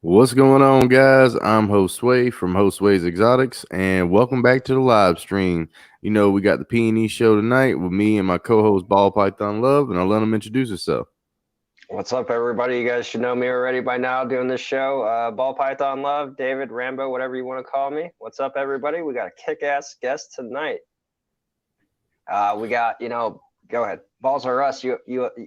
What's going on, guys? I'm Host Sway from Host Sway's Exotics, and welcome back to the live stream. You know, we got the P&E show tonight with me and my co-host Ball Python Love, and I'll let him introduce himself. What's up, everybody? You guys should know me already by now doing this show. Ball Python Love, David, Rambo, whatever you want to call me. What's up, everybody? We got a kick-ass guest tonight. We got, go ahead. BallsRus,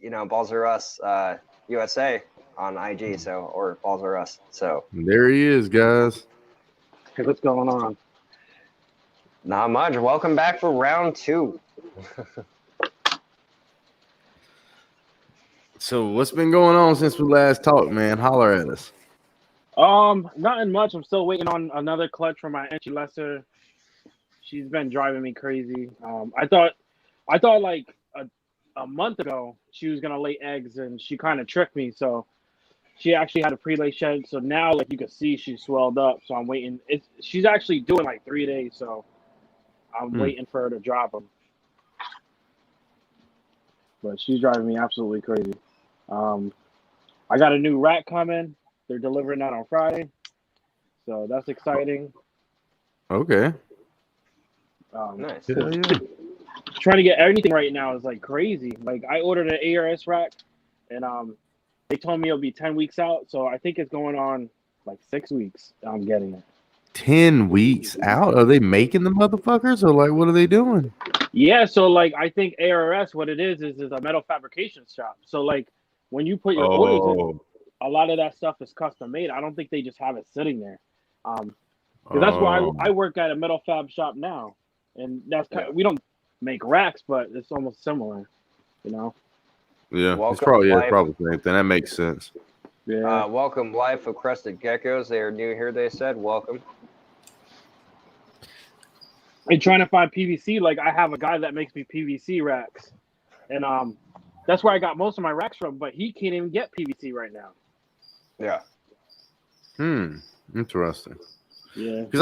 BallsRus USA on IG, or BallsRus. So there he is, guys. Hey, what's going on? Not much. Welcome back for round 2. So what's been going on since we last talked, man? Holler at us. Nothing much. I'm still waiting on another clutch from my Enchi Lesser. She's been driving me crazy. I thought like a month ago she was gonna lay eggs, and she kind of tricked me. So she actually had a pre-lay shed. So now, like, you can see she's swelled up. So I'm waiting. She's actually doing like 3 days. So I'm waiting for her to drop them. But she's driving me absolutely crazy. I got a new rack coming. They're delivering that on Friday. So that's exciting. Okay. Nice. Yeah. Trying to get everything right now is like crazy. Like, I ordered an ARS rack, and they told me it'll be 10 weeks out. So I think it's going on like 6 weeks. I'm getting it. 10 weeks out? Are they making the motherfuckers, or like what are they doing? Yeah, so like I think ARS, what it is a metal fabrication shop. So like when you put your orders in, a lot of that stuff is custom made. I don't think they just have it sitting there. Because that's why I work at a metal fab shop now, and that's we don't make racks, but it's almost similar, Yeah, it's probably the same thing. That makes sense. Yeah. Welcome, Life of Crested Geckos. They are new here. They said welcome. And trying to find PVC, like I have a guy that makes me PVC racks, and that's where I got most of my racks from. But he can't even get PVC right now. Yeah. Interesting. Yeah. Because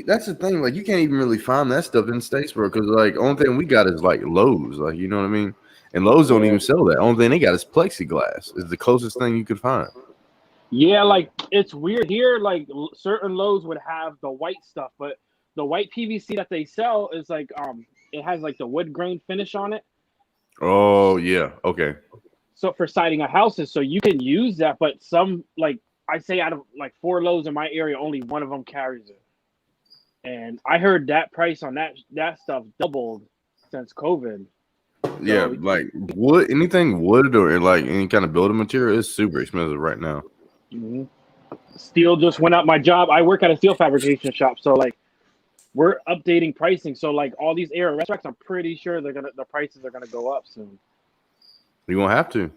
that's the thing. Like, you can't even really find that stuff in Statesboro. Because like, only thing we got is like Lowe's. Like, you know what I mean? And Lowe's don't even sell that. Only thing they got is plexiglass. Is the closest thing you could find. Yeah, like it's weird here. Like certain Lowe's would have the white stuff, but the white PVC that they sell is like it has like the wood grain finish on it. Oh yeah, okay. So for siding of houses, so you can use that, but some, like I say, out of like 4 Lowe's in my area, only one of them carries it. And I heard that price on that stuff doubled since COVID. Yeah, so, like wood, anything wood or like any kind of building material is super expensive right now. Mm-hmm. Steel just went up. My job, I work at a steel fabrication shop, so like we're updating pricing. So like all these ARS racks, I'm pretty sure the prices are gonna go up soon. You won't have to.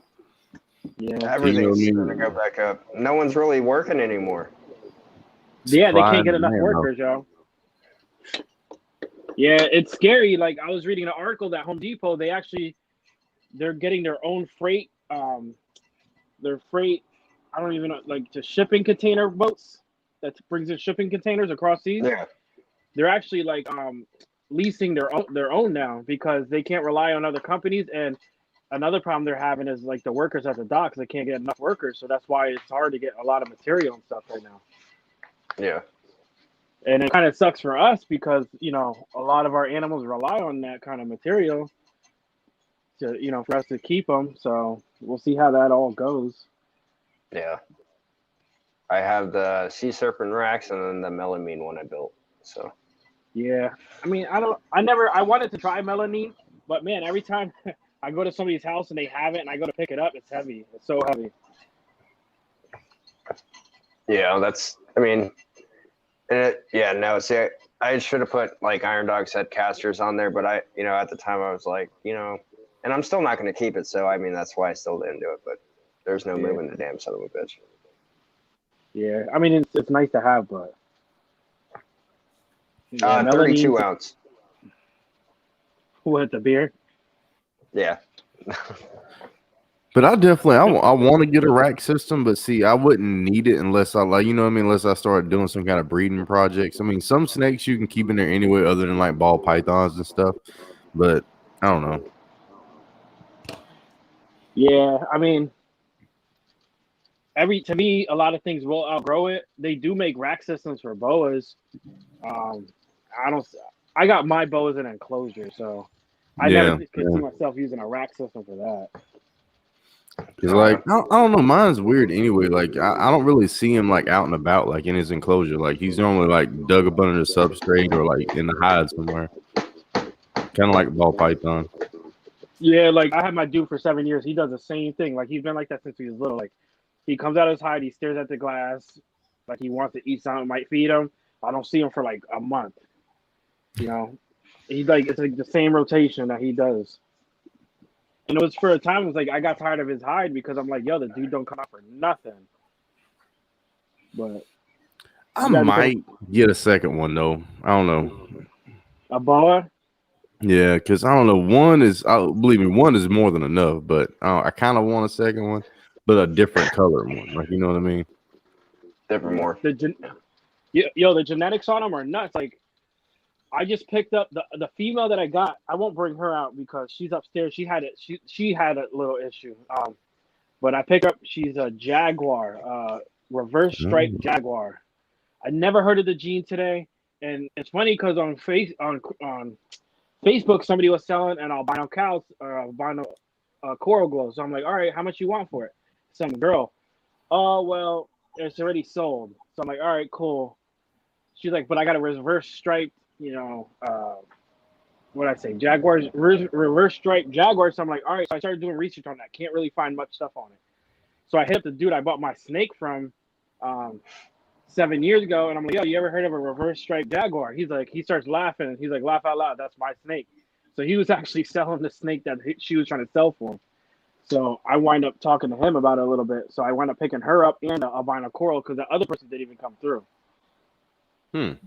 Yeah, Everything's gonna go back up. No one's really working anymore. Yeah, they can't get enough workers, yo. Yeah, it's scary. Like I was reading an article that Home Depot, they're getting their own freight. Their freight, I don't even know, like to shipping container boats that brings in shipping containers across seas. Yeah. They're actually like leasing their own now because they can't rely on other companies. And another problem they're having is like the workers at the docks. They can't get enough workers, so that's why it's hard to get a lot of material and stuff right now. Yeah. And it kind of sucks for us because, a lot of our animals rely on that kind of material to, for us to keep them. So we'll see how that all goes. Yeah. I have the sea serpent racks and then the melamine one I built. So. Yeah, I mean, I wanted to try melamine, but man, every time I go to somebody's house and they have it, and I go to pick it up, it's heavy. It's so heavy. Yeah, see, I should have put like Iron Dog set casters on there, but at the time I was like, and I'm still not going to keep it. So, I mean, that's why I still didn't do it, but there's no moving the damn son of a bitch. Yeah, I mean, it's nice to have, but. Yeah, 32 ounce. What, the beer? Yeah. But I want to get a rack system, but see, I wouldn't need it unless I unless I start doing some kind of breeding projects. I mean, some snakes you can keep in there anyway, other than like ball pythons and stuff. But I don't know. Yeah, I mean, to me, a lot of things will outgrow it. They do make rack systems for boas. I got my boas in an enclosure, so I never could see myself using a rack system for that. Cause like I don't know, mine's weird anyway. Like I don't really see him like out and about, like in his enclosure. Like he's normally like dug up under the substrate or like in the hide somewhere. Kind of like a ball python. Yeah, like I had my dude for 7 years. He does the same thing. Like he's been like that since he was little. Like he comes out of his hide, he stares at the glass, like he wants to eat something, might feed him. I don't see him for like a month. He's like it's like the same rotation that he does. And it was for a time. It was like I got tired of his hide because I'm like, yo, the dude don't come out for nothing. But I might get a second one though. I don't know. A boa? Yeah, because I don't know. One is more than enough. But I kind of want a second one, but a different color one. Like you know what I mean? Different more. The genetics on them are nuts. Like I just picked up the female that I got. I won't bring her out because she's upstairs. She had a little issue. But I pick up. She's a jaguar, reverse striped jaguar. I never heard of the gene today, and it's funny because on Facebook somebody was selling an albino cow, albino coral glow. So I'm like, all right, how much you want for it? Some girl. Oh well, it's already sold. So I'm like, all right, cool. She's like, but I got a reverse striped. What I say, Jaguars, reverse stripe Jaguar. So I'm like, all right. So I started doing research on that. Can't really find much stuff on it. So I hit the dude I bought my snake from 7 years ago, and I'm like, yo, you ever heard of a reverse stripe Jaguar? He's like, he starts laughing. He's like, laugh out loud. That's my snake. So he was actually selling the snake that she was trying to sell for him. So I wind up talking to him about it a little bit. So I wind up picking her up and a albino coral because the other person didn't even come through. And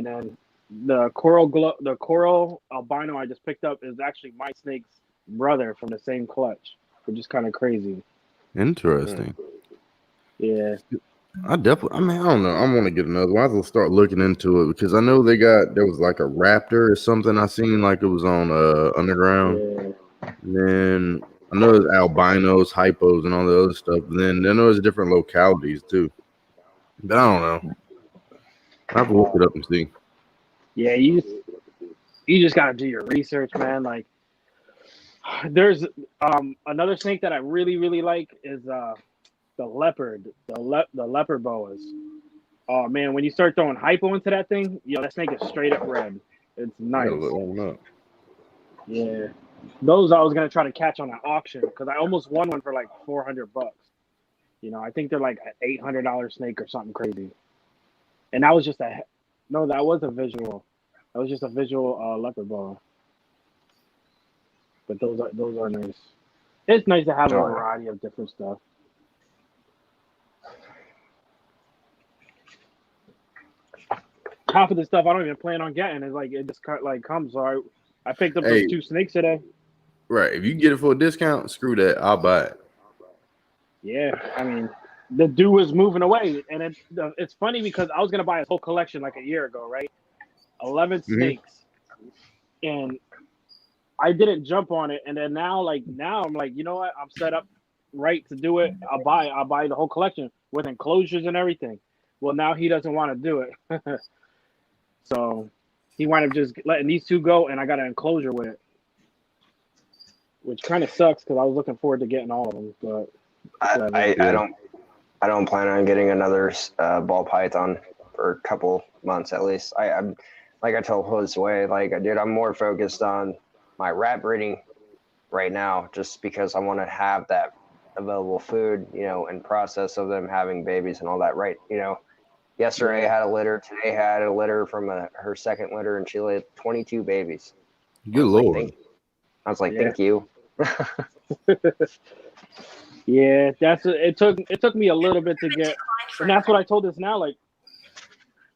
then the coral albino I just picked up is actually my snake's brother from the same clutch, which is kind of crazy. Interesting. Yeah. I don't know. I want to get another one. I will start looking into it because I know there was like a raptor or something I seen like it was on Underground. Yeah. And then I know there's albinos, hypos, and all the other stuff. But then I know there's different localities too. But I don't know. I have to look it up and see. Yeah, you just gotta do your research, man. Like, there's another snake that I really, really like is the leopard, the leopard boas. Oh man, when you start throwing hypo into that thing, that snake is straight up red. It's nice. Yeah, those I was gonna try to catch on an auction because I almost won one for like $400. I think they're like an $800 snake or something crazy. And that was just that was a visual. That was just a visual leopard boa. But those are nice. It's nice to have a variety of different stuff. Half of the stuff I don't even plan on getting is like it just comes. So I picked up those 2 snakes today. Right. If you get it for a discount, screw that. I'll buy it. Yeah, I mean, the dude was moving away, and it's funny because I was gonna buy his whole collection like a year ago, right? 11 snakes, and I didn't jump on it, and then now I'm like, you know what? I'm set up right to do it. I'll buy the whole collection with enclosures and everything. Well, now he doesn't want to do it, so he wound up just letting these 2 go, and I got an enclosure with it, which kind of sucks because I was looking forward to getting all of them, but I don't plan on getting another ball python. for a couple months at least. I'm like I told Josue, like, dude, I'm more focused on my rat breeding right now, just because I want to have that available food, and process of them having babies and all that. Right, yesterday I had a litter. Today had a litter from her second litter, and she laid 22 babies. Good Lord. I was like, thank you. Yeah, it took me a little bit to get, and that's what I told this now. Like,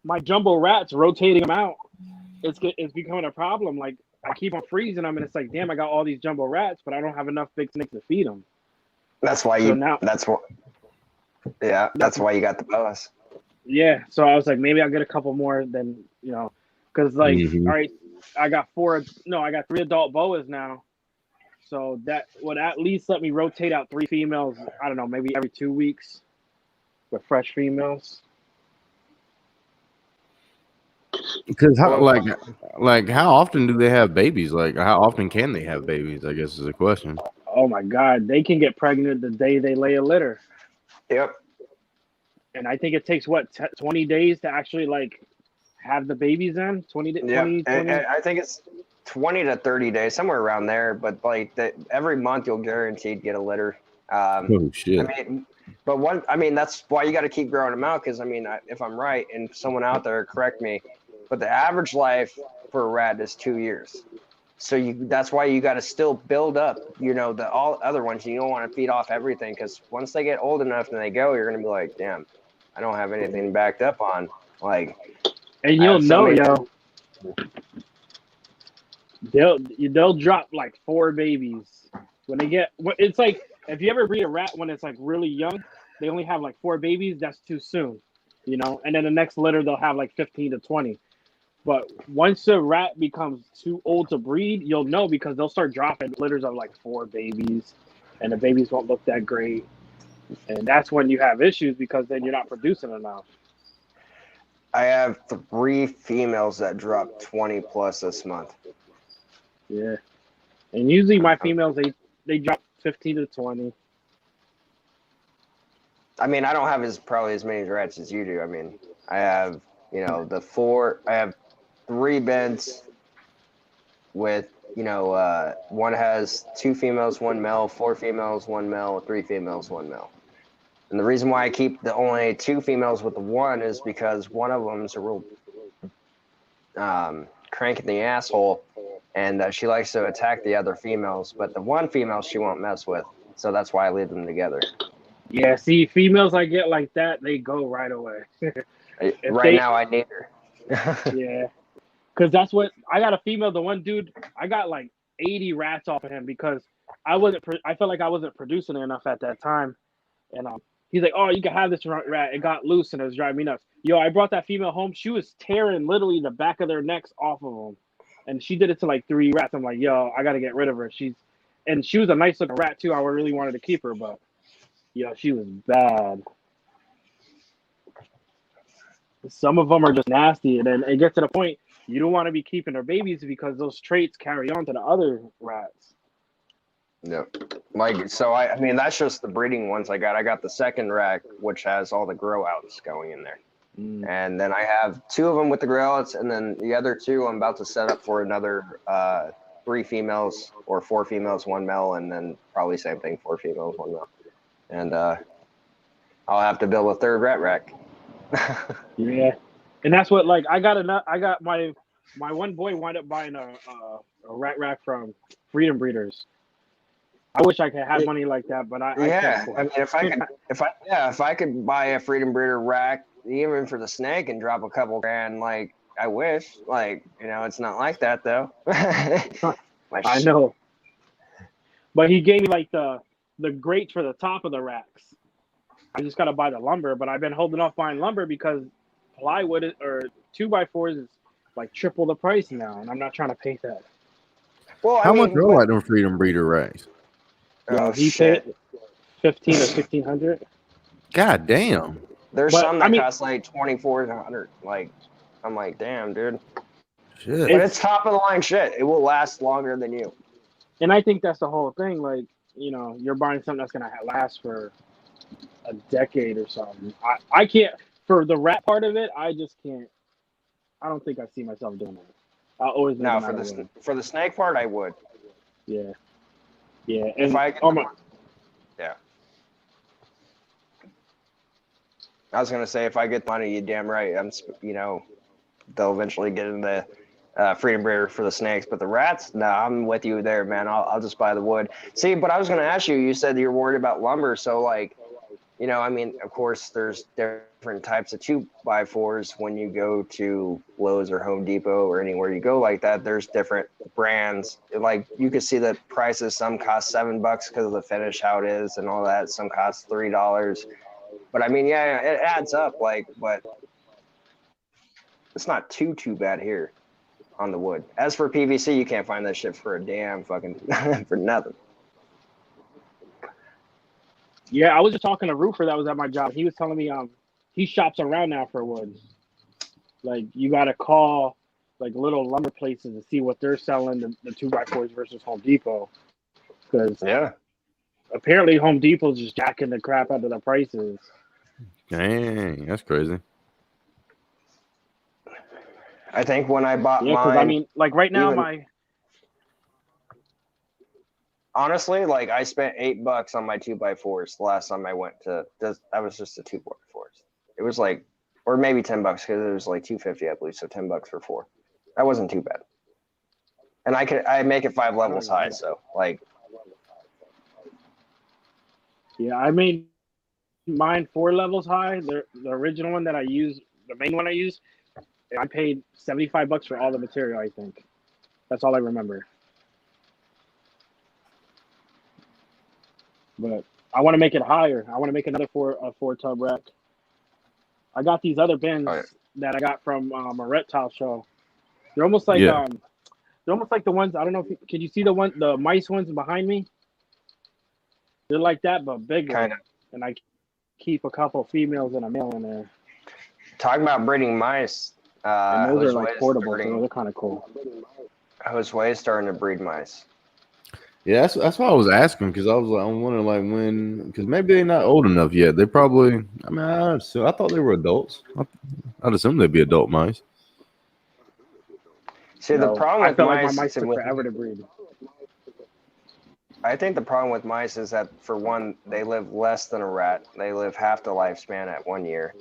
my jumbo rats, rotating them out, it's becoming a problem. Like, I keep on freezing them, and it's like, damn, I got all these jumbo rats, but I don't have enough big snakes to feed them. That's why that's why you got the boas. Yeah, so I was like, maybe I'll get a couple more than, because like, all right, I got 3 adult boas now. So that would at least let me rotate out 3 females, I don't know, maybe every 2 weeks with fresh females. Because how often do they have babies? Like, how often can they have babies, I guess is a question. Oh my God, they can get pregnant the day they lay a litter. Yep. And I think it takes 20 days to actually like have the babies in. 20. I think it's 20 to 30 days, somewhere around there. But like every month you'll guaranteed get a litter. Oh shit. That's why you got to keep growing them out. Because if I'm right, and someone out there correct me, but the average life for a rat is 2 years. So that's why you got to still build up, the all other ones. You don't want to feed off everything, because once they get old enough and they go, you're gonna be like, damn, I don't have anything backed up on. Like, and you'll know, they'll drop like 4 babies when they get. It's like, if you ever breed a rat when it's like really young, they only have like 4 babies. That's too soon, And then the next litter they'll have like 15 to 20. But once a rat becomes too old to breed, you'll know, because they'll start dropping litters of like 4 babies, and the babies won't look that great. And that's when you have issues, because then you're not producing enough. I have 3 females that dropped 20 plus this month. Yeah. And usually my females, they drop 15 to 20. I don't have probably as many rats as you do. I have, I have 3 beds with, one has 2 females, 1 male, 4 females, 1 male, 3 females, 1 male. And the reason why I keep the only 2 females with the 1 is because one of them is a real crank in the asshole, and she likes to attack the other females. But the 1 female she won't mess with, so that's why I leave them together. Yeah, see, females I get like that, they go right away. Now I need her. Yeah, because that's what I got. A female, the one dude, I got like 80 rats off of him, because I felt like I wasn't producing enough at that time. And he's like, oh, you can have this rat. It got loose and it was driving me nuts. Yo, I brought that female home. She was tearing literally the back of their necks off of them. And she did it to like 3 rats. I'm like, yo, I got to get rid of her. She was a nice looking rat too. I really wanted to keep her, but she was bad. Some of them are just nasty. And then it gets to the point you don't want to be keeping their babies, because those traits carry on to the other rats. Yeah, that's just the breeding ones I got. I got the second rack, which has all the grow outs going in there. And then I have 2 of them with the grow outs, and then the other 2 I'm about to set up for another 3 females or 4 females, 1 male, and then probably same thing, 4 females, 1 male. And I'll have to build a 3rd rat rack. Yeah, and that's what, like, I got my one boy wound up buying a rat rack from Freedom Breeders. I wish I could have money like that, but I can't. If I could buy a Freedom Breeder rack, even for the snake, and drop a couple grand, like, I wish. Like, it's not like that though. I know. But he gave me like the grates for the top of the racks. I just gotta buy the lumber, but I've been holding off buying lumber because plywood or 2x4s is like triple the price now, and I'm not trying to pay that. Well, how much are like them Freedom Breeder racks? He paid $1,500 or $1,600. God damn. There's some that cost like $2,400. Like, I'm like, damn, dude. Shit. But it's top of the line shit. It will last longer than you. And I think that's the whole thing. Like, you're buying something that's gonna last for a decade or something. I can't. for the rat part of it, I just can't. I don't think I see myself doing that. I'll always No, for the snake part, I would. Yeah. Yeah. And If I get yeah. I was gonna say if I get the money, you damn right. They'll eventually get in the freedom breeder for the snakes, but the rats, no, I'm with you there, man. I'll just buy the wood. See, but I was gonna ask you. You said you're worried about lumber, so like, of course, there's different types of 2x4s when you go to Lowe's or Home Depot or anywhere you go like that. There's different brands. Like you can see the prices. Some cost $7 because of the finish, how it is, and all that. Some cost $3. But I mean, yeah, it adds up. Like, but it's not too bad here on the wood. As for PVC, you can't find that shit for a damn fucking for nothing. Yeah, I was just talking to a roofer that was at my job. He was telling me he shops around now for wood. Like you gotta call like little lumber places to see what they're selling the 2x4s versus Home Depot. Because apparently Home Depot's just jacking the crap out of the prices. Dang, that's crazy. I think when I bought mine, because I mean, like right now, honestly, like I spent $8 on my 2x4s the last time I went to. That was just a 2x4s. It was like, or maybe $10 because it was like $250, I believe. So $10 for 4. That wasn't too bad. And I make it 5 levels high, so like. Yeah, I made mine 4 levels high. The original one that I use, the main one I use, I paid $75 for all the material. I think that's all I remember. But I want to make it higher. I want to make another 4 tub rack. I got these other bins that I got from a reptile show. They're almost like they're almost like the ones. I don't know if can you see the mice ones behind me? They're like that but bigger. Kind of. And I keep a couple females and a male in there. Talking about breeding mice. And those are like portable, so they're kind of cool. Josue's starting to breed mice. Yeah, that's why I was asking because I'm wondering like when because maybe they're not old enough yet. They probably. I mean, I thought they were adults. I'd assume they'd be adult mice. See, the problem with like my mice took forever to breed. I think the problem with mice is that for one, they live less than a rat. They live half the lifespan at 1 year,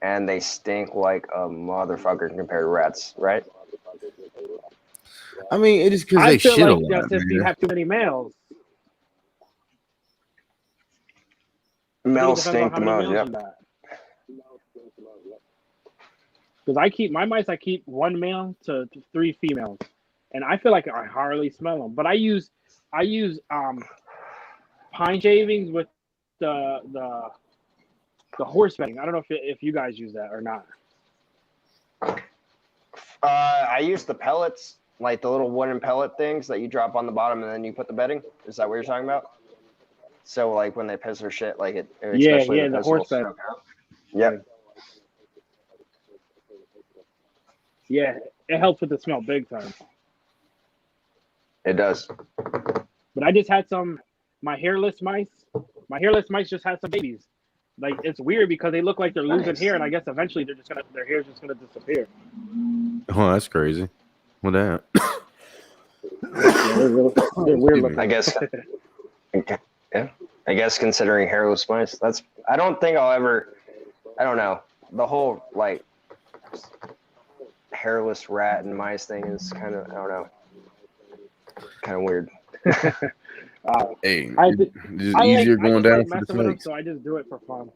and they stink like a motherfucker compared to rats, right? I mean, it is because they shit a lot. That's if you have too many males. Males stink the most, yeah. Because I keep 1 male to 3 females, and I feel like I hardly smell them. But I use pine shavings with the horse bedding. I don't know if you guys use that or not. I use the pellets. Like the little wooden pellet things that you drop on the bottom and then you put the bedding? Is that what you're talking about? So like when they piss or shit, like it. Yeah, the horse bed. Yep. Yeah, it helps with the smell big time. It does. But I just had my hairless mice. My hairless mice just had some babies. Like it's weird because they look like they're losing hair, and I guess eventually their hair's just gonna disappear. Oh, that's crazy. Well, damn. They're weird looking. I guess. Yeah. I guess considering hairless mice, I don't think I'll ever. I don't know. The whole like hairless rat and mice thing is kind of, I don't know, kind of weird. Hey, it's easier going down for the snakes. So I just do it for fun.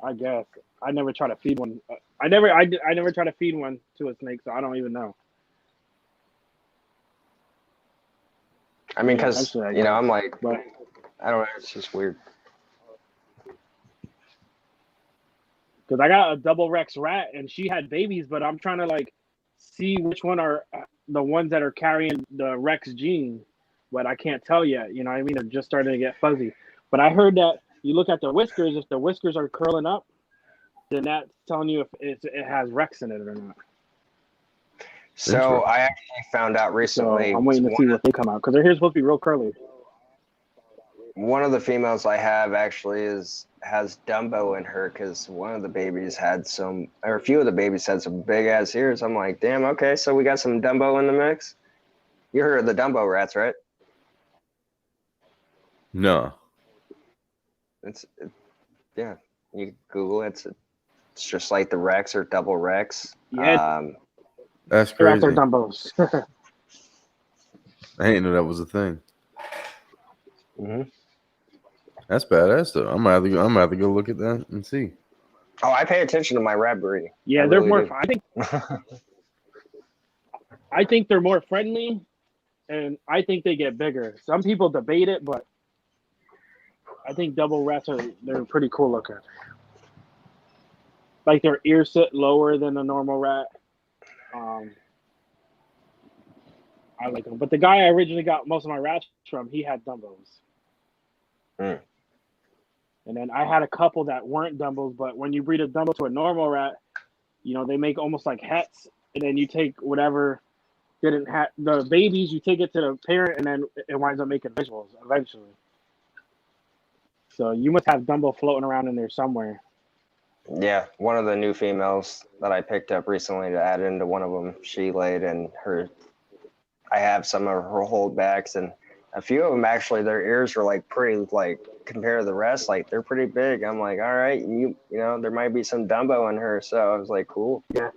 I guess I never try to feed one. I never try to feed one to a snake, so I don't even know. I mean, because I'm like, but I don't know. It's just weird. Because I got a double Rex rat, and she had babies, but I'm trying to like see which one are the ones that are carrying the Rex gene, but I can't tell yet. You know what I mean? They're just starting to get fuzzy. But I heard that you look at the whiskers. If the whiskers are curling up, then that's telling you if it has Rex in it or not. So I actually found out recently. So I'm waiting to see what they come out because their hair's supposed to be real curly. One of the females I have actually is has Dumbo in her because one of the babies had or a few of the babies had some big ass ears. I'm like, damn, okay, so we got some Dumbo in the mix. You heard of the Dumbo rats, right? No. Yeah, you Google it. It's just like the Rex or double Rex. Yeah, That's rats are crazy. Dumbos. I didn't know that was a thing. Mm-hmm. That's badass though. I'm gonna have to go look at that and see. Oh, I pay attention to my rat breeding. Yeah, I they're really more. do. I think they're more friendly, and I think they get bigger. Some people debate it, but I think double rats they're pretty cool looking. Like their ears sit lower than a normal rat. I like them. But the guy I originally got most of my rats from, he had Dumbos. Mm. And then I had a couple that weren't Dumbos, but when you breed a Dumbo to a normal rat, they make almost like hats, and then you take whatever didn't have the babies, you take it to the parent, and then it winds up making visuals eventually. So you must have Dumbo floating around in there somewhere. Yeah, one of the new females that I picked up recently to add into one of them, she laid, and I have some of her holdbacks, and a few of them actually, their ears are like pretty, like compared to the rest, like they're pretty big. I'm like, all right, there might be some Dumbo in her, so I was like, cool. Yeah.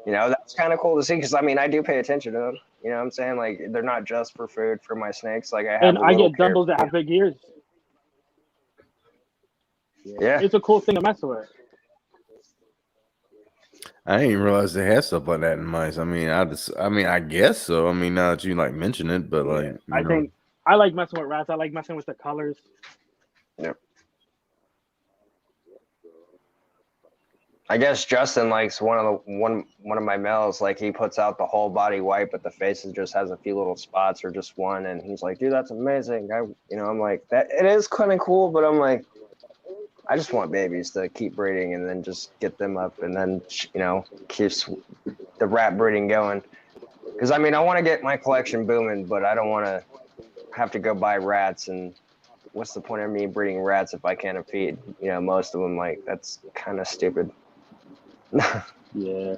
That's kind of cool to see because I do pay attention to them. You know what I'm saying? Like they're not just for food for my snakes. Like I have And a I little get Dumbos that have big ears. Yeah. It's a cool thing to mess with. I didn't realize they had stuff like that in mice. I mean, I guess so. I mean, now that you like mention it, but like, I think I like messing with rats. I like messing with the colors. Yep. I guess Justin likes one of my males. Like he puts out the whole body white, but the face just has a few little spots or just one. And he's like, "Dude, that's amazing." I'm like, that it is kind of cool, but I'm like, I just want babies to keep breeding and then just get them up and then keeps the rat breeding going. Because I want to get my collection booming, but I don't want to have to go buy rats. And what's the point of me breeding rats if I can't feed most of them? Like that's kind of stupid. Yeah.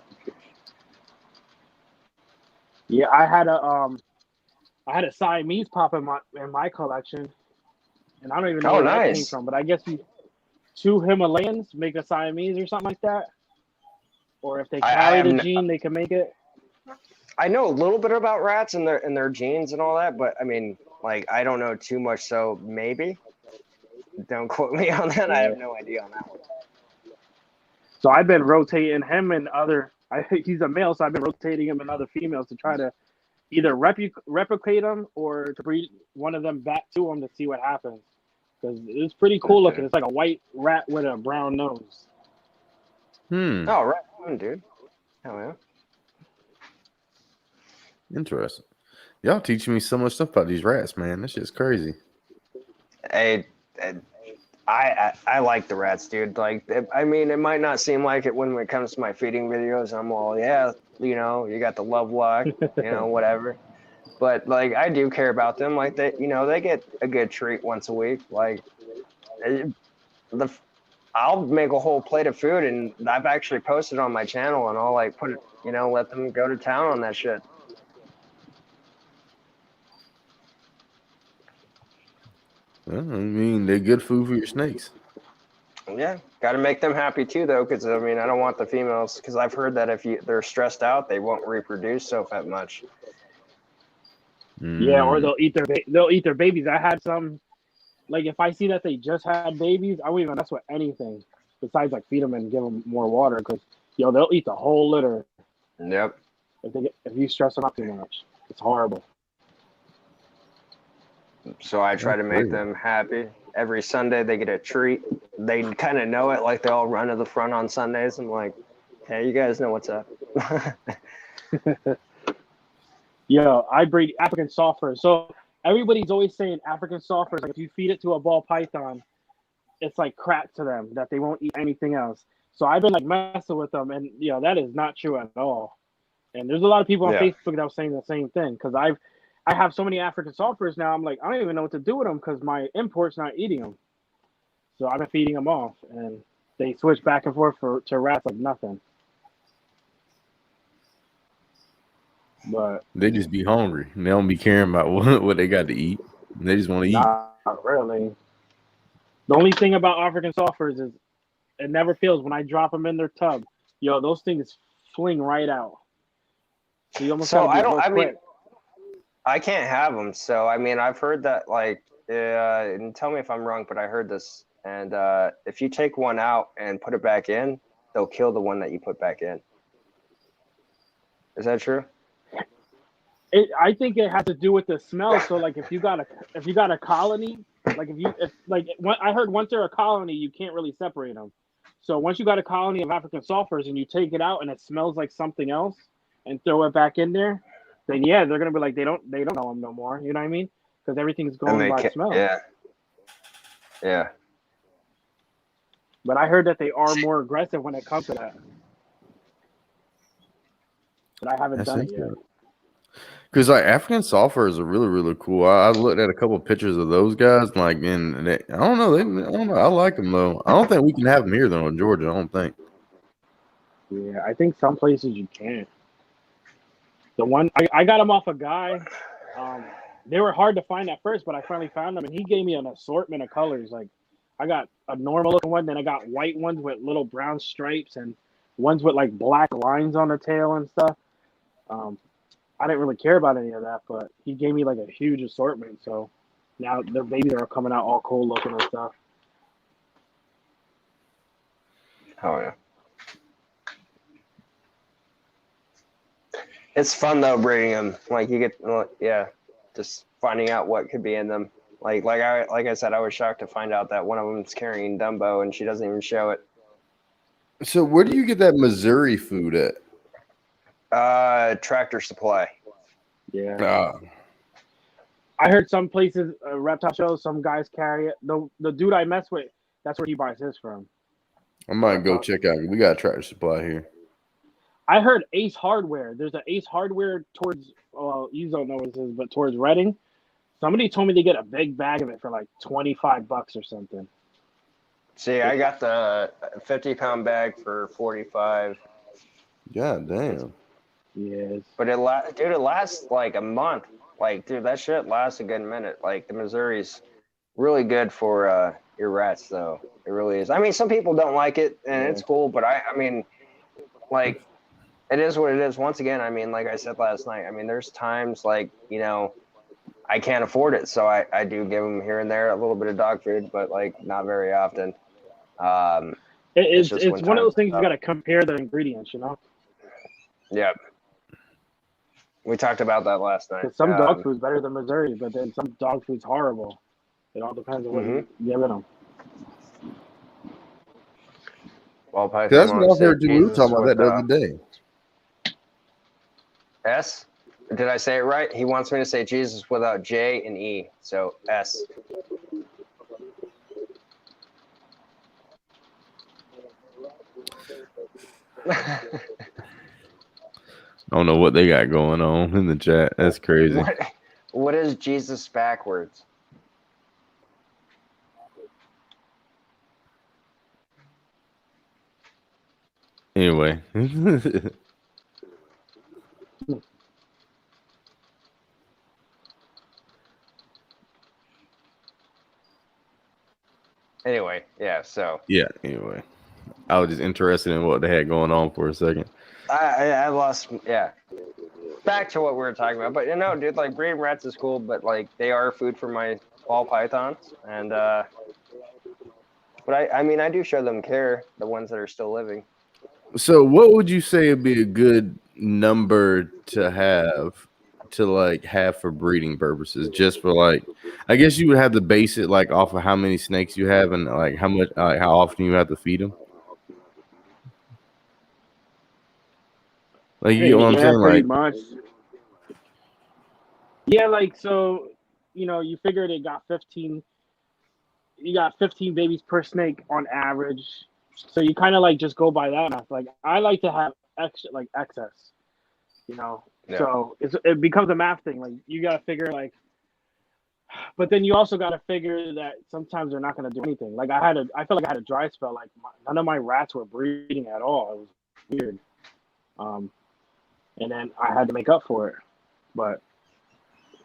Yeah, I had a Siamese pop in my collection, and I don't even know where that came from. But I guess two Himalayans make a Siamese or something like that, or if they carry the gene, they can make it. I know a little bit about rats and their genes and all that, but I don't know too much. So maybe don't quote me on that. Yeah. I have no idea on that one. So I've been rotating him and he's a male, so I've been rotating him and other females to try to either replicate them or to breed one of them back to him to see what happens. Because it's pretty cool looking. It's like a white rat with a brown nose. Oh, right on, dude. Hell yeah. Interesting. Y'all teaching me so much stuff about these rats, man. This shit's crazy. Hey, I like the rats, dude. Like, it might not seem like it when it comes to my feeding videos. I'm all, yeah, you got the love lock, whatever. But like, I do care about them. Like they get a good treat once a week. Like, I'll make a whole plate of food, and I've actually posted on my channel, and I'll like put it, let them go to town on that shit. Well, I mean, they're good food for your snakes. Yeah, got to make them happy too, though, because I don't want the females, because I've heard that if they're stressed out, they won't reproduce so much. Yeah, or they'll eat their babies. I had some, like if I see that they just had babies, I won't even mess with anything besides like feed them and give them more water, because they'll eat the whole litter. Yep. If you stress them out too much, it's horrible. So I try to make them happy. Every Sunday they get a treat. They kind of know it, like they all run to the front on Sundays. I'm like, hey, you guys know what's up. I breed African softers. So everybody's always saying African softers, like if you feed it to a ball python, it's like crack to them, that they won't eat anything else. So I've been like messing with them, and that is not true at all. And there's a lot of people on Facebook that are saying the same thing, because I have so many African softers now. I'm like, I don't even know what to do with them because my import's not eating them. So I've been feeding them off, and they switch back and forth to rats like nothing. But They just be hungry. And they don't be caring about what they got to eat. They just want to eat. not really. The only thing about African sulfurs is it never fails when I drop them in their tub. Yo, those things fling right out. So you almost So gotta be I don't. real I mean, quick. I can't have them. So I mean, I've heard that like, and tell me if I'm wrong, but I heard this. And if you take one out and put it back in, they'll kill the one that you put back in. Is that true? I think it has to do with the smell. So like if you got a colony, I heard once they're a colony, you can't really separate them. So once you got a colony of African sulfurs and you take it out and it smells like something else and throw it back in there, then yeah, they're gonna be like they don't know them no more. You know what I mean? Because everything's going by smell. Yeah. Yeah. But I heard that they are more aggressive when it comes to that. But I haven't done it yet. Because like African sulfurs are really, really cool. I looked at a couple of pictures of those guys, like, and I don't know. I don't know. I like them though. I don't think we can have them here though in Georgia. I don't think. Yeah, I think some places you can. The one I got them off a guy. They were hard to find at first, but I finally found them, and he gave me an assortment of colors. Like, I got a normal looking one, then I got white ones with little brown stripes, and ones with like black lines on the tail and stuff. I didn't really care about any of that, but he gave me like a huge assortment. So now the babies are coming out all cool looking and stuff. Oh yeah. It's fun though breeding them. Like you get, just finding out what could be in them. Like I said, I was shocked to find out that one of them's carrying Dumbo and she doesn't even show it. So where do you get that Missouri food at? Tractor Supply. Yeah. I heard some places, reptile shows, some guys carry it. The dude I mess with, that's where he buys his from. I might go check out. We got a Tractor Supply here. I heard Ace Hardware. There's an Ace Hardware towards, you don't know what this is, but towards Reading. Somebody told me to get a big bag of it for like $25 or something. See, I got the 50-pound bag for $45. God damn. Yes. But it lasts like a month. Like, dude, that shit lasts a good minute. Like, the Missouri's really good for your rats, though. It really is. I mean, some people don't like it, and it's cool, but I mean, like, it is what it is. Once again, I mean, like I said last night, I mean, there's times, like, you know, I can't afford it, so I do give them here and there a little bit of dog food, but, like, not very often. It's one of those things you got to compare the ingredients, you know? Yep. We talked about that last night. Some dog food's better than Missouri, but then some dog food's horrible. It all depends on what you're giving them. Well, that's what I heard you. We were talking about that the other day. S? Did I say it right? He wants me to say Jesus without J and E, so S. I don't know what they got going on in the chat. That's crazy. What is Jesus backwards? Anyway. Anyway, yeah, so. Yeah, anyway. I was just interested in what they had going on for a second. I lost, yeah. Back to what we were talking about. But, you know, dude, like, breeding rats is cool, but, like, they are food for my ball pythons. And, but I mean, I do show them care, the ones that are still living. So what would you say would be a good number to have for breeding purposes? Just for, like, I guess you would have to base it, like, off of how many snakes you have and, like, how much, how often you have to feed them. Like, you know what I'm saying? Pretty Like, much. Yeah, like, so, you know, you figure they got 15 babies per snake on average. So you kind of like just go by that. Like, I like to have excess, you know. Yeah. So it becomes a math thing. Like, you got to figure, like, But then you also got to figure that sometimes they're not going to do anything. Like I felt like I had a dry spell. Like none of my rats were breeding at all. It was weird. And then I had to make up for it. But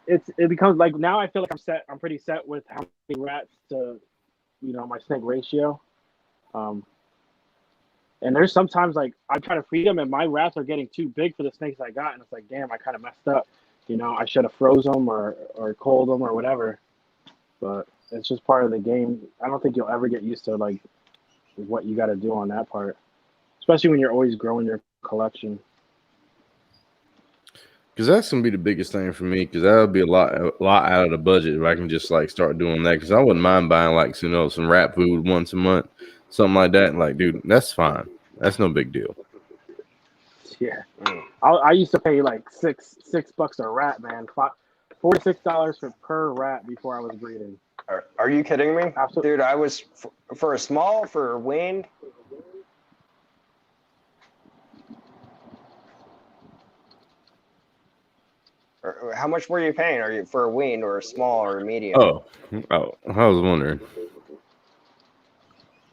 it becomes like now I feel like I'm pretty set with how many rats to, my snake ratio. And there's sometimes like I try to feed them and my rats are getting too big for the snakes I got, and it's like, damn, I kind of messed up. I should have froze them or cold them or whatever. But it's just part of the game. I don't think you'll ever get used to like what you got to do on that part, especially when you're always growing your collection. Because that's gonna be the biggest thing for me. Because that would be a lot out of the budget if I can just like start doing that. Because I wouldn't mind buying like some rat food once a month, something like that. Like, dude, that's fine. That's no big deal. Yeah, I used to pay like $6 a rat, man. $46 per rat before I was breeding. Are you kidding me? Absolutely. Dude, I was for weaned. How much were you paying? Are you for a weaned or a small or a medium? Oh, I was wondering.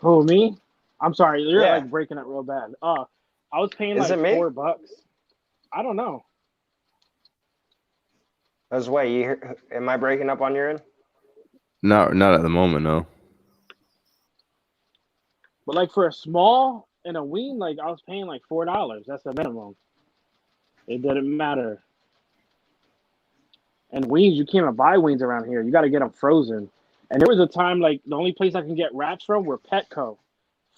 Who, me? I'm sorry, you're Yeah. like breaking up real bad. I was paying Is like it me? $4. I don't know. Am I breaking up on your end? Not at the moment, no. But like for a small and a wean, like I was paying like $4. That's the minimum. It didn't matter. And weans, you can't even buy weans around here. You got to get them frozen. And there was a time like the only place I can get rats from were Petco,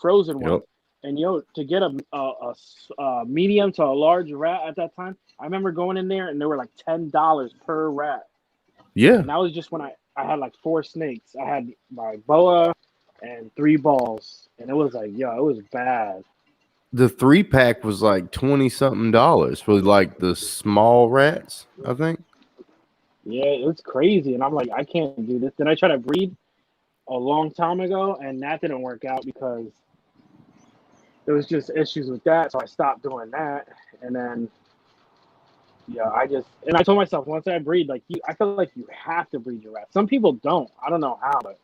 frozen ones. And to get a medium to a large rat at that time, I remember going in there and they were like $10 per rat. Yeah. And that was just when I had like 4 snakes. I had my boa and 3 balls, and it was like, it was bad. The 3-pack was like $20-something for like the small rats, I think. Yeah, it's crazy, and I'm like, I can't do this. Then I tried to breed a long time ago, and that didn't work out because there was just issues with that, so I stopped doing that. And then, I told myself once I breed, like I feel like you have to breed your rats. Some people don't. I don't know how, but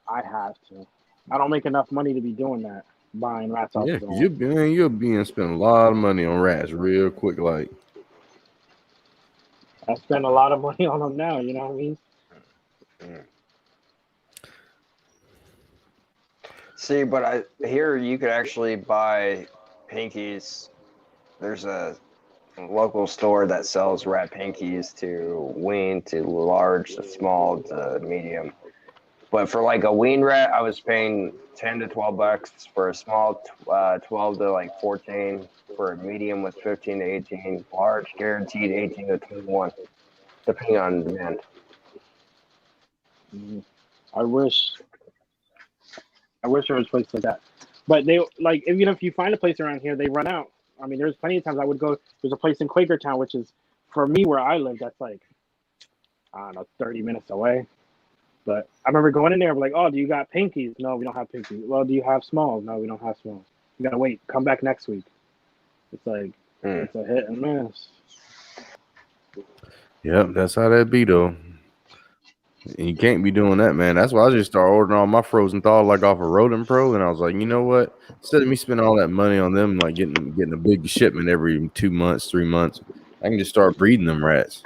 I have to. I don't make enough money to be doing that, buying rats off the wall. You'll be spending a lot of money on rats real quick, like. I spend a lot of money on them now, you know what I mean? See, but I hear you could actually buy pinkies. There's a local store that sells rat pinkies to wean, to large, to small, to medium. But for like a wean rat, I was paying $10 to $12. For a small, 12 to like 14. For a medium with 15 to 18. Large, guaranteed 18 to 21, depending on demand. I wish there was a place like that. But they like, even if you find a place around here, they run out. I mean, there's plenty of times I would go. There's a place in Quakertown, which is for me where I live. That's like, I don't know, 30 minutes away. But I remember going in there and like, oh, do you got pinkies? No, we don't have pinkies. Well, do you have smalls? No, we don't have smalls. You gotta wait. Come back next week. It's like it's a hit and miss. Yep, that's how that be though. And you can't be doing that, man. That's why I just started ordering all my frozen thaw like off of Rodent Pro, and I was like, you know what? Instead of me spending all that money on them, like getting a big shipment every 2 months, 3 months, I can just start breeding them rats.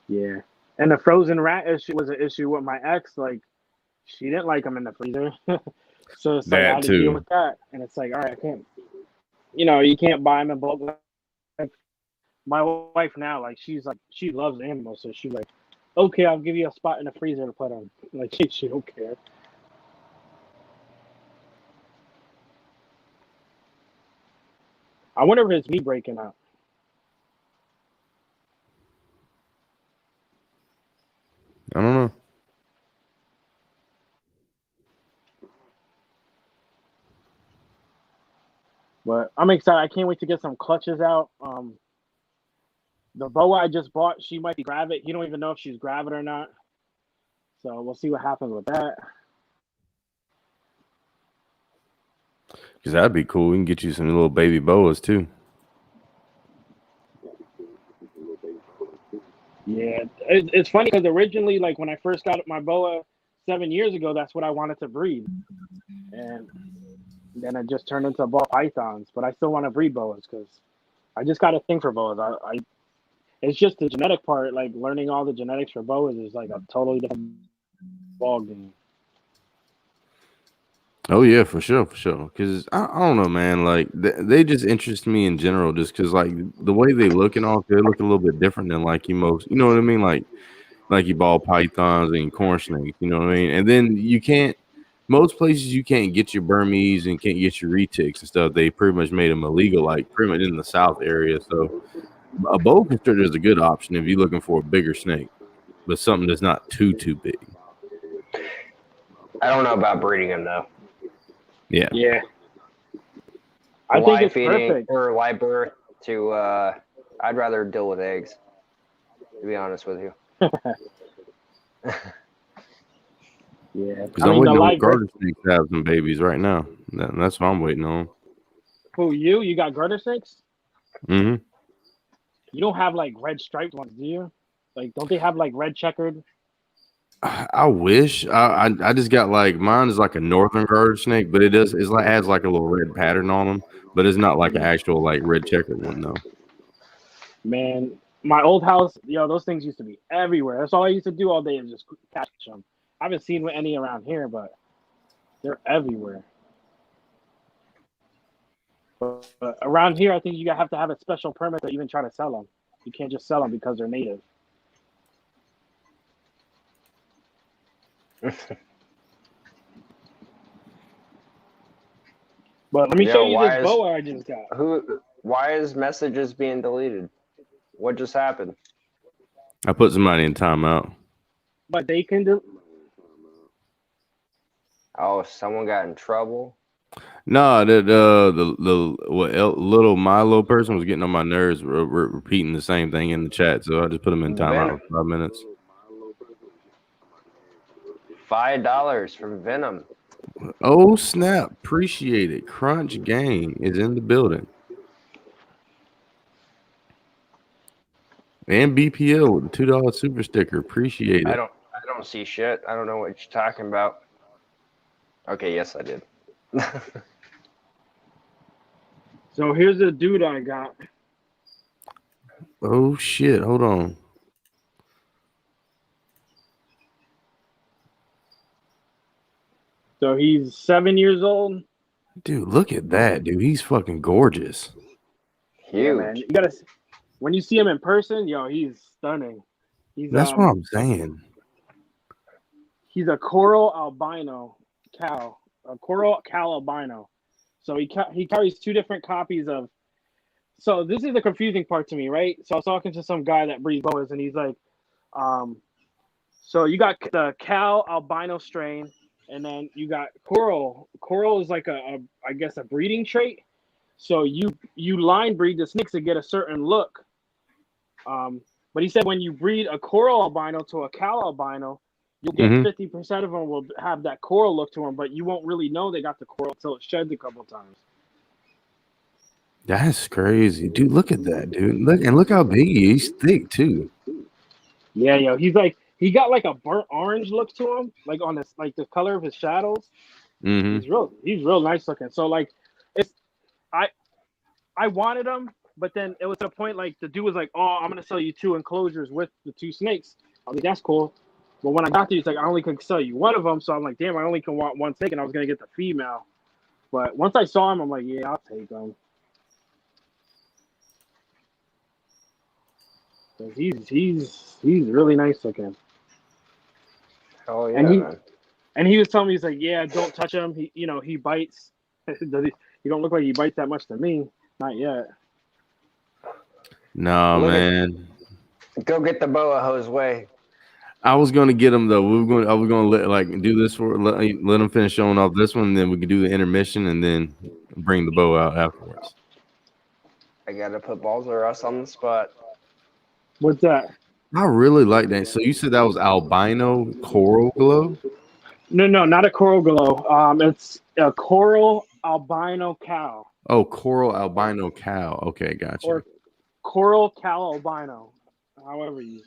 Yeah, and the frozen rat issue was an issue with my ex. Like, she didn't like them in the freezer, so it's like I had to deal with that. And it's like, all right, I can't, you can't buy them in bulk. Like, my wife now, like, she loves animals, so she's like, okay, I'll give you a spot in the freezer to put them. Like, she don't care. I wonder if it's me breaking up. I don't know. But I'm excited. I can't wait to get some clutches out. The boa I just bought, she might be gravid. You don't even know if she's gravid or not. So we'll see what happens with that. Because that'd be cool. We can get you some little baby boas too. Yeah, it's funny because originally, like when I first got my boa 7 years ago, that's what I wanted to breed, and then it just turned into ball pythons. But I still want to breed boas because I just got a thing for boas. It's just the genetic part. Like learning all the genetics for boas is like a totally different ball game. Oh yeah, for sure, for sure. Because I don't know, man. Like they just interest me in general, just because like the way they look and all, they look a little bit different than like you most. You know what I mean? Like you ball pythons and corn snakes. You know what I mean? And then you can't. Most places you can't get your Burmese and can't get your retics and stuff. They pretty much made them illegal, like pretty much in the South area. So a boa constrictor is a good option if you're looking for a bigger snake, but something that's not too big. I don't know about breeding them though. Yeah. Yeah, I think Live it's feeding perfect. or live birth to. I'd rather deal with eggs. To be honest with you. Yeah, Because I I'm mean the waiting on live birth. garter snakes to have some babies right now. That's what I'm waiting on. Who you got garter snakes? Hmm. You don't have like red striped ones, do you? Like, don't they have like red checkered? I wish I just got like mine is like a northern garter snake, but it's like has like a little red pattern on them, but it's not like an actual like red checkered one though. Man, my old house, those things used to be everywhere. That's all I used to do all day is just catch them. I haven't seen any around here, but they're everywhere. But around here, I think you have to have a special permit to even try to sell them. You can't just sell them because they're native. But let me show you this boa I just got. Why is messages being deleted? What just happened? I put somebody in timeout. But they can do. Oh, someone got in trouble. No, little Milo person was getting on my nerves, repeating the same thing in the chat, so I just put him in timeout for 5 minutes. $5 from Venom. Oh snap! Appreciate it. Crunch Gang is in the building, and BPL with the $2 super sticker. Appreciate it. I don't see shit. I don't know what you're talking about. Okay, yes, I did. So here's the dude I got. Oh shit! Hold on. So he's 7 years old. Dude, look at that, dude. He's fucking gorgeous. Huge. Yeah, man. You gotta, when you see him in person, he's stunning. That's what I'm saying. He's a coral albino cow, a coral cow albino. So he carries two different copies of. So this is the confusing part to me, right? So I was talking to some guy that breeds boas, and he's like, so you got the cow albino strain, and then you got coral. Coral is like I guess a breeding trait. So you line breed the snakes to get a certain look. But he said when you breed a coral albino to a cow albino, you'll get 50% of them will have that coral look to them, but you won't really know they got the coral until it sheds a couple times. That's crazy, dude. Look at that, dude. Look how big he is. He's thick too. Yeah, he's like he got like a burnt orange look to him, like on this like the color of his shadows. He's real nice looking. So like it's I wanted him, but then it was to the point like the dude was like, "Oh, I'm gonna sell you 2 enclosures with the 2 snakes." I was like, "That's cool." But when I got there, he's like, "I only can sell you one of them." So I'm like, "Damn, I only can want 1 snake," and I was gonna get the female. But once I saw him, I'm like, "Yeah, I'll take him." He's really nice looking. Oh yeah. And he was telling me, he's like, "Yeah, don't touch him. He bites. He don't look like he bites that much to me. Not yet." No, man. Go get the boa Jose. I was gonna get him though. I was gonna do this let him finish showing off this one, and then we could do the intermission and then bring the bow out afterwards. I gotta put BallsRus on the spot. What's that? I really like that. So you said that was albino coral glow? No, not a coral glow. It's a coral albino cow. Oh, coral albino cow. Okay, gotcha. Or coral cow albino. however you.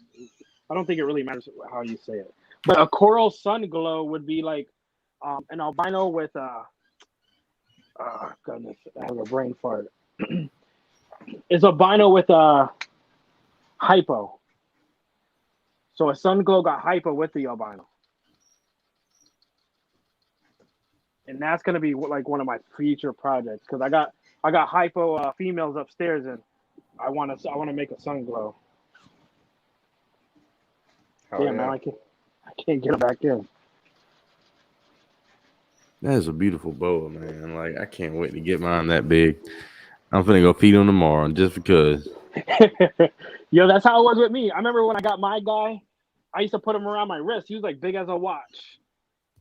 I don't think it really matters how you say it. But a coral sun glow would be like an albino with goodness, I have a brain fart. It's albino with hypo. So a sun glow got hypo with the albino. And that's gonna be like one of my future projects because I got hypo females upstairs and I want to make a sun glow. Oh, Damn, man, I can't get it back in. That is a beautiful boa, man. Like, I can't wait to get mine that big. I'm finna go feed him tomorrow just because. Yo, that's how it was with me. I remember when I got my guy, I used to put him around my wrist. He was like big as a watch.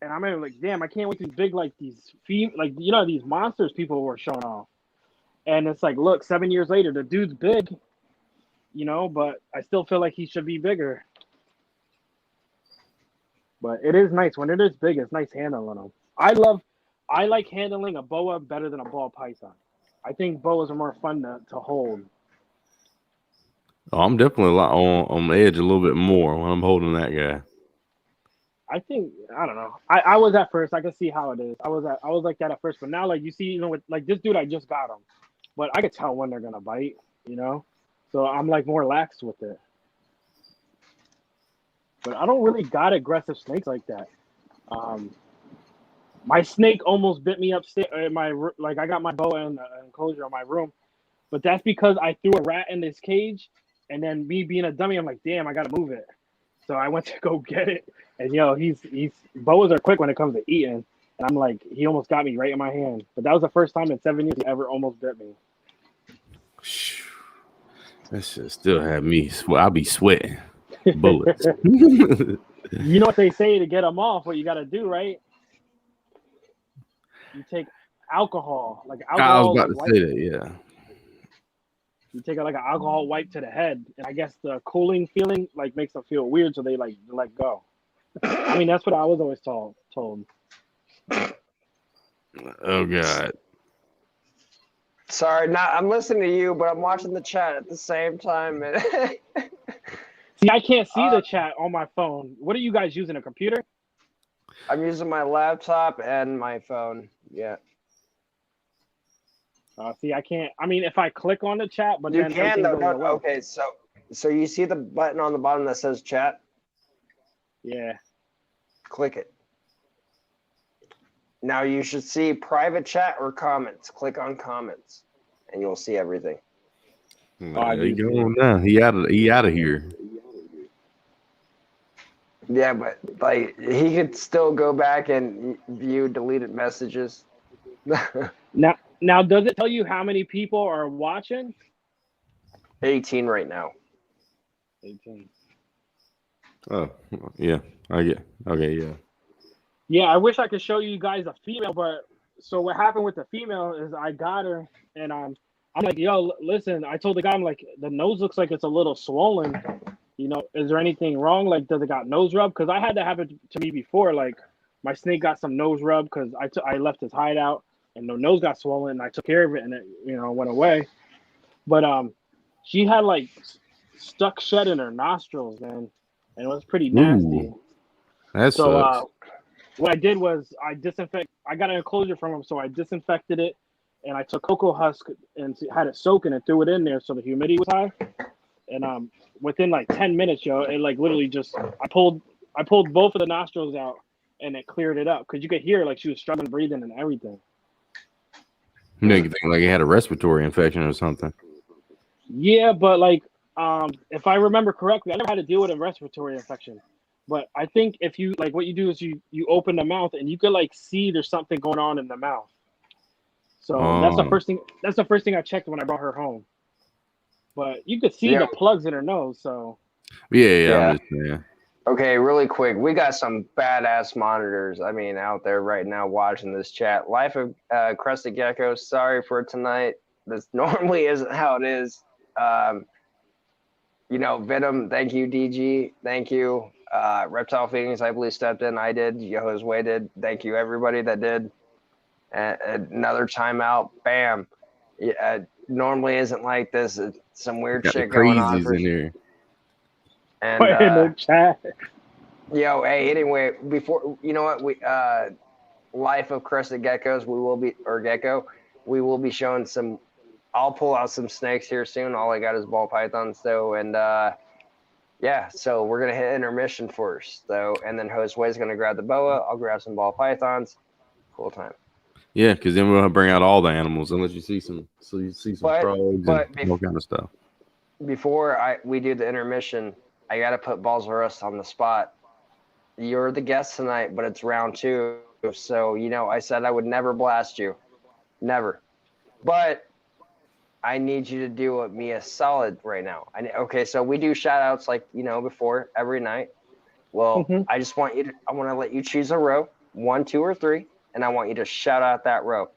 And I remember like, damn, I can't wait to be big like these like these monsters people were showing off. And it's like, look, 7 years later, the dude's big, but I still feel like he should be bigger. But it is nice when it is big. It's nice handling them. I like handling a boa better than a ball python. I think boas are more fun to hold. Oh, I'm definitely on the edge a little bit more when I'm holding that guy. I think I don't know. I was at first. I could see how it is. I was like that at first, but now like you see, with like this dude, I just got him, but I could tell when they're gonna bite. So I'm like more lax with it. But I don't really got aggressive snakes like that. My snake almost bit me upstairs. I got my boa in the enclosure of my room, but that's because I threw a rat in this cage, and then me being a dummy, I'm like, damn, I gotta move it. So I went to go get it, and he's boas are quick when it comes to eating, and I'm like, he almost got me right in my hand. But that was the first time in 7 years he ever almost bit me. That shit still have me. I'll be sweating bullets. You know what they say to get them off? What you got to do, right? You take alcohol, like alcohol. I was about to say that, yeah. You take like an alcohol wipe to the head, and I guess the cooling feeling like makes them feel weird, so they like let go. I mean, that's what I was always told. Oh God. Sorry, I'm listening to you, but I'm watching the chat at the same time. See, I can't see the chat on my phone. What are you guys using? A computer? I'm using my laptop and my phone. Yeah. See, I can't. I mean, if I click on the chat, but you then can. goes away. Okay, so you see the button on the bottom that says chat? Yeah. Click it. Now you should see private chat or comments. Click on comments, and you'll see everything. He going now. He out of here. Yeah, but like he could still go back and view deleted messages. Now, does it tell you how many people are watching? 18 right now. 18. Oh, yeah. I get. Okay, yeah. Yeah, I wish I could show you guys a female, but so what happened with the female is I got her, and I'm like, yo, listen. I told the guy, I'm like, the nose looks like it's a little swollen. Is there anything wrong? Like, does it got nose rub? Because I had that happen to me before. Like, my snake got some nose rub because I left his hideout, and the nose got swollen, and I took care of it, and it went away. But she had like stuck shed in her nostrils, man, and it was pretty nasty. Ooh, that so sucks. what I did was I got an enclosure from him, so I disinfected it, and I took cocoa husk and had it soaking and threw it in there so the humidity was high. And within like 10 minutes, it like literally just I pulled both of the nostrils out and it cleared it up because you could hear like she was struggling breathing and everything. You think like he had a respiratory infection or something? Yeah, but like if I remember correctly, I never had to deal with a respiratory infection. But I think if you like what you do is you open the mouth and you could like see there's something going on in the mouth. So that's the first thing. That's the first thing I checked when I brought her home. But you could see the plugs in her nose. So yeah. I'm just saying. Okay, really quick. We got some badass monitors. I mean, out there right now watching this chat. Life of Crested Gecko. Sorry for tonight. This normally isn't how it is. Venom. Thank you, DG. Thank you. Reptile Phoenix, I believe, stepped in. I did. Josue did. Thank you, everybody that did. Another timeout. Bam. Yeah, normally isn't like this. It's some weird shit going on. In here. And in the chat. yo, hey, anyway, before you know what we Life of Crested Geckos, we will be showing some. I'll pull out some snakes here soon. All I got is ball pythons though, and yeah, so we're gonna hit intermission first though, and then Josue's gonna grab the boa. I'll grab some ball pythons. Cool time. Yeah, because then we'll bring out all the animals unless you see some frogs and all kind of stuff. Before we do the intermission, I gotta put BallsRus on the spot. You're the guest tonight, but it's round 2, so I said I would never blast you, never. But I need you to do me a solid right now. Okay, so we do shout outs like before every night. Well, I just want I want to let you choose a row, 1, 2, or 3, and I want you to shout out that row.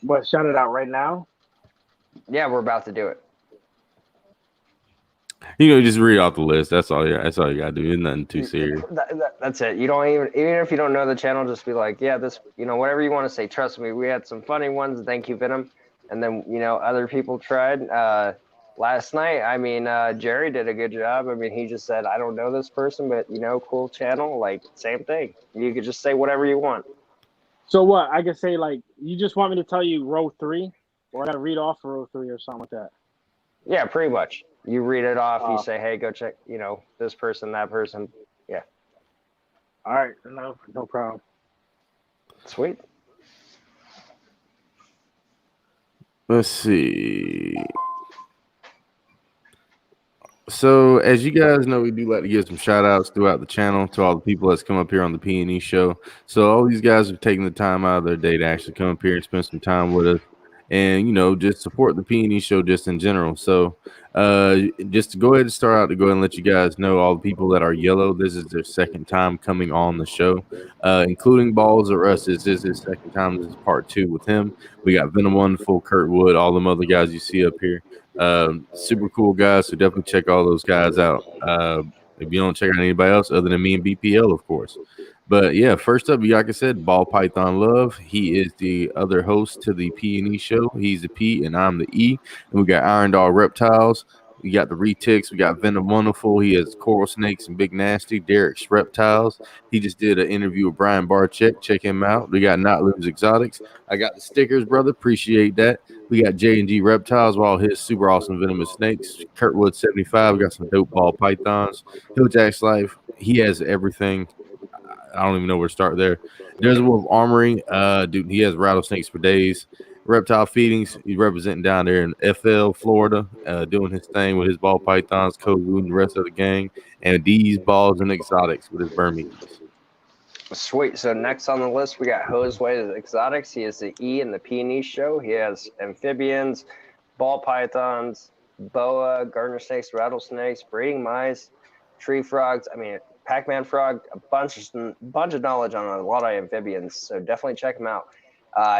What? Shout it out right now? Yeah, we're about to do it. Just read off the list. That's all. That's all you gotta do. It's nothing too serious. That's it. You don't even if you don't know the channel, just be like, yeah, this, whatever you want to say. Trust me, we had some funny ones. Thank you, Venom. And then other people tried. Last night, I mean, Jerry did a good job. I mean, he just said, I don't know this person, but cool channel. Like, same thing. You could just say whatever you want. So what? I could say, like, you just want me to tell you row 3, or I gotta read off row 3 or something like that. Yeah, pretty much. You read it off. You say, hey, go check. This person, that person. Yeah. All right. No problem. Sweet. Let's see. So, as you guys know, we do like to give some shout outs throughout the channel to all the people that's come up here on the P&E show. So, all these guys have taken the time out of their day to actually come up here and spend some time with us and, just support the P&E show just in general. So, just to go ahead and start out to go ahead and let you guys know all the people that are yellow, this is their second time coming on the show, including BallsRus. This is his second time. This is part 2 with him. We got Venom Wonderful, Kurt Wood, all them other guys you see up here. Super cool guys, so definitely check all those guys out. If you don't check out anybody else other than me and BPL, of course. But yeah, first up, like I said, Ball Python Love. He is the other host to the P&E show. He's the P and I'm the E. And we got Iron Dog Reptiles. We got the Retics. We got Venom Wonderful. He has Coral Snakes and Big Nasty. Derek's Reptiles. He just did an interview with Brian Barczyk. Check him out. We got Not Lose Exotics. I got the stickers, brother. Appreciate that. We got J&G Reptiles, while his super awesome venomous snakes. Kurtwood 75. We got some dope ball pythons. Hilljack's Life. He has everything. I don't even know where to start there. There's a Wolf Armory. Dude, he has rattlesnakes for days. Reptile Feedings. He's representing down there in FL, Florida, doing his thing with his ball pythons, Kogu, and the rest of the gang. And these balls and exotics with his Burmese. Sweet. So next on the list, we got Josue Exotics. He is the E in the P&E show. He has amphibians, ball pythons, boa, garter snakes, rattlesnakes, breeding mice, tree frogs. I mean, Pac-Man frog. A bunch of knowledge on a lot of amphibians. So definitely check him out.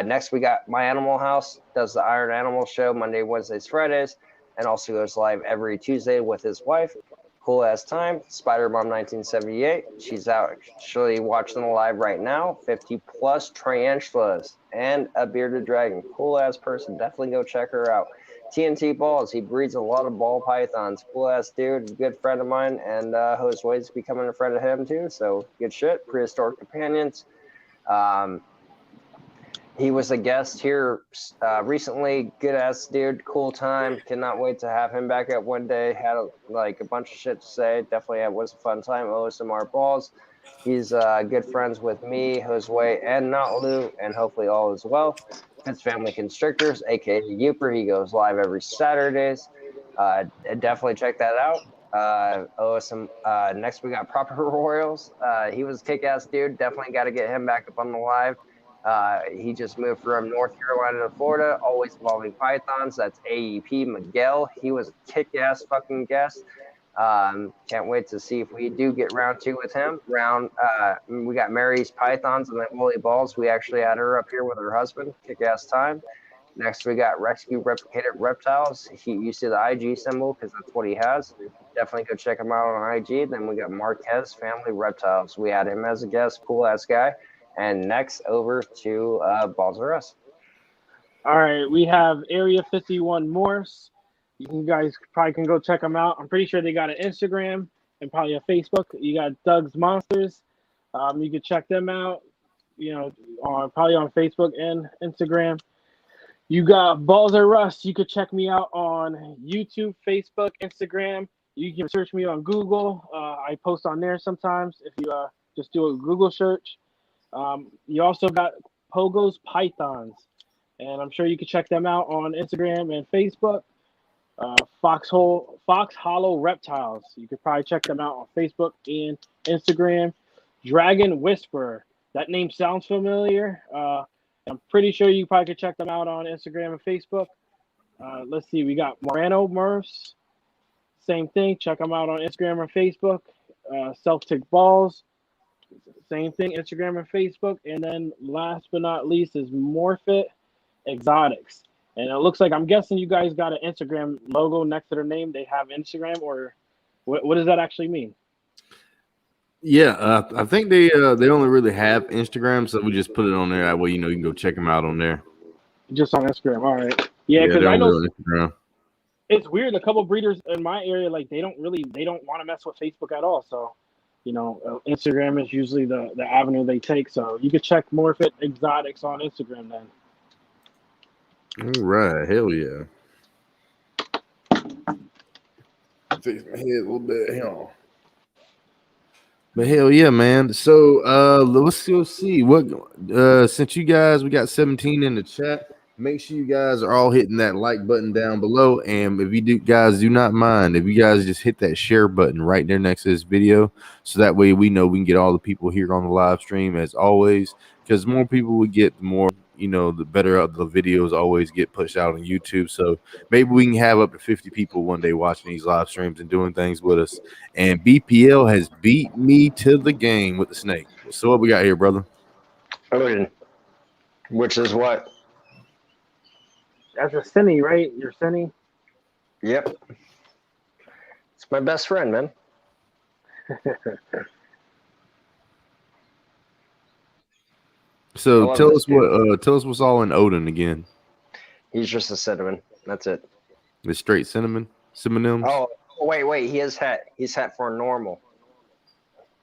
Next, we got My Animal House. Does the Iron Animal show Monday, Wednesdays, Fridays, and also goes live every Tuesday with his wife. Cool ass time. Spider Mom 1978. She's out actually watching the live right now. 50 plus tarantulas and a bearded dragon. Cool ass person. Definitely go check her out. TNT Balls. He breeds a lot of ball pythons. Cool ass dude. Good friend of mine. And Josue's becoming a friend of him too. So good shit. Prehistoric Companions. He was a guest here recently. Good ass dude, cool time. Cannot wait to have him back up one day. Had a bunch of shit to say. Definitely was a fun time. OSMR Balls. He's good friends with me, Josue, and Not Lou, and hopefully all as well. Fitz Family Constrictors, aka Youper. He goes live every Saturdays. Definitely check that out. Next we got Proper Royals. He was a kick-ass dude. Definitely got to get him back up on the live. He just moved from North Carolina to Florida, always involving pythons. That's AEP Miguel. He was a kick-ass fucking guest. Can't wait to see if we do get round 2 with him. We got Mary's Pythons and then Woolly Balls. We actually had her up here with her husband. Kick-ass time. Next, we got Rescue Replicated Reptiles. You see the IG symbol because that's what he has. Definitely go check him out on IG. Then we got Marquez Family Reptiles. We had him as a guest. Cool-ass guy. And next, over to BallsRus. All right, we have Area 51 Morse. You guys probably can go check them out. I'm pretty sure they got an Instagram and probably a Facebook. You got Doug's Monsters. You can check them out. Probably on Facebook and Instagram. You got BallsRus. You could check me out on YouTube, Facebook, Instagram. You can search me on Google. I post on there sometimes if you just do a Google search. You also got Pogo's Pythons, and I'm sure you can check them out on Instagram and Facebook. Fox Hollow Reptiles. You could probably check them out on Facebook and Instagram. Dragon Whisperer. That name sounds familiar. I'm pretty sure you probably could check them out on Instagram and Facebook. Let's see. We got Morano Murphs. Same thing. Check them out on Instagram and Facebook. Celtic Balls. Same thing. Instagram and Facebook. And then last but not least is Morphit Exotics. And it looks like, I'm guessing you guys got an Instagram logo next to their name. They have Instagram, or what does that actually mean? Yeah, I think they only really have Instagram, so we just put it on there. That way, you can go check them out on there. Just on Instagram. All right. Yeah, because I know Instagram. It's weird. A couple breeders in my area, like they don't want to mess with Facebook at all. So, Instagram is usually the avenue they take. So you could check Morphit Exotics on Instagram then. All right, hell yeah. Fix my head a little bit. Hell. But hell yeah, man. So let's go see what since you guys, we got 17 in the chat. Make sure you guys are all hitting that like button down below. And if you guys do not mind, if you guys just hit that share button right there next to this video, so that way we know we can get all the people here on the live stream as always. Because the more people we get, the more the better the videos always get pushed out on YouTube. So maybe we can have up to 50 people one day watching these live streams and doing things with us. And BPL has beat me to the game with the snake. So what we got here, brother? Odin. Which is what? That's a Cinny, right? Your Cinny? Yep. It's my best friend, man. So tell us what's all in Odin again. He's just a cinnamon. That's it. The straight cinnamon? Cinnamons? Oh, wait. He's het for normal.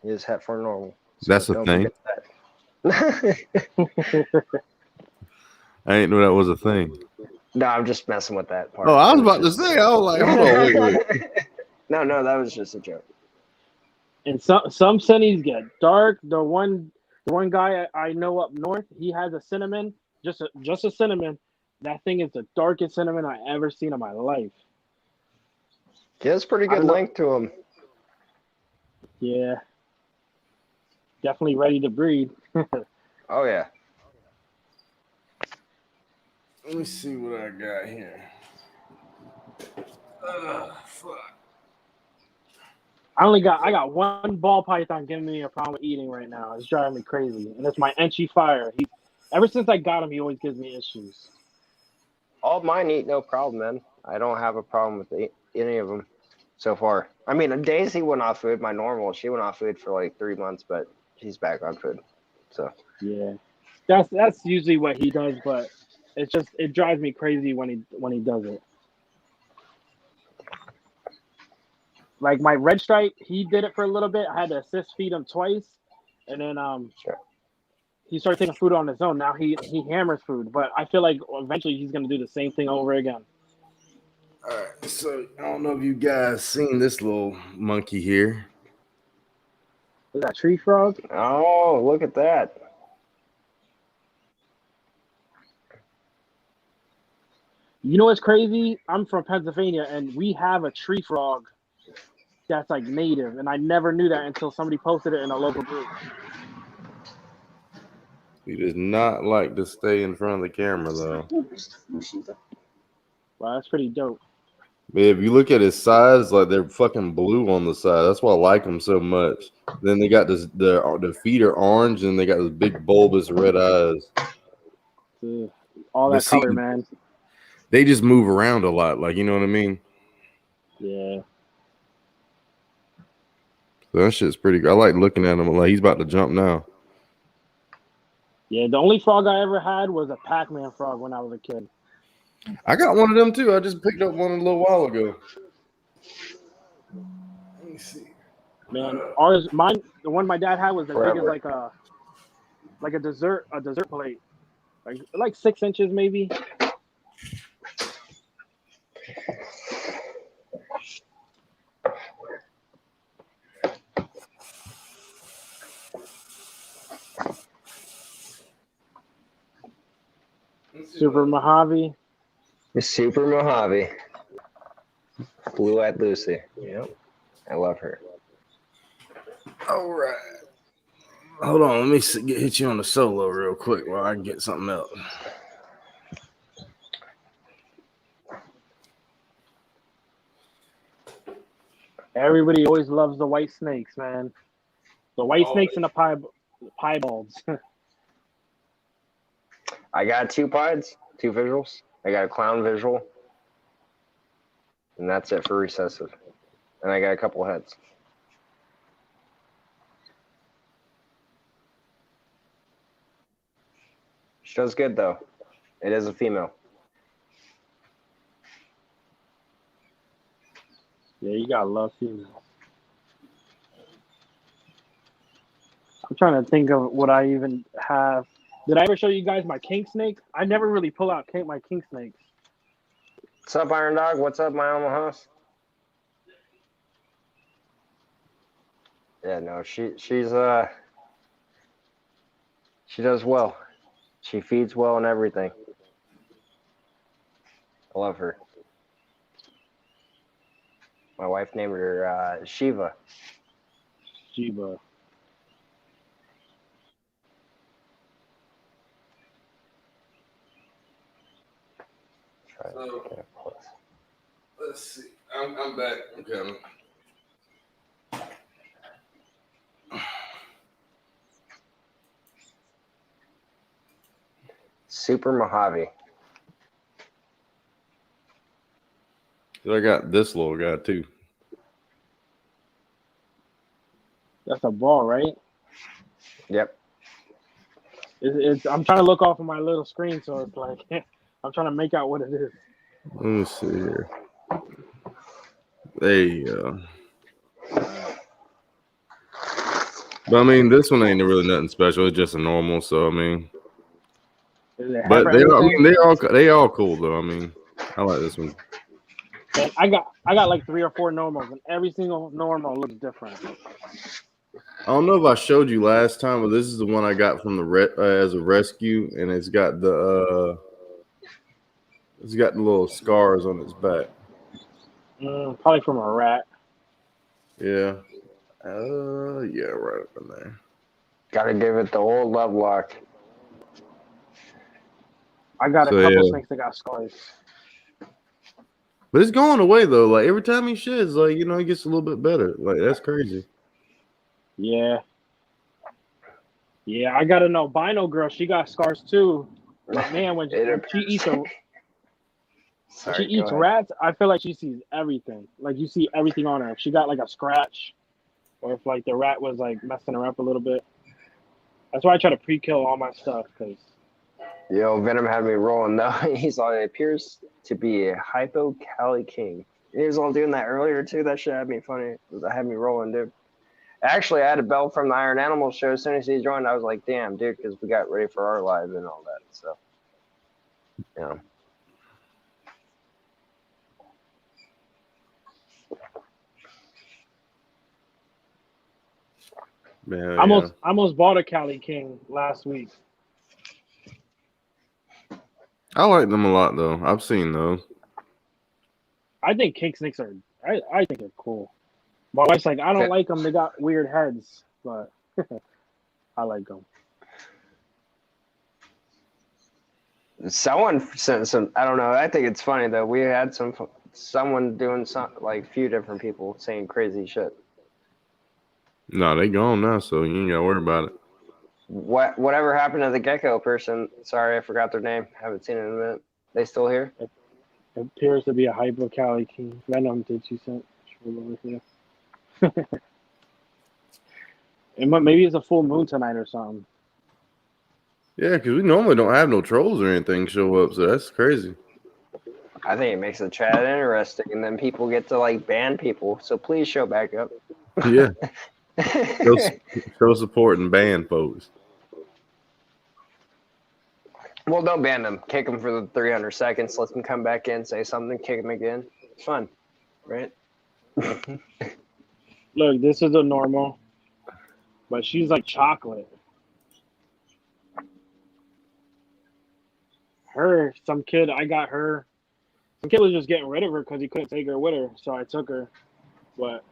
He is het for normal. So that's a thing. I didn't know that was a thing. No, I'm just messing with that part. Oh, I was about to say, I was like, hold on, wait. No, that was just a joke. And some Cinnies get dark. The one guy I know up north, he has a cinnamon, just a cinnamon. That thing is the darkest cinnamon I ever seen in my life. He has pretty good length to him. Yeah. Definitely ready to breed. Oh, yeah. Let me see what I got here. Fuck. I got one ball python giving me a problem with eating right now. It's driving me crazy. And it's my Enchi Fire. Ever since I got him, he always gives me issues. All mine eat no problem, man. I don't have a problem with any of them so far. I mean, Daisy went off food, my normal. She went off food for like 3 months, but she's back on food. So yeah, that's usually what he does, but it drives me crazy when he does it. Like my red stripe, he did it for a little bit. I had to assist feed him twice, and then sure. He started taking food on his own. Now he hammers food, but I feel like eventually he's gonna do the same thing over again. All right, so I don't know if you guys seen this little monkey here. Is that tree frog? Oh, look at that. You know what's crazy? I'm from Pennsylvania, and we have a tree frog that's like native, and I never knew that until somebody posted it in a local group. He does not like to stay in front of the camera, though. Wow, that's pretty dope. If you look at his sides, like they're fucking blue on the side. That's why I like them so much. Then they got the feet are orange, and they got those big bulbous red eyes. Dude, all that color, man. They just move around a lot, like, you know what I mean? Yeah. So that shit's pretty good. I like looking at him. Like, he's about to jump now. Yeah, the only frog I ever had was a Pac-Man frog when I was a kid. I got one of them too. I just picked up one a little while ago. Let me see. Man, the one my dad had was as big as like a dessert plate, like 6 inches maybe. Super Mojave. Super Mojave. Blue-eyed Lucy. Yep. I love her. All right. Hold on. Let me hit you on the solo real quick while I can get something else. Everybody always loves the white snakes, man. The white snakes and the piebalds. I got 2 pieds, 2 visuals. I got a clown visual. And that's it for recessive. And I got a couple heads. She does good, though. It is a female. Yeah, you gotta love females. I'm trying to think of what I even have. Did I ever show you guys my king snake? I never really pull out my king snakes. What's up, Iron Dog? What's up, my alma house? Yeah, no, she's she does well. She feeds well and everything. I love her. My wife named her Shiva. Shiba. So, let's see. I'm back. I'm coming. Super Mojave. I got this little guy too. That's a ball, right? Yep. I'm trying to look off of my little screen, so it's like I'm trying to make out what it is. Let me see here. There you go. But I mean, this one ain't really nothing special. It's just a normal. So I mean, but they all cool though. I mean, I like this one. And I got like 3 or 4 normals, and every single normal looks different. I don't know if I showed you last time, but this is the one I got from the as a rescue, and it's got the little scars on its back. Probably from a rat. Yeah. Yeah, right up in there. Gotta give it the old love lock. I got a couple snakes that got scars. But it's going away though. Like every time he sheds, like he gets a little bit better. Like that's crazy. Yeah. Yeah, I got an albino girl. She got scars too. But man, when she eats rats, I feel like she sees everything. Like you see everything on her. If she got like a scratch, or if like the rat was like messing her up a little bit. That's why I try to pre-kill all my stuff. Cause Venom had me rolling though. He's all, it appears to be a hypo Cali king. He was all doing that earlier too. That shit had me funny. That had me rolling, dude. Actually, I had a bell from the Iron Animal show. As soon as he joined, I was like, damn, dude, because we got ready for our live and all that. So, Man, I almost bought a Cali King last week. I like them a lot though. I've seen those. I think king snakes are. I think they're cool. My wife's like, I don't like them. They got weird heads, but I like them. Someone sent some. I don't know. I think it's funny though. We had someone doing like few different people saying crazy shit. No, they gone now, so you ain't gotta worry about it. Whatever happened to the gecko person? Sorry, I forgot their name. Haven't seen it in a minute. They still here? It appears to be a hypo Cali King. Venom did you sent over here. And maybe it's a full moon tonight or something. Yeah, because we normally don't have no trolls or anything show up, so that's crazy. I think it makes the chat interesting, and then people get to like ban people. So please show back up. Yeah. Show support and ban folks. Well, don't ban them. Kick them for the 300 seconds. Let them come back in, say something, kick them again. It's fun, right? Look, this is a normal, but she's like chocolate. Some kid was just getting rid of her because he couldn't take her with her, so I took her. But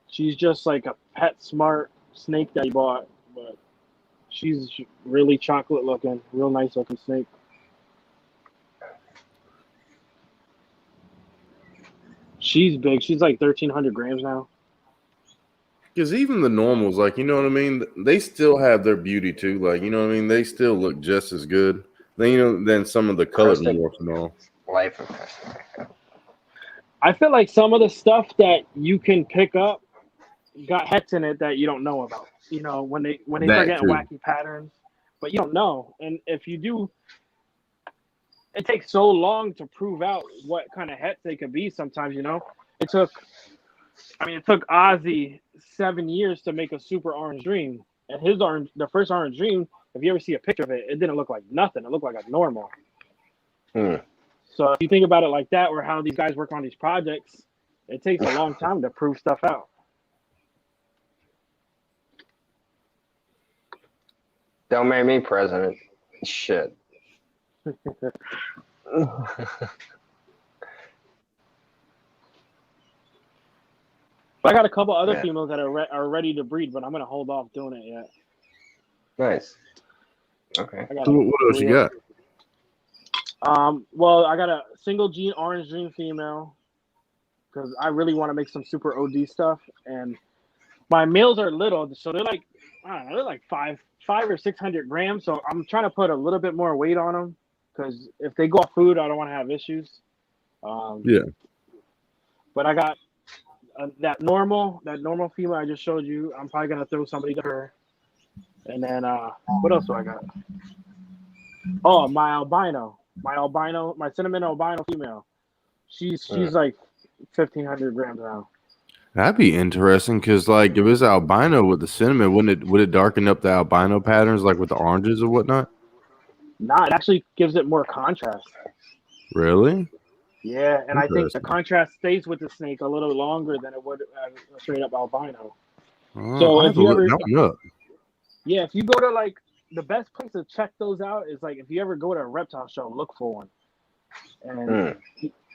she's just like a pet smart snake that he bought, but she's really chocolate looking, real nice looking snake. She's big. She's like 1,300 grams now. Because even the normals, like, you know what I mean? They still have their beauty too. Like, you know what I mean? They still look just as good. Than some of the colored morphs and all. Life of Kristen. I feel like some of the stuff that you can pick up got hets in it that you don't know about. You know, when they start getting wacky patterns, but you don't know. And if you do, it takes so long to prove out what kind of hets they could be. Sometimes, you know, it took Ozzy 7 years to make a super orange dream, and the first orange dream. If you ever see a picture of it, it didn't look like nothing. It looked like a normal. So if you think about it like that, or how these guys work on these projects, it takes a long time to prove stuff out. Don't make me president. Shit. But I got a couple other females that are ready to breed, but I'm gonna hold off doing it yet. Nice. Okay. So what else you got? Well, I got a single gene orange dream female because I really want to make some super OD stuff, and my males are little, so they're like, I don't know, they're like 5 or 600 grams. So I'm trying to put a little bit more weight on them because if they go off food, I don't want to have issues. Yeah. But I got that normal female I just showed you. I'm probably gonna throw somebody to her, and then what else do I got? Oh, my cinnamon albino female. She's like 1,500 grams now. That'd be interesting because, like, if it's albino with the cinnamon, would it darken up the albino patterns like with the oranges or whatnot? Nah, it actually gives it more contrast. Really? Yeah, and I think the contrast stays with the snake a little longer than it would a straight up albino. So if you ever, yeah, if you go to like the best place to check those out is like if you ever go to a reptile show, look for one, and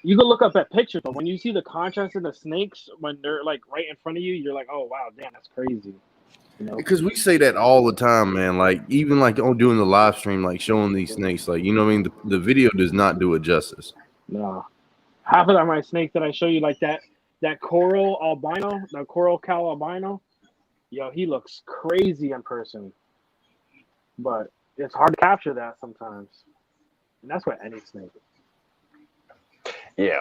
you can look up at pictures. But when you see the contrast in the snakes when they're like right in front of you, you're like, oh wow, damn, that's crazy. You know? Because we say that all the time, man. Like even like doing the live stream, like showing these snakes, like you know what I mean. The video does not do it justice. No, half of my snakes that I show you, like that coral albino, the coral cow albino, yo, he looks crazy in person. But it's hard to capture that sometimes. And that's what any snake is. Yeah.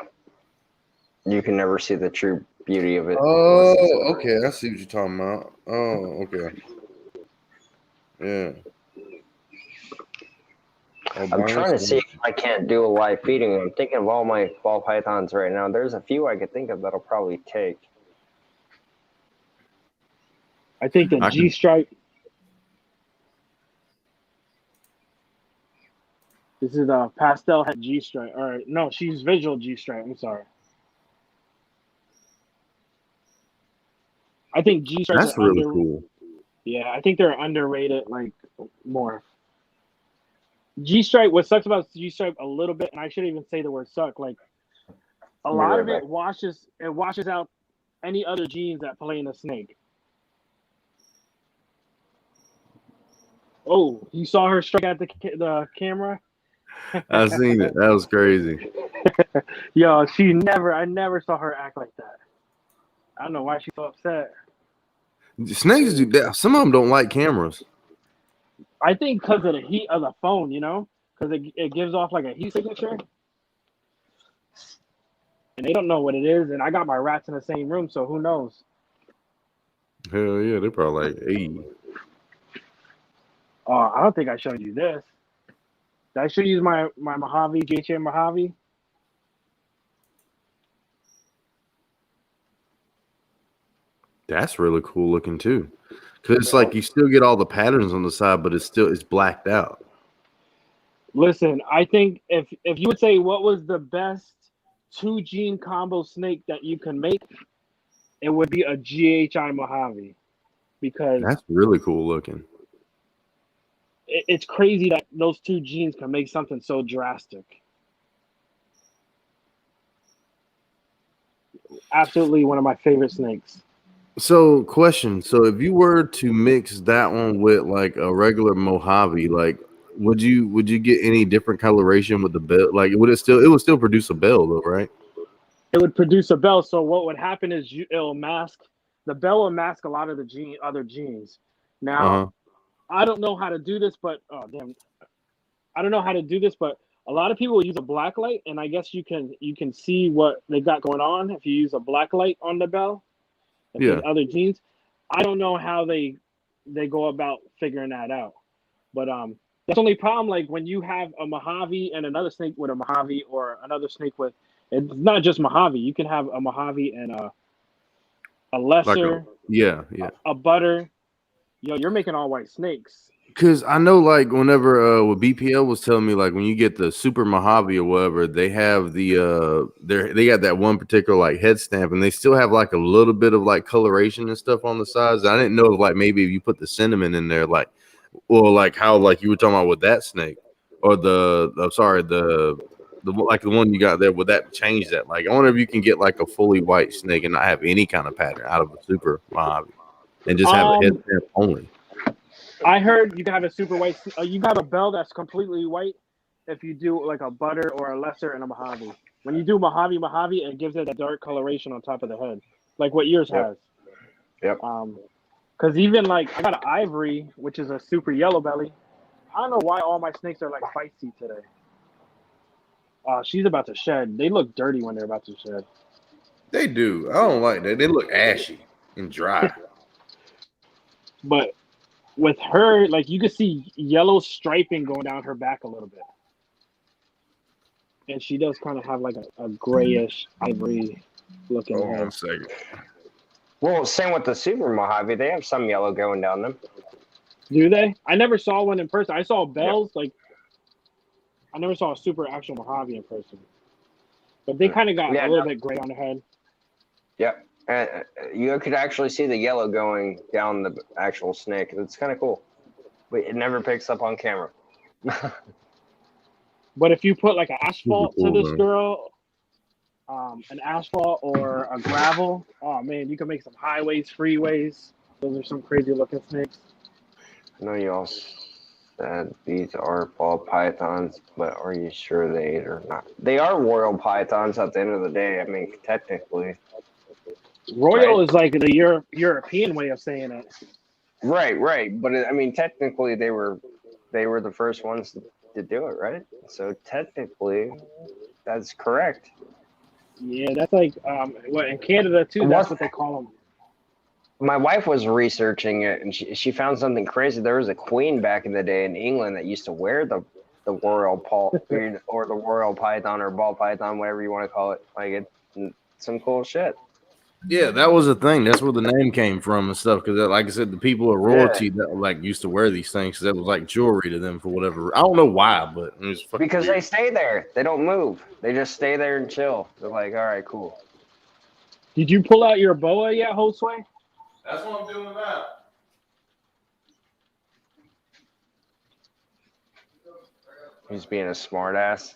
You can never see the true beauty of it. Oh, okay. I see what you're talking about. Oh, okay. Yeah. I'm trying to see if I can't do a live feeding. I'm thinking of all my ball pythons right now. There's a few I could think of that'll probably take. I think the G-stripe. This is a pastel head G-stripe. Or no, she's visual G-stripe. I'm sorry. I think G-stripes that's really cool. Yeah, I think they're underrated, like more. G-stripe. What sucks about G-stripe a little bit, and I shouldn't even say the word suck. Like a lot of it washes out any other genes that play in the snake. Oh, you saw her strike at the camera? I seen it. That was crazy. Yo, I never saw her act like that. I don't know why she's so upset. Snakes do that. Some of them don't like cameras. I think because of the heat of the phone, you know, because it gives off like a heat signature. And they don't know what it is. And I got my rats in the same room, so who knows? Hell yeah, they're probably like, hey. Oh, I don't think I showed you this. Did I show you my Mojave, GHA Mojave? That's really cool looking too. Because it's like you still get all the patterns on the side, but it's blacked out. Listen, I think if you would say what was the best 2 gene combo snake that you can make, it would be a GHI Mojave, because That's really cool looking. it's crazy that those 2 genes can make something so drastic. Absolutely one of my favorite snakes. So, question. So, if you were to mix that one with like a regular Mojave, like would you get any different coloration with the bell? Like, it would still produce a bell though, right? It would produce a bell. So what would happen is the bell will mask a lot of the other genes. Now, Uh-huh. I don't know how to do this, but oh damn, I don't know how to do this, but a lot of people use a black light, and I guess you can see what they got going on if you use a black light on the bell. If there's Yeah. other genes, I don't know how they go about figuring that out. But that's the only problem. Like when you have a Mojave and another snake with a Mojave, or another snake with, it's not just Mojave. You can have a Mojave and a Like lesser, yeah. a butter. Yo, you're making all white snakes. Because I know, like, whenever what BPL was telling me, like, when you get the Super Mojave or whatever, they have they got that one particular like head stamp, and they still have like a little bit of like coloration and stuff on the sides. I didn't know if like maybe if you put the cinnamon in there, like, or like how like you were talking about with that snake, or I'm sorry, the like the one you got there, would that change that? Like, I wonder if you can get like a fully white snake and not have any kind of pattern out of a Super Mojave, and just have a head Um, stamp only. I heard you can have a super white. You can have a bell that's completely white if you do like a butter or a lesser and a Mojave. When you do Mojave, it gives it a dark coloration on top of the head, like what yours Yep. has. Yep. Because even like I got an ivory, which is a super yellow belly. I don't know why all my snakes are like feisty today. She's about to shed. They look dirty when they're about to shed. They do. I don't like that. They look ashy and dry. But with her, like you could see yellow striping going down her back a little bit, and she does kind of have like a grayish ivory looking Hold on head. a second. Well, same with the Super Mojave. They have some yellow going down them. Do they? I never saw one in person. I saw bells, like I never saw a super actual Mojave in person. But they kind of got Yeah, a little bit gray on the head. Yep. You could actually see the yellow going down the actual snake. It's kind of cool. But it never picks up on camera. But if you put like an Super asphalt to cool, this man. girl, an asphalt or a gravel, oh man, you can make some highways, freeways. Those are some crazy looking snakes. I know you all said these are ball pythons, but are you sure they are not? They are royal pythons at the end of the day. I mean, technically. Royal Right. is like the European way of saying it. Right. But I mean, technically, they were the first ones to do it, right? So technically, that's correct. Yeah, that's like what in Canada too. That's what they call them. My wife was researching it, and she found something crazy. There was a queen back in the day in England that used to wear the royal or the royal python or ball python, whatever you want to call it. Like it's some cool shit. Yeah, that was a thing. That's where the name came from and stuff. Because, like I said, the people of royalty that like used to wear these things, that was like jewelry to them for whatever. I don't know why, but it was fucking Because weird. they stay there. They don't move. They just stay there and chill. They're like, all right, cool. Did you pull out your boa yet, Josue? That's what I'm doing now. He's being a smart ass.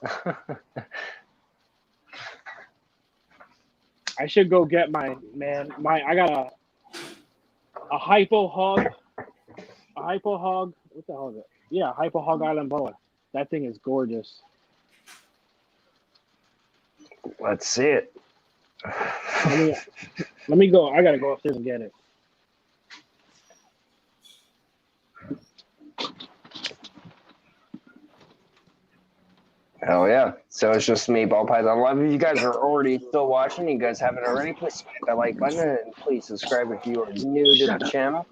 I should go get I got a hypo hog. A hypo hog. What the hell is it? Yeah, hypo hog island boa. That thing is gorgeous. Let's see it. Let me go. I gotta go upstairs and get it. Hell yeah. So it's just me, Ball Python Love. If you guys are already still watching, you guys haven't already, please smack that like button and please subscribe if you are new to the channel.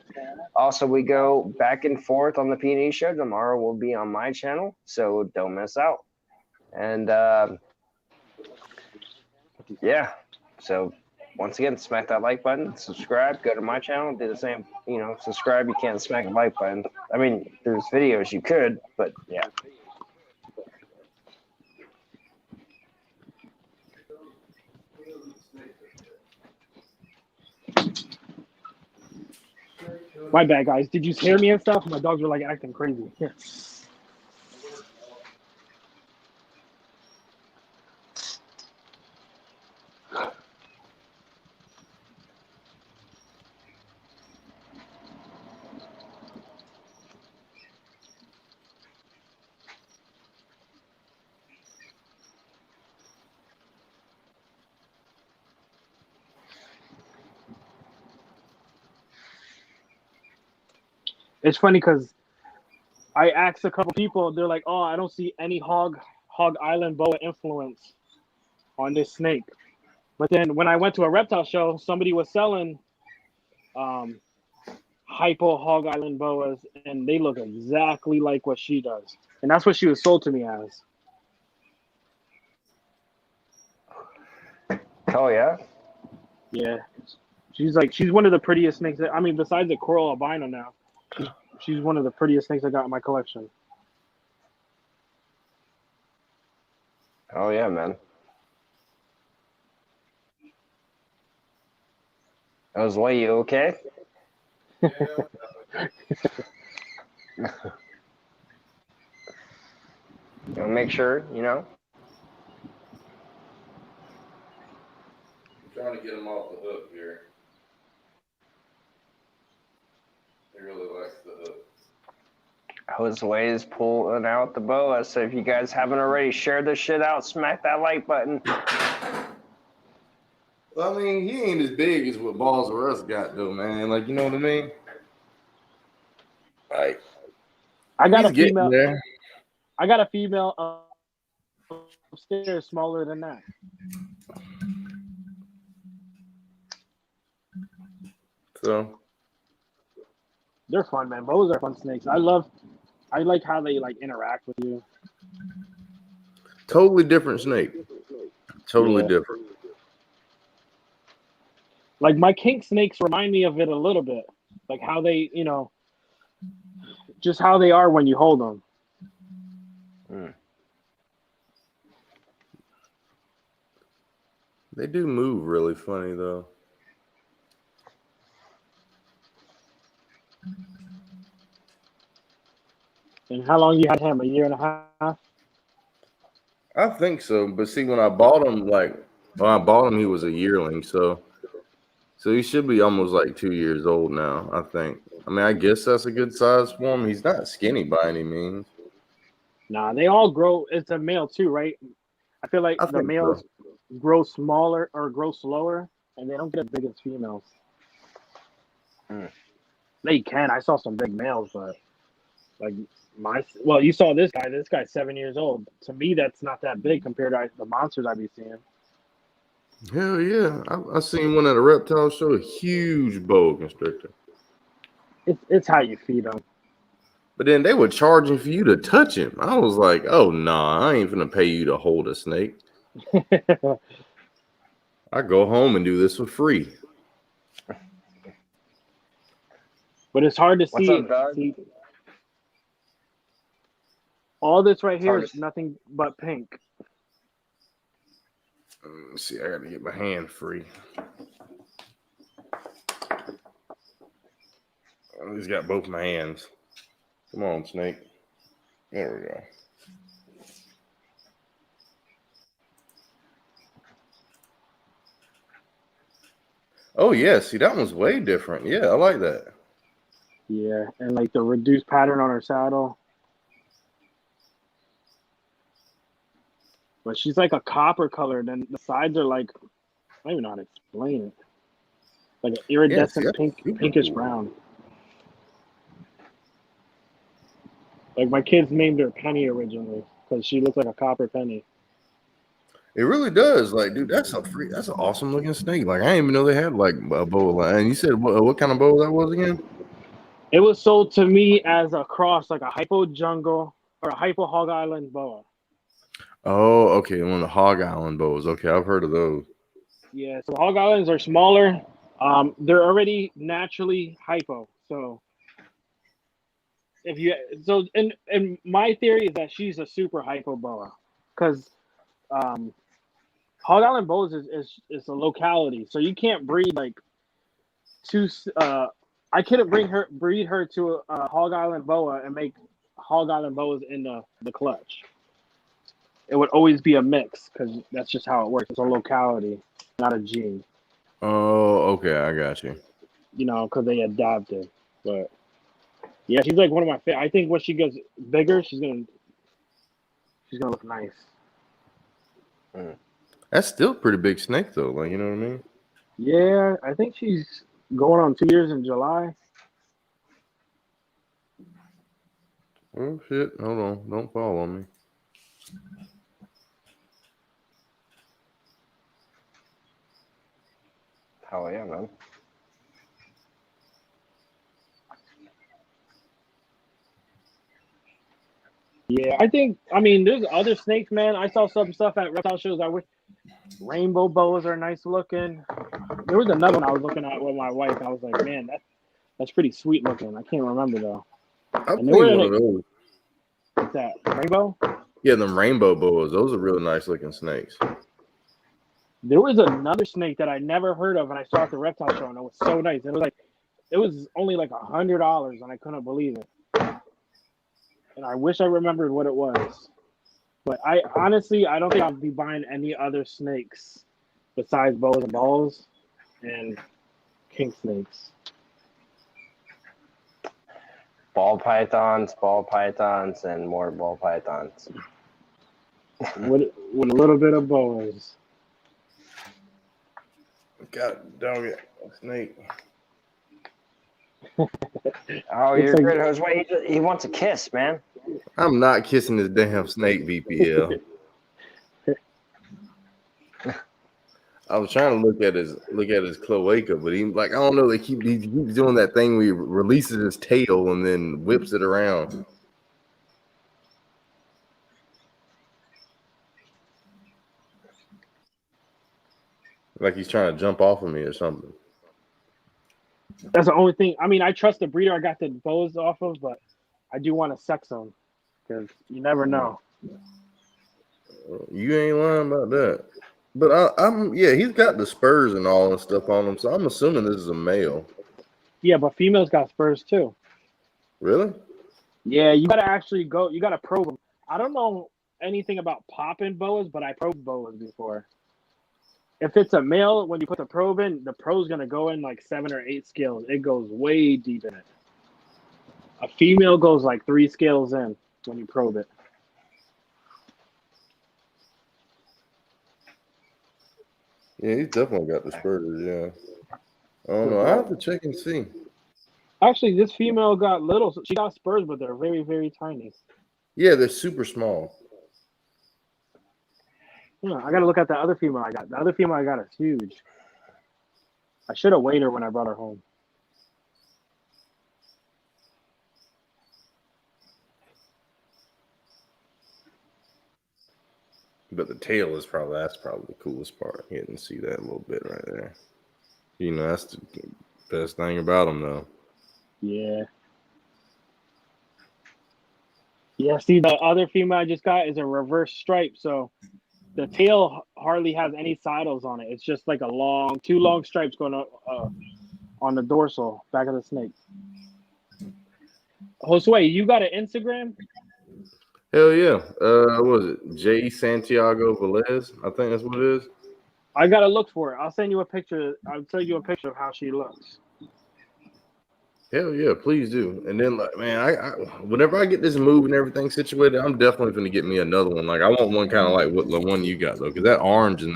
Also, we go back and forth on the P&E show. Tomorrow will be on my channel, so don't miss out. And yeah, so once again, smack that like button, subscribe, go to my channel, do the same. Subscribe. You can't smack a like button. I mean, there's videos you could, but yeah. My bad, guys. Did you hear me and stuff? My dogs were like acting crazy. Yeah. It's funny because I asked a couple people. They're like, "Oh, I don't see any Hog Island boa influence on this snake." But then when I went to a reptile show, somebody was selling hypo Hog Island boas, and they look exactly like what she does, and that's what she was sold to me as. Oh yeah. Yeah, she's one of the prettiest snakes. I mean, besides the coral albino now, she's one of the prettiest snakes I got in my collection. Oh yeah, man. How's Way? You okay? Make sure I'm trying to get him off the hook here. He really likes the hook. Jose is pulling out the boa. So if you guys haven't already, share this shit out. Smack that like button. Well, I mean, he ain't as big as what BallsRus got, though, man. Like, you know what I mean? Like, I got he's a female. there. I got a female upstairs smaller than that. So they're fun, man. Boas are fun snakes. I like how they like interact with you. totally different snake. Totally different. Like my kink snakes remind me of it a little bit. Like how they, just how they are when you hold them. They do move really funny, though. And how long you had him? A year and a half? I think so. But see, when I bought him, he was a yearling. So he should be almost like 2 years old now, I think. I mean, I guess that's a good size for him. He's not skinny by any means. Nah, they all grow. It's a male too, right? I feel like the males grow smaller or grow slower, and they don't get as big as females. They can. I saw some big males, but like you saw this guy. This guy's 7 years old. To me, that's not that big compared to the monsters I be seeing. Hell yeah. I seen one at a reptile show, a huge boa constrictor. It's how you feed them. But then they were charging for you to touch him. I was like, oh, nah, I ain't finna pay you to hold a snake. I go home and do this for free. But it's hard to What's see. up, dog? All this right here is nothing but pink. Let's see, I got to get my hand free. He's got both my hands. Come on, snake. There we go. Oh, yeah. See, that one's way different. Yeah, I like that. Yeah, and like the reduced pattern on her saddle. But she's like a copper color. Then the sides are like, I don't even know how to explain it. Like an iridescent pinkish brown. Like my kids named her Penny originally because she looks like a copper penny. It really does. Like, dude, that's an awesome looking snake. Like, I didn't even know they had like a boa. And you said what kind of boa that was again? It was sold to me as a cross, like a hypo jungle or a hypo Hog Island boa. Oh, okay. One of the Hog Island boas. Okay, I've heard of those. Yeah, so hog islands are smaller. They're already naturally hypo. So if you and my theory is that she's a super hypo boa, because um, hog island boas is a locality, so you can't breed like two. I couldn't breed her to a hog island boa and make hog island boas in the clutch. It would always be a mix because that's just how it works. It's a locality, not a gene. Oh, okay, I got you. You know, because they adapted. But yeah, she's like one of my favorite. I think when she gets bigger, she's gonna look nice. That's still a pretty big snake, though. Like, you know what I mean? Yeah, I think she's going on 2 years in July. Oh shit! Hold on, don't fall on me. Hell yeah, man. Yeah, I mean, there's other snakes, man. I saw some stuff at reptile shows. I wish rainbow boas are nice looking. There was another one I was looking at with my wife, and I was like, man, that's pretty sweet looking. I can't remember though. I've And seen one of those. what's that, rainbow? Yeah, them rainbow boas. Those are really nice looking snakes. There was another snake that I never heard of, and I saw at the reptile show, and it was so nice. It was only like $100, and I couldn't believe it. And I wish I remembered what it was. But I honestly, I don't think I'll be buying any other snakes besides boas and balls and king snakes. Ball pythons, and more ball pythons. with a little bit of boas. God dog it, snake. Oh, you're good, Jose. He wants a kiss, man. I'm not kissing this damn snake, VPL. I was trying to look at his cloaca, but he like I don't know. He keeps doing that thing where he releases his tail and then whips it around. Like he's trying to jump off of me or something. That's the only thing. I mean, I trust the breeder I got the boas off of, but I do want to sex them because you never know. You ain't lying about that. But he's got the spurs and all and stuff on him, so I'm assuming this is a male. Yeah, but females got spurs too. Really? Yeah, you gotta actually go. You gotta probe them. I don't know anything about popping boas, but I probed boas before. If it's a male, when you put the probe in, the probe's gonna go in like 7 or 8 scales. It goes way deep in it. A female goes like 3 scales in when you probe it. Yeah, he's definitely got the spurs. Yeah. I don't know. I have to check and see. Actually, this female got little. She got spurs, but they're very, very tiny. Yeah, they're super small. Yeah, I gotta look at the other female I got. The other female I got is huge. I should have weighed her when I brought her home. But the tail is probably the coolest part. You can see that a little bit right there. You know, that's the best thing about them, though. Yeah. Yeah, see, the other female I just got is a reverse stripe, so the tail hardly has any saddles on it. It's just like two long stripes going on the dorsal back of the snake. Josue, you got an Instagram? Hell yeah. What was it? J. Santiago Velez? I think that's what it is. I gotta look for it. I'll send you a picture. I'll send you a picture of how she looks. Hell yeah, please do. And then, like, man, I whenever I get this move and everything situated, I'm definitely gonna get me another one. Like, I want one kind of like what the one you got though, because that orange and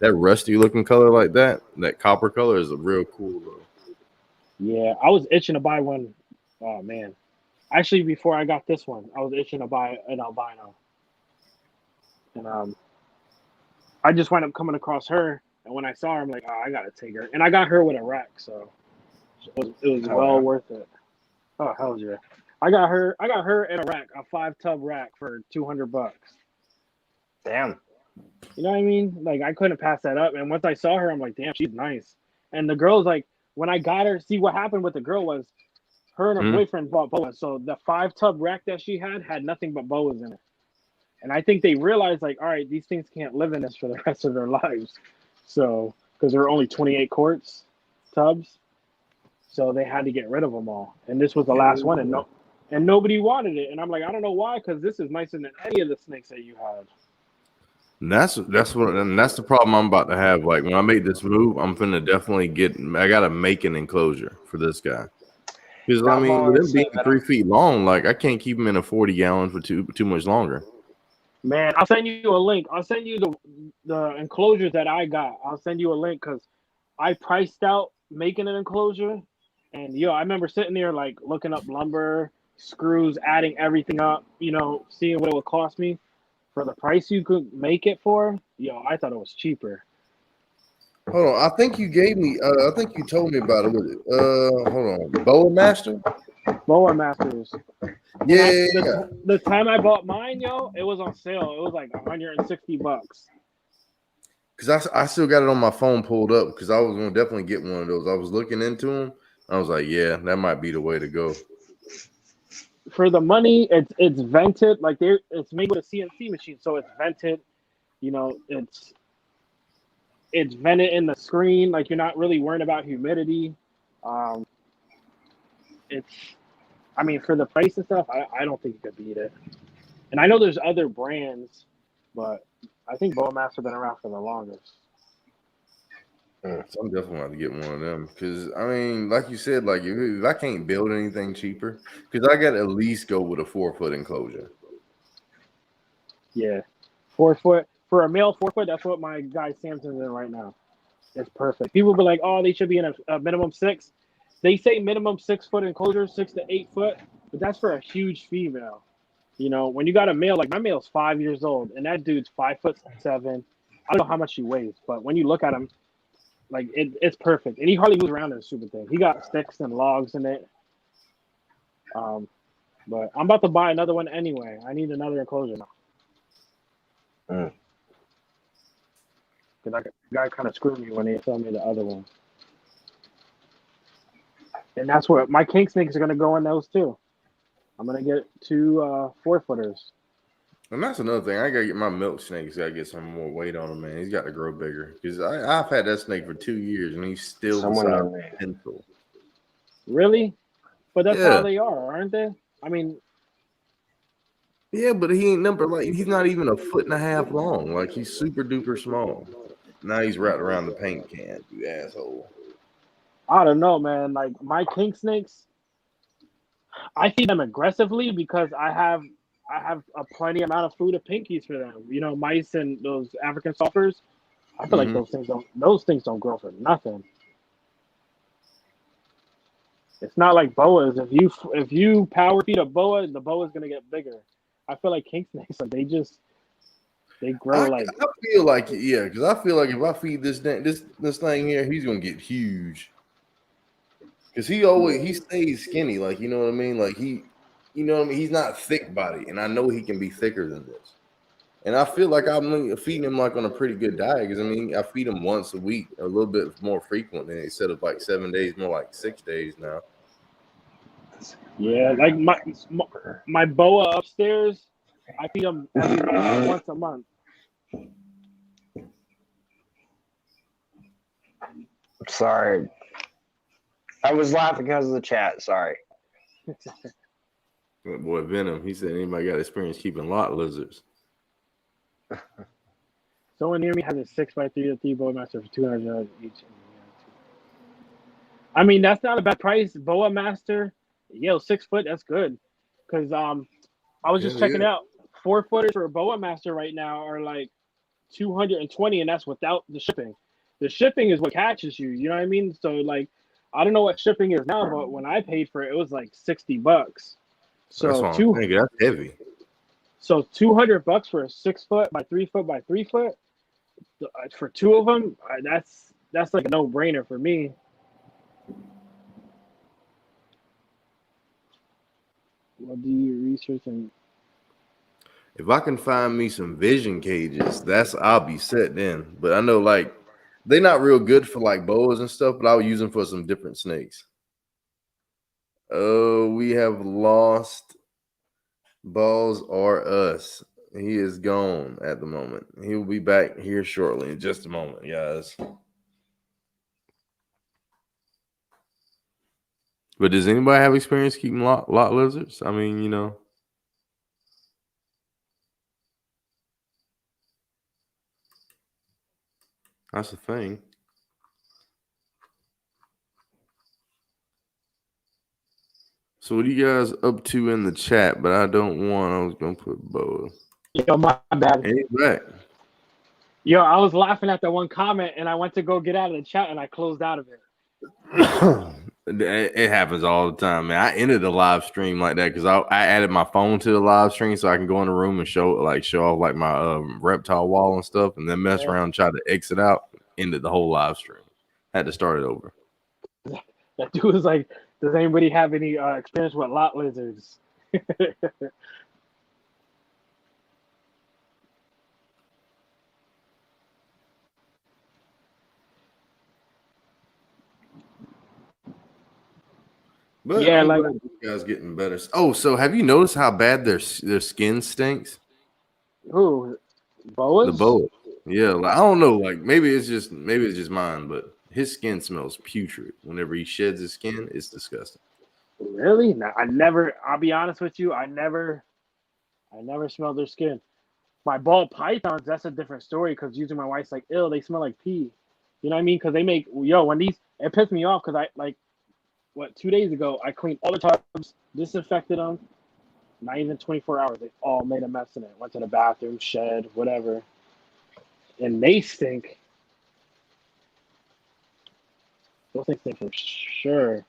that rusty looking color like that copper color is a real cool though. Yeah, I was itching to buy one. Oh man, actually, before I got this one, I was itching to buy an albino, and I just wound up coming across her. And when I saw her, I'm like, oh, I gotta take her. And I got her with a rack, so it was well worth it. Oh hell yeah! I got her in a rack, a 5-tub rack for $200. Damn. You know what I mean? Like I couldn't pass that up. And once I saw her, I'm like, damn, she's nice. And the girl's like, when I got her, see what happened with the girl was her and her Mhm. boyfriend bought boas. So the 5 tub rack that she had nothing but boas in it. And I think they realized like, all right, these things can't live in this for the rest of their lives. So because there were only 28 quarts tubs, so they had to get rid of them all. And this was the last one, and nobody wanted it. And I'm like, I don't know why, because this is nicer than any of the snakes that you had. And that's the problem I'm about to have. Like when I make this move, I'm finna definitely I gotta make an enclosure for this guy. Because I I've mean, with always him said being 3 feet long, like I can't keep him in a 40-gallon for too much longer. Man, I'll send you a link. I'll send you the enclosures that I got. I'll send you a link because I priced out making an enclosure, and I remember sitting there like looking up lumber, screws, adding everything up, seeing what it would cost me for the price you could make it for. I thought it was cheaper. Hold on, I think you gave me. I think you told me about it. Hold on, Boa Master. Boa Masters. And Yeah, the time I bought mine, it was on sale. It was like $160. because I still got it on my phone pulled up because I was gonna definitely get one of those. I was looking into them. I was like, yeah, that might be the way to go. For the money, it's vented. Like it's made with a CNC machine, so it's vented. It's vented in the screen. Like you're not really worrying about humidity. Um, it's, I mean, for the price and stuff, I don't think you could beat it. And I know there's other brands, but I think Bowmaster been around for the longest. So I'm definitely going to get one of them because I mean, like you said, like if I can't build anything cheaper, because I got to at least go with a 4-foot enclosure. Yeah, 4 foot for a male 4 foot. That's what my guy Samson's in right now. It's perfect. People be like, oh, they should be in a minimum 6. They say minimum 6 foot enclosure, 6 to 8 foot, but that's for a huge female. When you got a male, like my male's 5 years old, and that dude's 5'7". I don't know how much he weighs, but when you look at him, like it's perfect, and he hardly moves around in the stupid thing. He got sticks and logs in it. But I'm about to buy another one anyway. I need another enclosure now. Because that guy kind of screwed me when he sold me the other one. And that's where my king snakes are going to go in those too. I'm going to get 2 4-footers. And that's another thing. I got to get my milk snakes. Got to get some more weight on him, man. He's got to grow bigger because I've had that snake for 2 years and he's still the size of a pencil. Really? But that's Yeah. how they are, aren't they? I mean, yeah, but he ain't he's not even 1.5 feet long. Like he's super duper small. Now he's wrapped around the paint can, you asshole. I don't know, man. Like my king snakes, I feed them aggressively because I have a plenty amount of food of pinkies for them. Mice and those African sulfurs. I feel like those things don't grow for nothing. It's not like boas. If you power feed a boa, the boa is gonna get bigger. I feel like king snakes, like they grow I like. feel like because I feel like if I feed this thing here, he's gonna get huge. Because he stays skinny, like you know what I mean. Like he's not thick body, and I know he can be thicker than this. And I feel like I'm feeding him like on a pretty good diet because I mean I feed him once a week, a little bit more frequent than instead of like 7 days, more like 6 days now. Yeah, like my boa upstairs, I feed them once a month. Sorry. I was laughing because of the chat. Sorry. Boy, Venom, he said anybody got experience keeping lot lizards. Someone near me has a 6x3 boa master for $200 each. I mean, that's not a bad price. Boa master, 6 foot, that's good. Because I was just checking out 4-footers for a boa master right now are like 220, and that's without the shipping. The shipping is what catches you. You know what I mean? So like, I don't know what shipping is now, but when I paid for it, it was like $60. So that's what I'm thinking. That's heavy. So $200 for a 6 foot by 3 foot by 3 foot for 2 of them. That's like a no brainer for me. What do you research and? If I can find me some vision cages, I'll be set then. But I know like they're not real good for like boas and stuff, but I'll use them for some different snakes. Oh, we have lost BallsRus. He is gone at the moment. He will be back here shortly in just a moment, guys. But does anybody have experience keeping lot lizards? I mean, you know. That's the thing. So what are you guys up to in the chat? But I was gonna put boa. Yo, my bad. And he's back. Yo, I was laughing at the one comment and I went to go get out of the chat and I closed out of it. It happens all the time, man. I ended the live stream like that because I added my phone to the live stream so I can go in the room and show off like my reptile wall and stuff, and then mess around and try to exit out. Ended the whole live stream. Had to start it over. That dude was like, "Does anybody have any experience with lot lizards?" But yeah, I'm like glad you guys getting better. Oh, so have you noticed how bad their skin stinks? who? Boas? The boa. Yeah, like, I don't know. Like maybe it's just mine, but his skin smells putrid. Whenever he sheds his skin, it's disgusting. Really? No, I'll be honest with you. I never smelled their skin. My ball pythons, that's a different story because usually my wife's like, "Ew, they smell like pee." You know what I mean? Because they make when these it pissed me off because 2 days ago I cleaned all the tubs, disinfected them. Not even 24 hours, they all made a mess in it. Went to the bathroom, shed, whatever, and they stink. Those things stink for sure.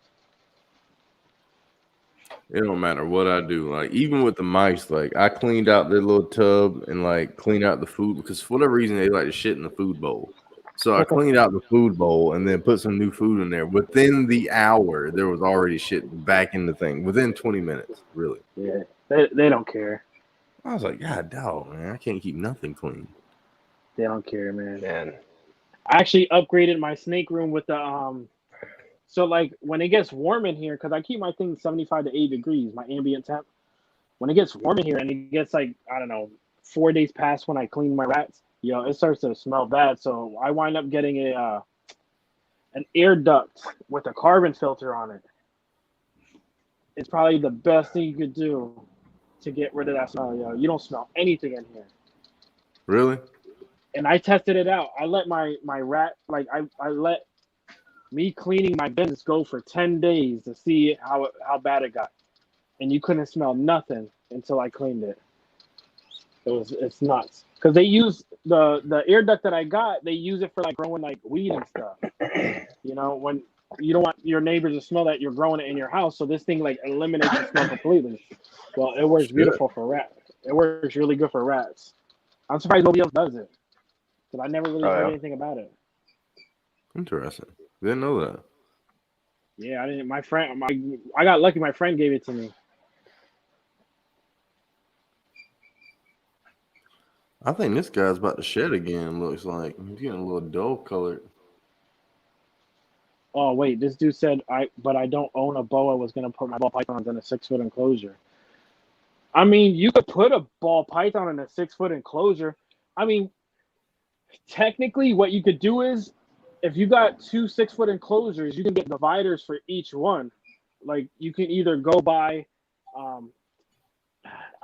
It don't matter what I do. Like even with the mice, like I cleaned out their little tub and like cleaned out the food because for whatever reason they like to shit in the food bowl. So I cleaned out the food bowl and then put some new food in there. Within the hour, there was already shit back in the thing. Within 20 minutes, really. Yeah, they don't care. I was like, God, dog, man, I can't keep nothing clean. They don't care, man. Man. I actually upgraded my snake room with the So like when it gets warm in here, because I keep my thing 75 to 80 degrees, my ambient temp. When it gets warm in here and it gets like, I don't know, 4 days past when I clean my rats, it starts to smell bad. So I wind up getting an air duct with a carbon filter on it. It's probably the best thing you could do to get rid of that smell. You don't smell anything in here. Really? And I tested it out. I let my rat, like I let me cleaning my bins go for 10 days to see how bad it got. And you couldn't smell nothing until I cleaned it. It's nuts. Because they use the air duct that I got, they use it for like growing like weed and stuff. When you don't want your neighbors to smell that you're growing it in your house, so this thing like eliminates the smell completely. Well, it works beautiful for rats. It works really good for rats. I'm surprised nobody else does it. Because I never really heard anything about it. Interesting. Didn't know that. Yeah, I didn't. I got lucky. My friend gave it to me. I think this guy's about to shed again. Looks like he's getting a little dull colored. Oh wait, this dude said but I don't own a boa. Was gonna put my ball pythons in a 6-foot enclosure. I mean, you could put a ball python in a 6-foot enclosure. I mean, technically, what you could do is, if you got 2 6-foot enclosures, you can get dividers for each one. Like you can either go buy, I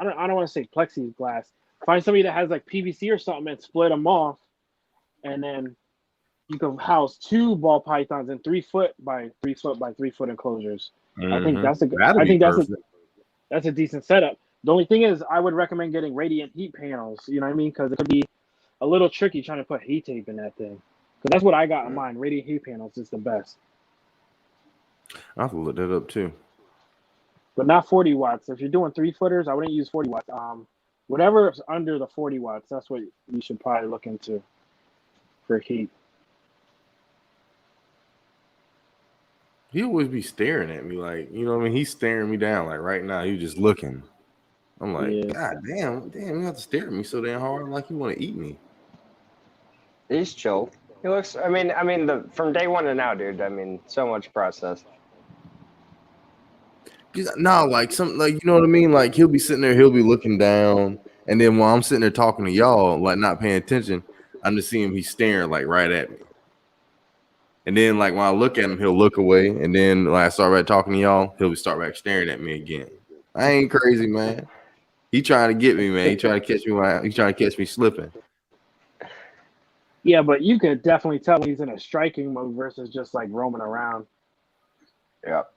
don't want to say plexiglass. Find somebody that has like PVC or something and split them off, and then you can house 2 ball pythons in 3-foot by 3-foot by 3-foot enclosures. I think that's a decent setup. The only thing is, I would recommend getting radiant heat panels. You know what I mean? Because it could be a little tricky trying to put heat tape in that thing. Because that's what I got in mine. Radiant heat panels is the best. I have to look that up too. But not 40 watts. If you're doing 3-footers, I wouldn't use 40 watts. Whatever is under the 40 watts, that's what you should probably look into for heat. He always be staring at me like, you know what I mean? He's staring me down like right now. He's just looking. I'm like, Yeah. God damn, you have to stare at me so damn hard, like you want to eat me. He's chill. He looks. I mean, from day one to now, dude. I mean, so much process. No, like some, like you know what I mean. Like he'll be sitting there, he'll be looking down, and then while I'm sitting there talking to y'all, like not paying attention, I'm just seeing him. He's staring like right at me. And then like when I look at him, he'll look away, and then when I start back talking to y'all, he'll start back staring at me again. I ain't crazy, man. He trying to get me, man. He trying to catch me. He trying to catch me slipping. Yeah, but you could definitely tell when he's in a striking mode versus just like roaming around. Yep.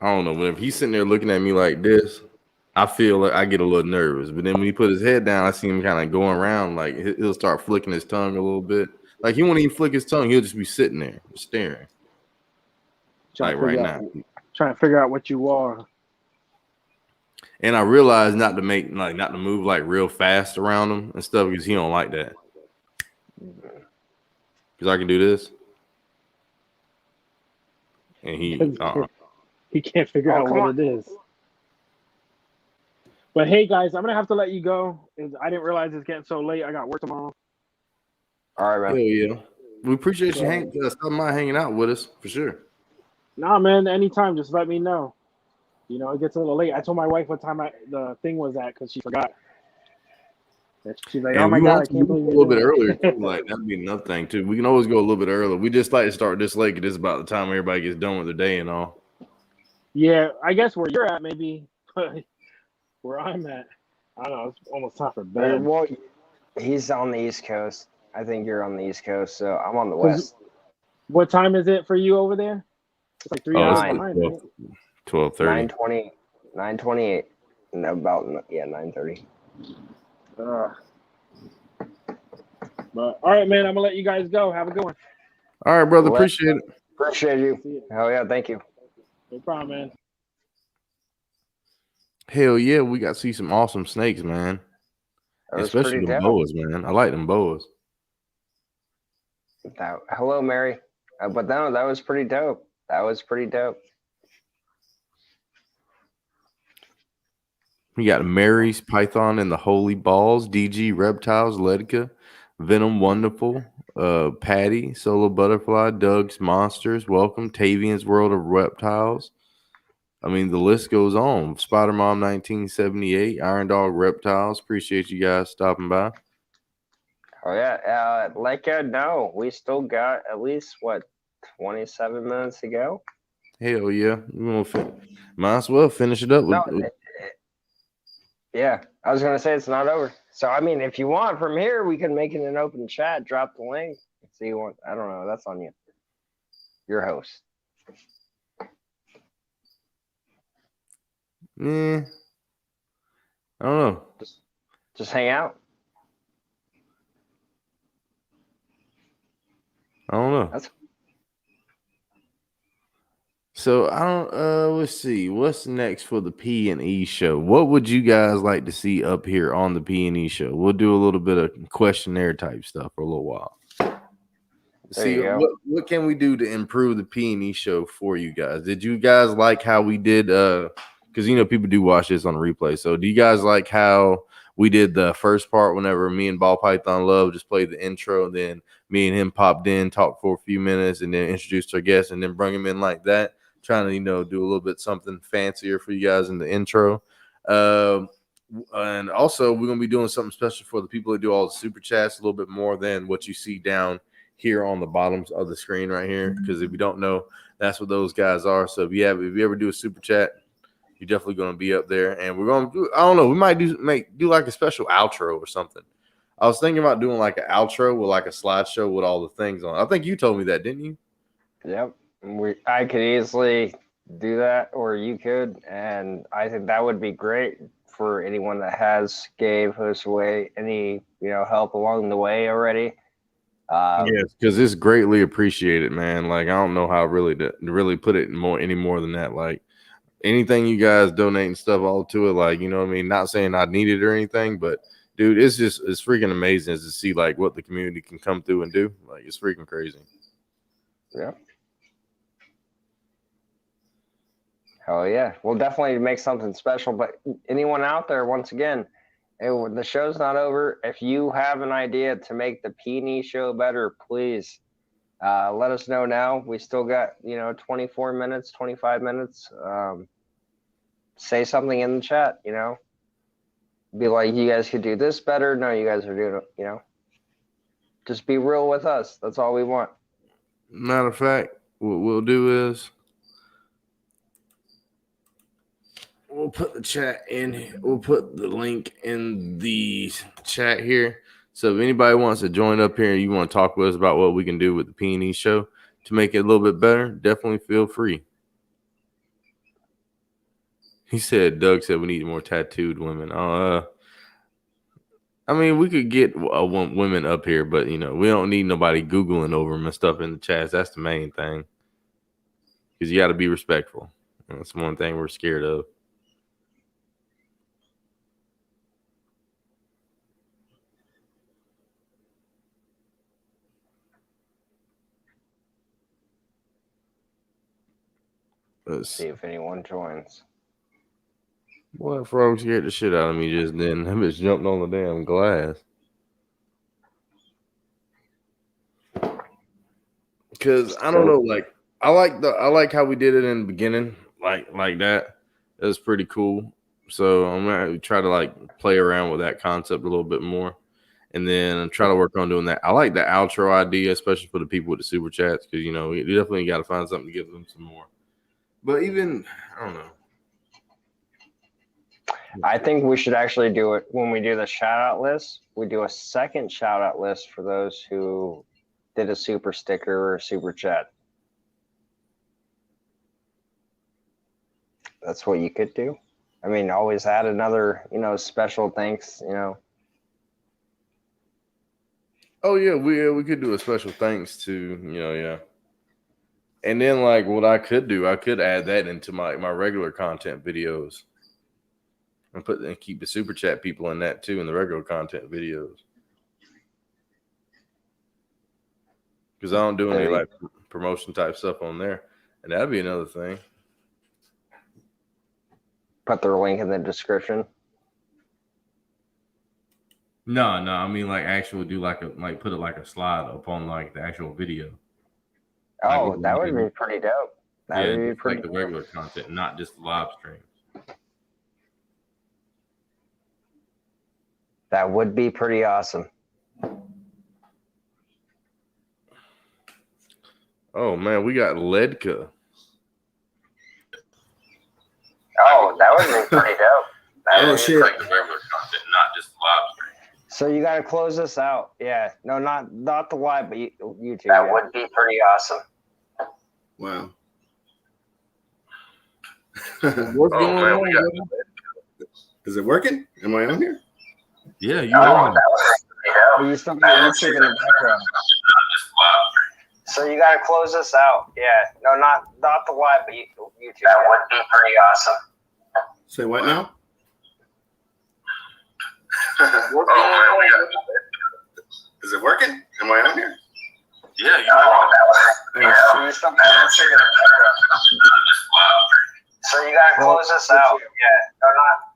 I don't know. Whenever he's sitting there looking at me like this, I feel like I get a little nervous. But then when he put his head down, I see him kind of going around. Like he'll start flicking his tongue a little bit. Like he won't even flick his tongue. He'll just be sitting there staring. Like right now. Trying to figure out what you are. And I realized not to move like real fast around him and stuff because he don't like that. Because I can do this. And he can't figure out what it is. But hey, guys, I'm gonna have to let you go. I didn't realize it's getting so late. I got work tomorrow. All right, man. Hell yeah, we appreciate you stopping by hanging out with us for sure. Nah, man, anytime, just let me know. You know, it gets a little late. I told my wife what time the thing was at because she forgot. She's like, "Oh my god, I can't believe you a little bit earlier." Like that'd be another thing too. We can always go a little bit earlier. We just like to start this late because this is about the time everybody gets done with their day and all. Yeah, I guess where you're at, maybe. Where I'm at, I don't know. It's almost time for bed. Well, he's on the East Coast. I think you're on the East Coast, so I'm on the West. What time is it for you over there? It's like 3 hours behind, right? 12:30. 9:28. And about 9:30. But all right, man. I'm gonna let you guys go. Have a good one. All right, brother. Appreciate it. Appreciate you. Hell yeah, thank you. No problem, man. Hell yeah, we got to see some awesome snakes, man. Especially the boas, man. I like them boas. Hello, Mary. But no, that was pretty dope. We got Mary's Python and the Holy Balls, DG Reptiles, Ledka, Venom Wonderful, Patty, Solo Butterfly, Doug's Monsters, Welcome, Tavian's World of Reptiles. I mean, the list goes on. Spider Mom 1978, Iron Dog Reptiles. Appreciate you guys stopping by. Oh yeah, no, we still got at least 27 minutes to go. Hell yeah, might as well finish it up. Yeah, I was gonna say it's not over. So I mean, if you want from here, we can make it an open chat. Drop the link. So you want? I don't know. That's on you. Your host. I don't know. Just hang out. I don't know. So I don't. Let's see. What's next for the P&E show? What would you guys like to see up here on the P&E show? We'll do a little bit of questionnaire type stuff for a little while. See what can we do to improve the P&E show for you guys? Did you guys like how we did? Because people do watch this on the replay. So do you guys like how we did the first part whenever me and Ball Python Love just played the intro, and then me and him popped in, talked for a few minutes, and then introduced our guest, and then bring him in like that, trying to do a little bit something fancier for you guys in the intro. And also we're gonna be doing something special for the people that do all the super chats, a little bit more than what you see down here on the bottom of the screen right here, because if you don't know, that's what those guys are. So if you ever do a super chat, you're definitely going to be up there. And we're going to do, I don't know, we might do like a special outro or something. I was thinking about doing like an outro with like a slideshow with all the things on. I think you told me that, didn't you? Yep. I could easily do that, or you could, and I think that would be great for anyone that gave us away any help along the way already. Yes, because it's greatly appreciated, man. Like I don't know how really to really put it any more than that. Like anything you guys donate and stuff all to it, like what I mean. Not saying I need it or anything, but dude, it's freaking amazing to see like what the community can come through and do. Like it's freaking crazy. Yeah. Oh yeah, we'll definitely make something special. But anyone out there, once again, the show's not over. If you have an idea to make the Peony show better, please let us know now. We still got 24 minutes, 25 minutes. Say something in the chat. Be like, you guys could do this better. No, you guys are doing it. Just be real with us. That's all we want. Matter of fact, what we'll do is we'll put the chat in. We'll put the link in the chat here. So if anybody wants to join up here and you want to talk with us about what we can do with the P&E show to make it a little bit better, definitely feel free. Doug said we need more tattooed women. I mean, we could get women up here, but, we don't need nobody Googling over them and stuff in the chats. That's the main thing. Because you got to be respectful. That's one thing we're scared of. Let's see if anyone joins. Boy, frog scared the shit out of me just then. That bitch jumped on the damn glass. Because I don't know, like I like how we did it in the beginning, like that. It was pretty cool. So I'm gonna try to like play around with that concept a little bit more, and then try to work on doing that. I like the outro idea, especially for the people with the super chats, because you definitely got to find something to give them some more. But even I don't know. I think we should actually do it when we do the shout out list. We do a second shout out list for those who did a super sticker or a super chat. That's what you could do. I mean, always add another, special thanks, Oh yeah, we could do a special thanks to, yeah. And then like what I could do, I could add that into my regular content videos. And keep the super chat people in that too in the regular content videos. Because I don't do any like promotion type stuff on there. And that'd be another thing. Put their link in the description. No, I mean like actually do put it like a slide up on like the actual video. Oh, like that would be pretty dope. That would be pretty like the regular content, not just the live stream. That would be pretty awesome. Oh man, we got Ledka. Oh, that would be pretty dope. Oh shit! Like the regular content, not just live stream. So you got to close this out. Yeah, no, not the live, but YouTube. That would be pretty awesome. Wow. What's going on? Is it working? Am I on here? Yeah, you are. Oh, you still got YouTube in the background. So you got to close this out. Yeah, no, not the live, but YouTube. That would be pretty awesome. Say what now? Is it working? Am I on here? Yeah, you are. So you got to close this out. Yeah, no,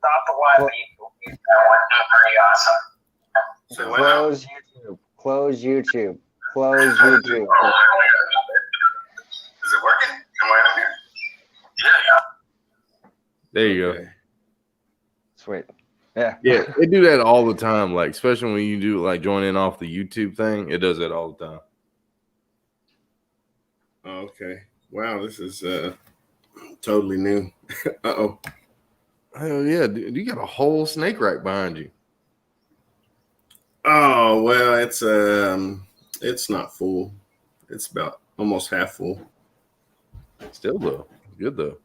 not the live, but YouTube. That would be pretty awesome. Say what now? Close YouTube. Close YouTube. Close YouTube. Is it working? Am I on here? Yeah. There you Okay. go. Sweet. Yeah. Yeah, they do that all the time. Like, especially when you do like join in off the YouTube thing, it does that all the time. Okay. Wow, this is totally new. Uh-oh. Hell yeah, dude, you got a whole snake right behind you. Oh, well, it's not full. It's about almost half full. Still though, good though.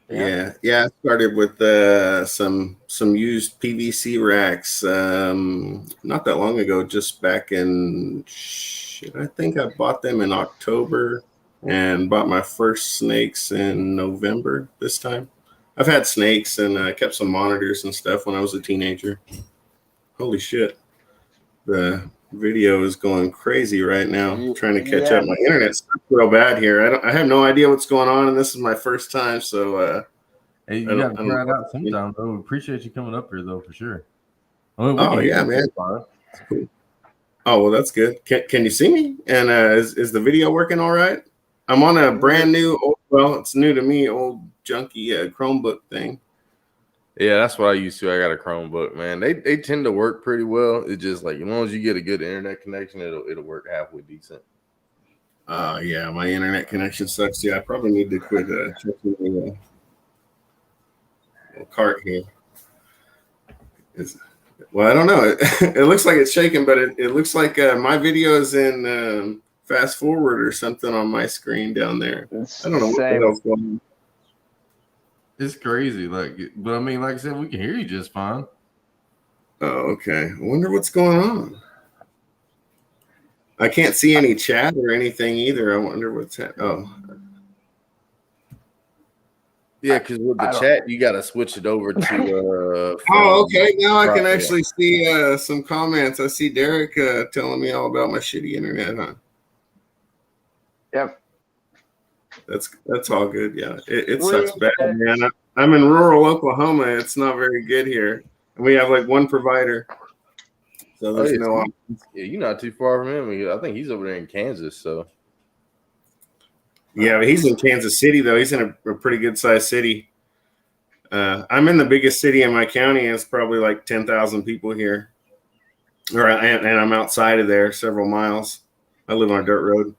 Yeah. I started with some used PVC racks not that long ago, just back in I think I bought them in October and bought my first snakes in November this time. I've had snakes and kept some monitors and stuff when I was a teenager. Holy shit. Video is going crazy right now. Trying to catch Yeah. up. My internet's real bad here. I have no idea what's going on, and this is my first time. So Hey, you got to try it out sometime, though. We appreciate you coming up here, though, for sure. I mean, oh yeah, man. Cool. Oh well, that's good. Can you see me? And is the video working all right? I'm on a brand new, it's new to me, old junky Chromebook thing. Yeah, that's what I used to. I got a Chromebook, man. They tend to work pretty well. It's just like as long as you get a good internet connection, it'll work halfway decent. Yeah, my internet connection sucks. Yeah, I probably need to quit checking the cart here. Well, I don't know. It looks like it's shaking, but it looks like my video is in fast forward or something on my screen down there. I don't know what the hell's going on. It's crazy, but I mean, like I said, we can hear you just fine. Oh, okay. I wonder what's going on. I can't see any chat or anything either. I wonder what's happening. Oh. Yeah, because with the chat, you got to switch it over to. Oh, okay. Now I can actually see some comments. I see Derek telling me all about my shitty internet, huh? Yep. That's all good. Yeah, it sucks bad, man. I'm in rural Oklahoma. It's not very good here, and we have like one provider. So there's no. Yeah, you're not too far from him. I think he's over there in Kansas. So. Yeah, but he's in Kansas City though. He's in a pretty good sized city. I'm in the biggest city in my county. It's probably like 10,000 people here, and I'm outside of there several miles. I live on a dirt road.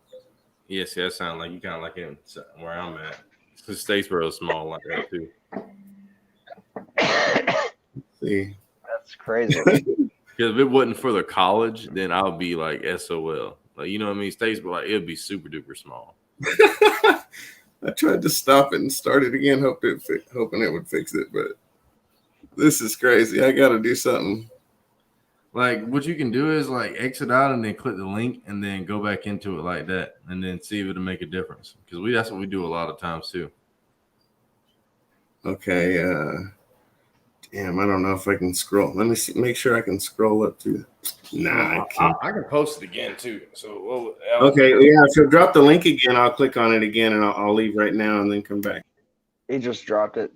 Yes, that sounds like you kind of like in where I'm at. Statesboro is small like that too. See, that's crazy. Because if it wasn't for the college, then I would be like SOL. Like, you know what I mean? Statesboro, like, it'd be super duper small. I tried to stop it and start it again, hoping it would fix it, but this is crazy. I got to do something. Like, what you can do is like exit out and then click the link and then go back into it like that and then see if it'll make a difference. Because that's what we do a lot of times too. Okay. Damn, I don't know if I can scroll. Let me see. Make sure I can scroll up to. Nah, I can't. I can post it again too. So okay, yeah. If you'll drop the link again, I'll click on it again and I'll leave right now and then come back. He just dropped it.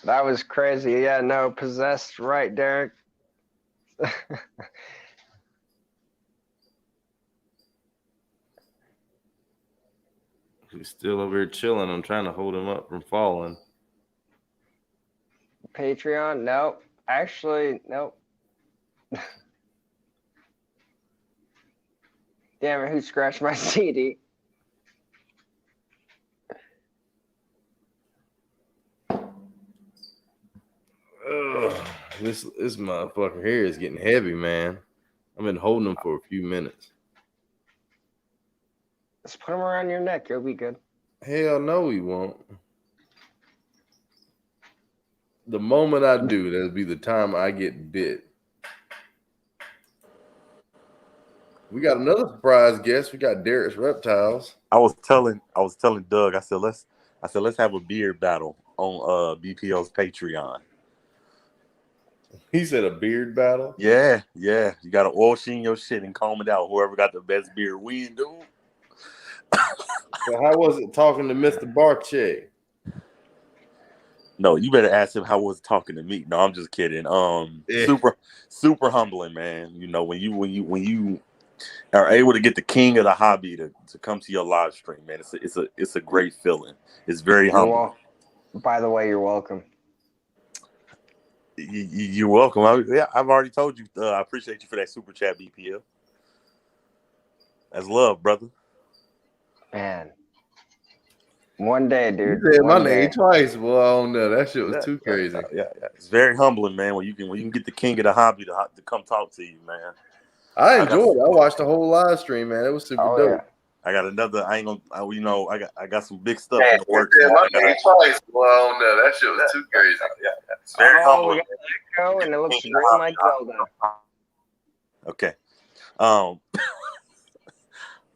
That was crazy. Yeah, no, possessed, right, Derek? He's still over here chilling. I'm trying to hold him up from falling. Patreon? Nope. Actually, nope. Damn it, who scratched my CD? Ugh, this motherfucker here is getting heavy, man. I've been holding him for a few minutes. Let's put him around your neck. You'll be good. Hell no, he won't. The moment I do, that'll be the time I get bit. We got another surprise guest. We got Derek's Reptiles. I was telling Doug. I said let's have a beard battle on BPO's Patreon. He said a beard battle. Yeah. You got to oil sheen your shit and comb it out. Whoever got the best beard win, dude. So how was it talking to Mr. Barche? No, you better ask him how was it talking to me. No, I'm just kidding. Super humbling, man. You know, when you are able to get the king of the hobby to come to your live stream, man, it's a great feeling. It's very humbling. By the way, you're welcome. You're welcome. I've already told you. I appreciate you for that super chat, BPL. That's love, brother. Man, one day, dude. You said my name twice. Well, I don't know. That shit was too crazy. Yeah. It's very humbling, man. When you can get the king of the hobby to come talk to you, man. I enjoyed it. I watched the whole live stream, man. It was super dope. Yeah. I got another. I ain't gonna. I got some big stuff in the works. Yeah, my name twice. Well, I don't know. That shit was too crazy. Yeah. It's very humbling. Go and it looks green like Zelda. Okay.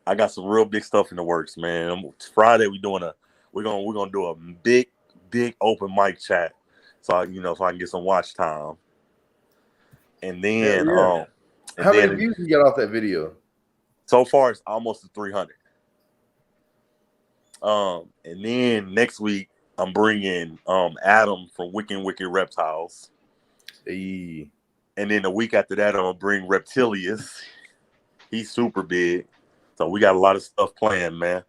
I got some real big stuff in the works, man. Friday we're gonna do a big open mic chat, so I can get some watch time. And then And How many then views you got off that video? so far it's almost to 300. And then next week I'm bringing Adam from Wicked Reptiles. Hey. And then the week after that I'm gonna bring Reptilius. He's super big. So we got a lot of stuff planned, man.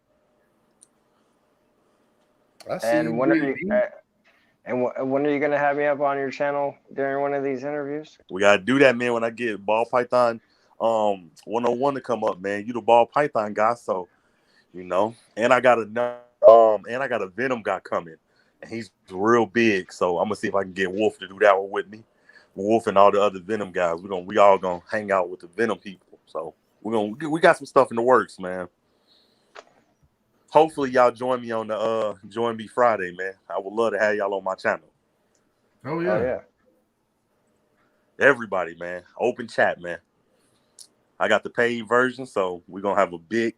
I see. And when are you gonna have me up on your channel during one of these interviews? We gotta do that, man, when I get Ball Python 101 to come up, man. You the Ball Python guy, so you know. And I got a Venom guy coming. And he's real big. So I'm gonna see if I can get Wolf to do that one with me. Wolf and all the other Venom guys. We all gonna hang out with the Venom people. So we got some stuff in the works, man. Hopefully y'all join me on the Join Me Friday, man. I would love to have y'all on my channel. Oh yeah. Oh yeah. Everybody, man. Open chat, man. I got the paid version, so we're gonna have a big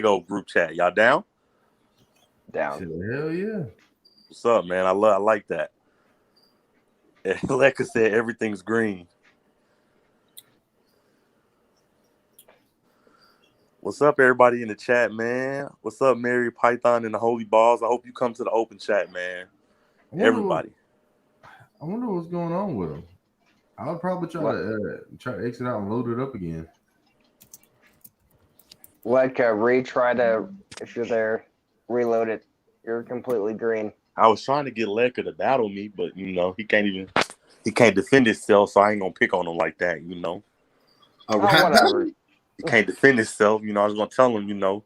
old group chat. Y'all down? Down. Hell yeah. What's up, man? I like that. And Lekka said everything's green. What's up, everybody in the chat, man? What's up, Mary Python and the Holy Balls? I hope you come to the open chat, man. Everybody. I wonder what's going on with them. I'll probably try to exit out and load it up again. Retry to, if you're there, reload it. You're completely green. I was trying to get Lekka to battle me, but you know, he can't defend himself, so I ain't gonna pick on him like that, you know. Oh, whatever. He can't defend himself, you know. I was gonna tell him, you know,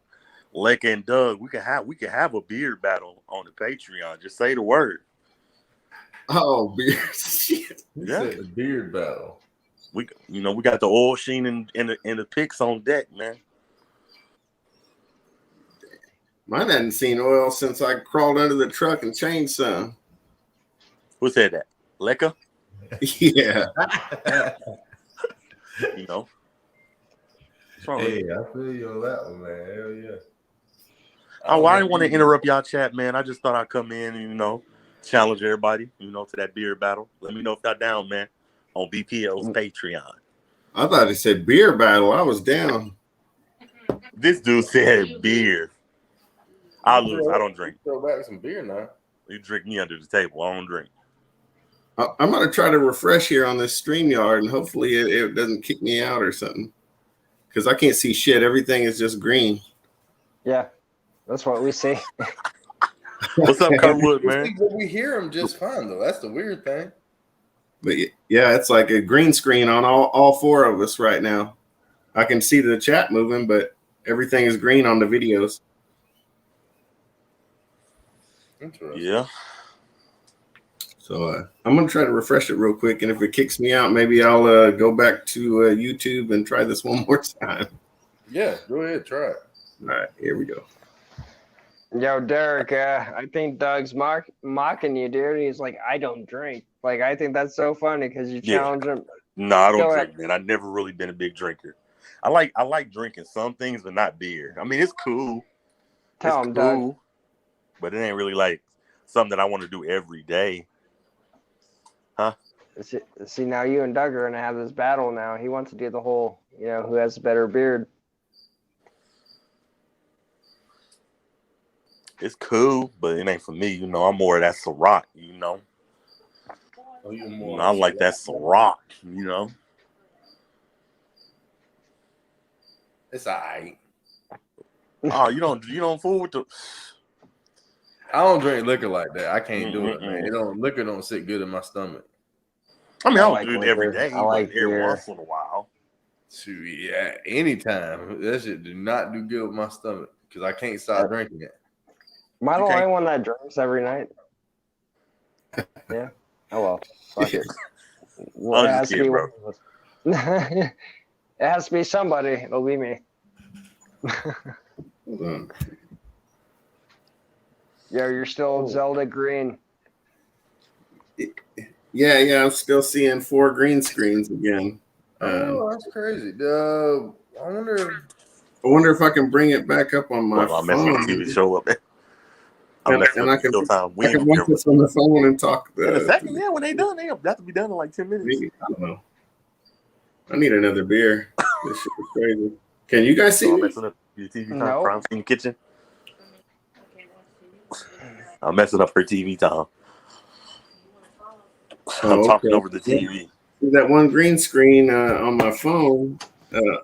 Lekka and Doug, we can have a beard battle on the Patreon. Just say the word. Oh, beard. Shit. Yeah, a beard battle. We got the oil sheen and the picks on deck, man. Mine hadn't seen oil since I crawled under the truck and changed some. Who said that? Lekka? Yeah. You know. Hey, I feel you on that one, man. Hell yeah. Oh, I didn't want to interrupt y'all chat, man. I just thought I'd come in and, you know, challenge everybody, you know, to that beard battle. Let me know if y'all down, man, on BPL's Patreon. I thought it said beer battle. I was down. This dude said beer. I lose. I don't drink. Throw back some beer now. You drink me under the table. I don't drink. I'm going to try to refresh here on this StreamYard, and hopefully it doesn't kick me out or something. Because I can't see shit. Everything is just green. Yeah, that's what we see. What's up, Kurtwood, man? We hear him just fine, though. That's the weird thing. But yeah, it's like a green screen on all four of us right now. I can see the chat moving, but everything is green on the videos. Interesting. Yeah. So I'm going to try to refresh it real quick. And if it kicks me out, maybe I'll go back to YouTube and try this one more time. Yeah, go ahead. Try it. All right, here we go. Yo, Derek, I think Doug's mocking you, dude. He's like, I don't drink. Like, I think that's so funny because you challenge him. No, I don't Go drink, ahead. man. I've never really been a big drinker. I like drinking some things, but not beer. I mean, it's cool. Tell him, Doug. But it ain't really like something that I want to do every day. Huh? See, now you and Doug are going to have this battle now. He wants to do the whole, you know, who has a better beard. It's cool, but it ain't for me. You know, I'm more of that Ciroc, you know. Oh, you're You more know, I like that Ciroc, you know. It's all right. Oh, you don't fool with the... I don't drink liquor like that. I can't do it, man. Liquor don't sit good in my stomach. I mean, I don't like do it liquor. every day, I like but every beer. once in a while. Yeah, anytime. That shit do not do good with my stomach because I can't stop drinking it. Am I the only one that drinks every night? Yeah. Oh well. Fuck it. Well, it has to be one of us. It has to be somebody. It'll be me. Hold on. Yeah, you're still Zelda green. Yeah, I'm still seeing 4 green screens again. Oh, that's crazy. I wonder if I can bring it back up on my I'm phone. messing with TV show up. And I can watch this on the phone and talk. In a second, yeah, when they done, they have to be done in like 10 minutes. Maybe, I don't know. I need another beer. This shit is crazy. Can you guys see I'm me? messing up your TV time. No. Crime Scene Kitchen. I'm messing up her TV time. I'm talking over the TV. That one green screen on my phone,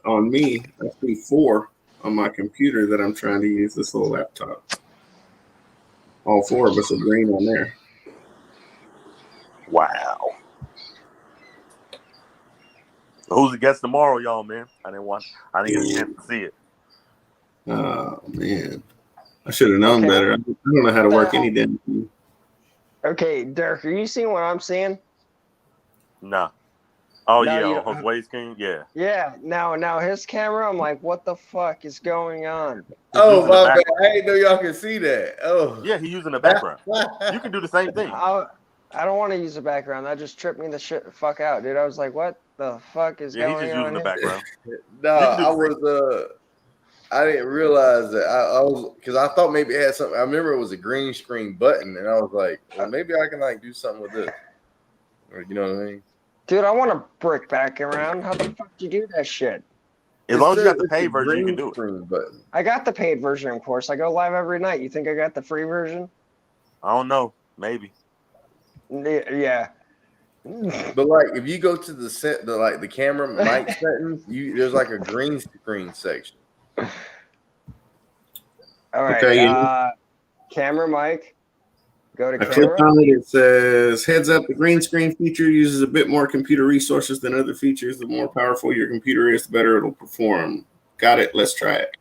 on me, I see 4 on my computer that I'm trying to use this little laptop. All 4 of us are green on there. Wow. Who's the guest tomorrow, y'all, man? I didn't get a chance to see it. Oh, man. I should have known better. I don't know how to work any damn thing. Okay, Derek, are you seeing what I'm seeing? Nah. Oh, No, yeah, on Josue's King? Yeah. Yeah, now his camera, I'm like, what the fuck is going on? Oh, my bad. I didn't know y'all can see that. Oh. Yeah, he's using the background. You can do the same thing. I don't want to use the background. That just tripped me the fuck out, dude. I was like, what the fuck is going on? Yeah, he's just using the background. No, I didn't realize that. I was, because I thought maybe it had something. I remember it was a green screen button, and I was like, well, maybe I can like do something with this. Or, you know what I mean? Dude, I want to brick back around. How the fuck do you do that shit? As long as you got the paid version, you can do it. Button. I got the paid version, of course. I go live every night. You think I got the free version? I don't know. Maybe. Yeah. But like, if you go to the camera mic settings, there's like a green screen section. All right. Okay, camera mic. Go to I camera. clicked on it. It says, heads up, the green screen feature uses a bit more computer resources than other features. The more powerful your computer is, the better it'll perform. Got it. Let's try it.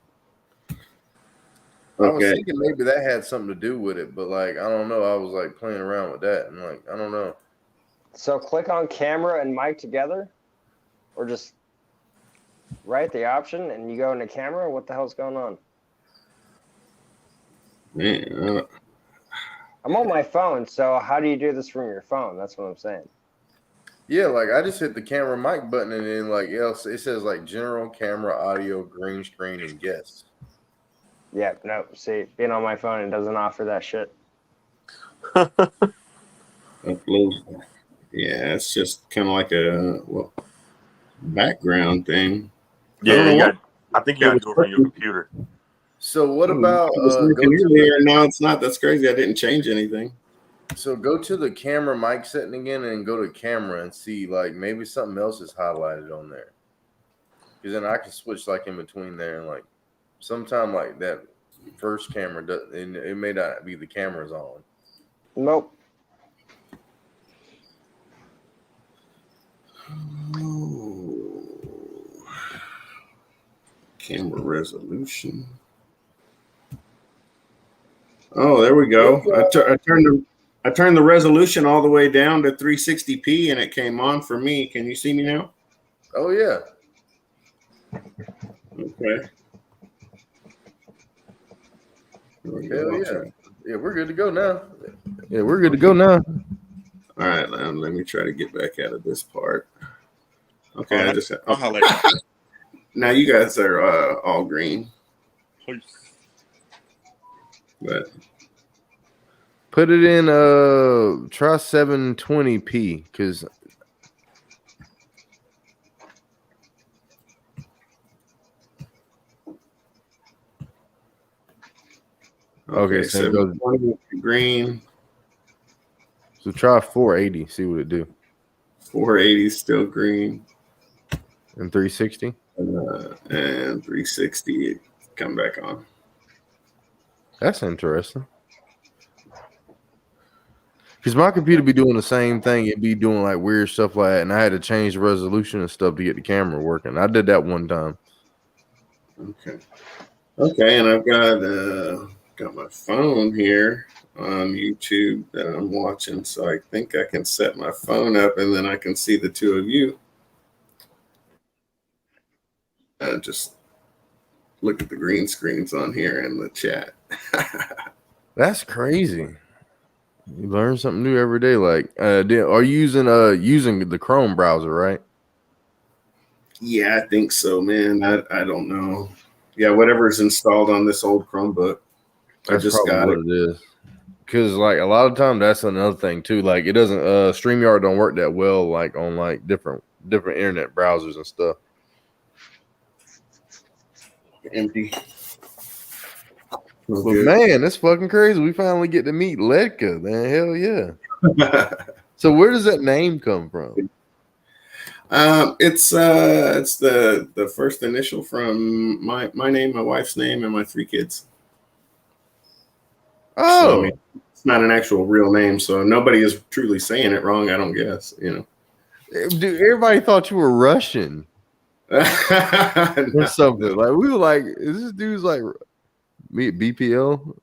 I was thinking maybe that had something to do with it, but like, I don't know. I was like playing around with that, and like, I don't know. So click on camera and mic together, or just write the option and you go into camera. What the hell's going on? Man, I'm on my phone, so how do you do this from your phone? That's what I'm saying. Yeah, like I just hit the camera mic button, and then like it says like general camera, audio, green screen, and guests. Yeah, no. See, being on my phone, it doesn't offer that shit. upload. Yeah, it's just kind of like a background thing. Yeah, I think you got to do it from your computer. So what about no, it's not. That's crazy. I didn't change anything. So go to the camera mic setting again and go to camera and see like maybe something else is highlighted on there. Because then I can switch like in between there and like sometime like that first camera does, and it may not be the camera's on. Nope. Oh. Camera resolution. Oh, there we go. I turned the resolution all the way down to 360p, and it came on for me. Can you see me now? Oh yeah. Okay. Hell yeah. Yeah, we're good to go now. Yeah, we're good to go now. All right, let me try to get back out of this part. Okay, I'll holler at you. Now you guys are all green. But put it in try 720p because okay, so it goes green. So try 480, see what it do. 480 still green. And 360? And 360 come back on. That's interesting. Because my computer be doing the same thing. It'd be doing like weird stuff like that. And I had to change the resolution and stuff to get the camera working. I did that one time. Okay, and I've got my phone here on YouTube that I'm watching. So I think I can set my phone up and then I can see the two of you. Just look at the green screens on here in the chat. That's crazy. You learn something new every day. Like, are you using the Chrome browser, right? Yeah, I think so, man. I don't know. Yeah, whatever's installed on this old Chromebook. That's probably what it is. Because like a lot of times that's another thing too. Like it doesn't StreamYard don't work that well like on like different different internet browsers and stuff. Empty. But man, that's fucking crazy. We finally get to meet Ledka, man. Hell yeah. So where does that name come from? It's the first initial from my name, my wife's name, and my 3 kids. Oh, so, I mean, it's not an actual real name, so nobody is truly saying it wrong. I don't guess, Dude, everybody thought you were Russian or something. Like we were like, is this dude's like BPL?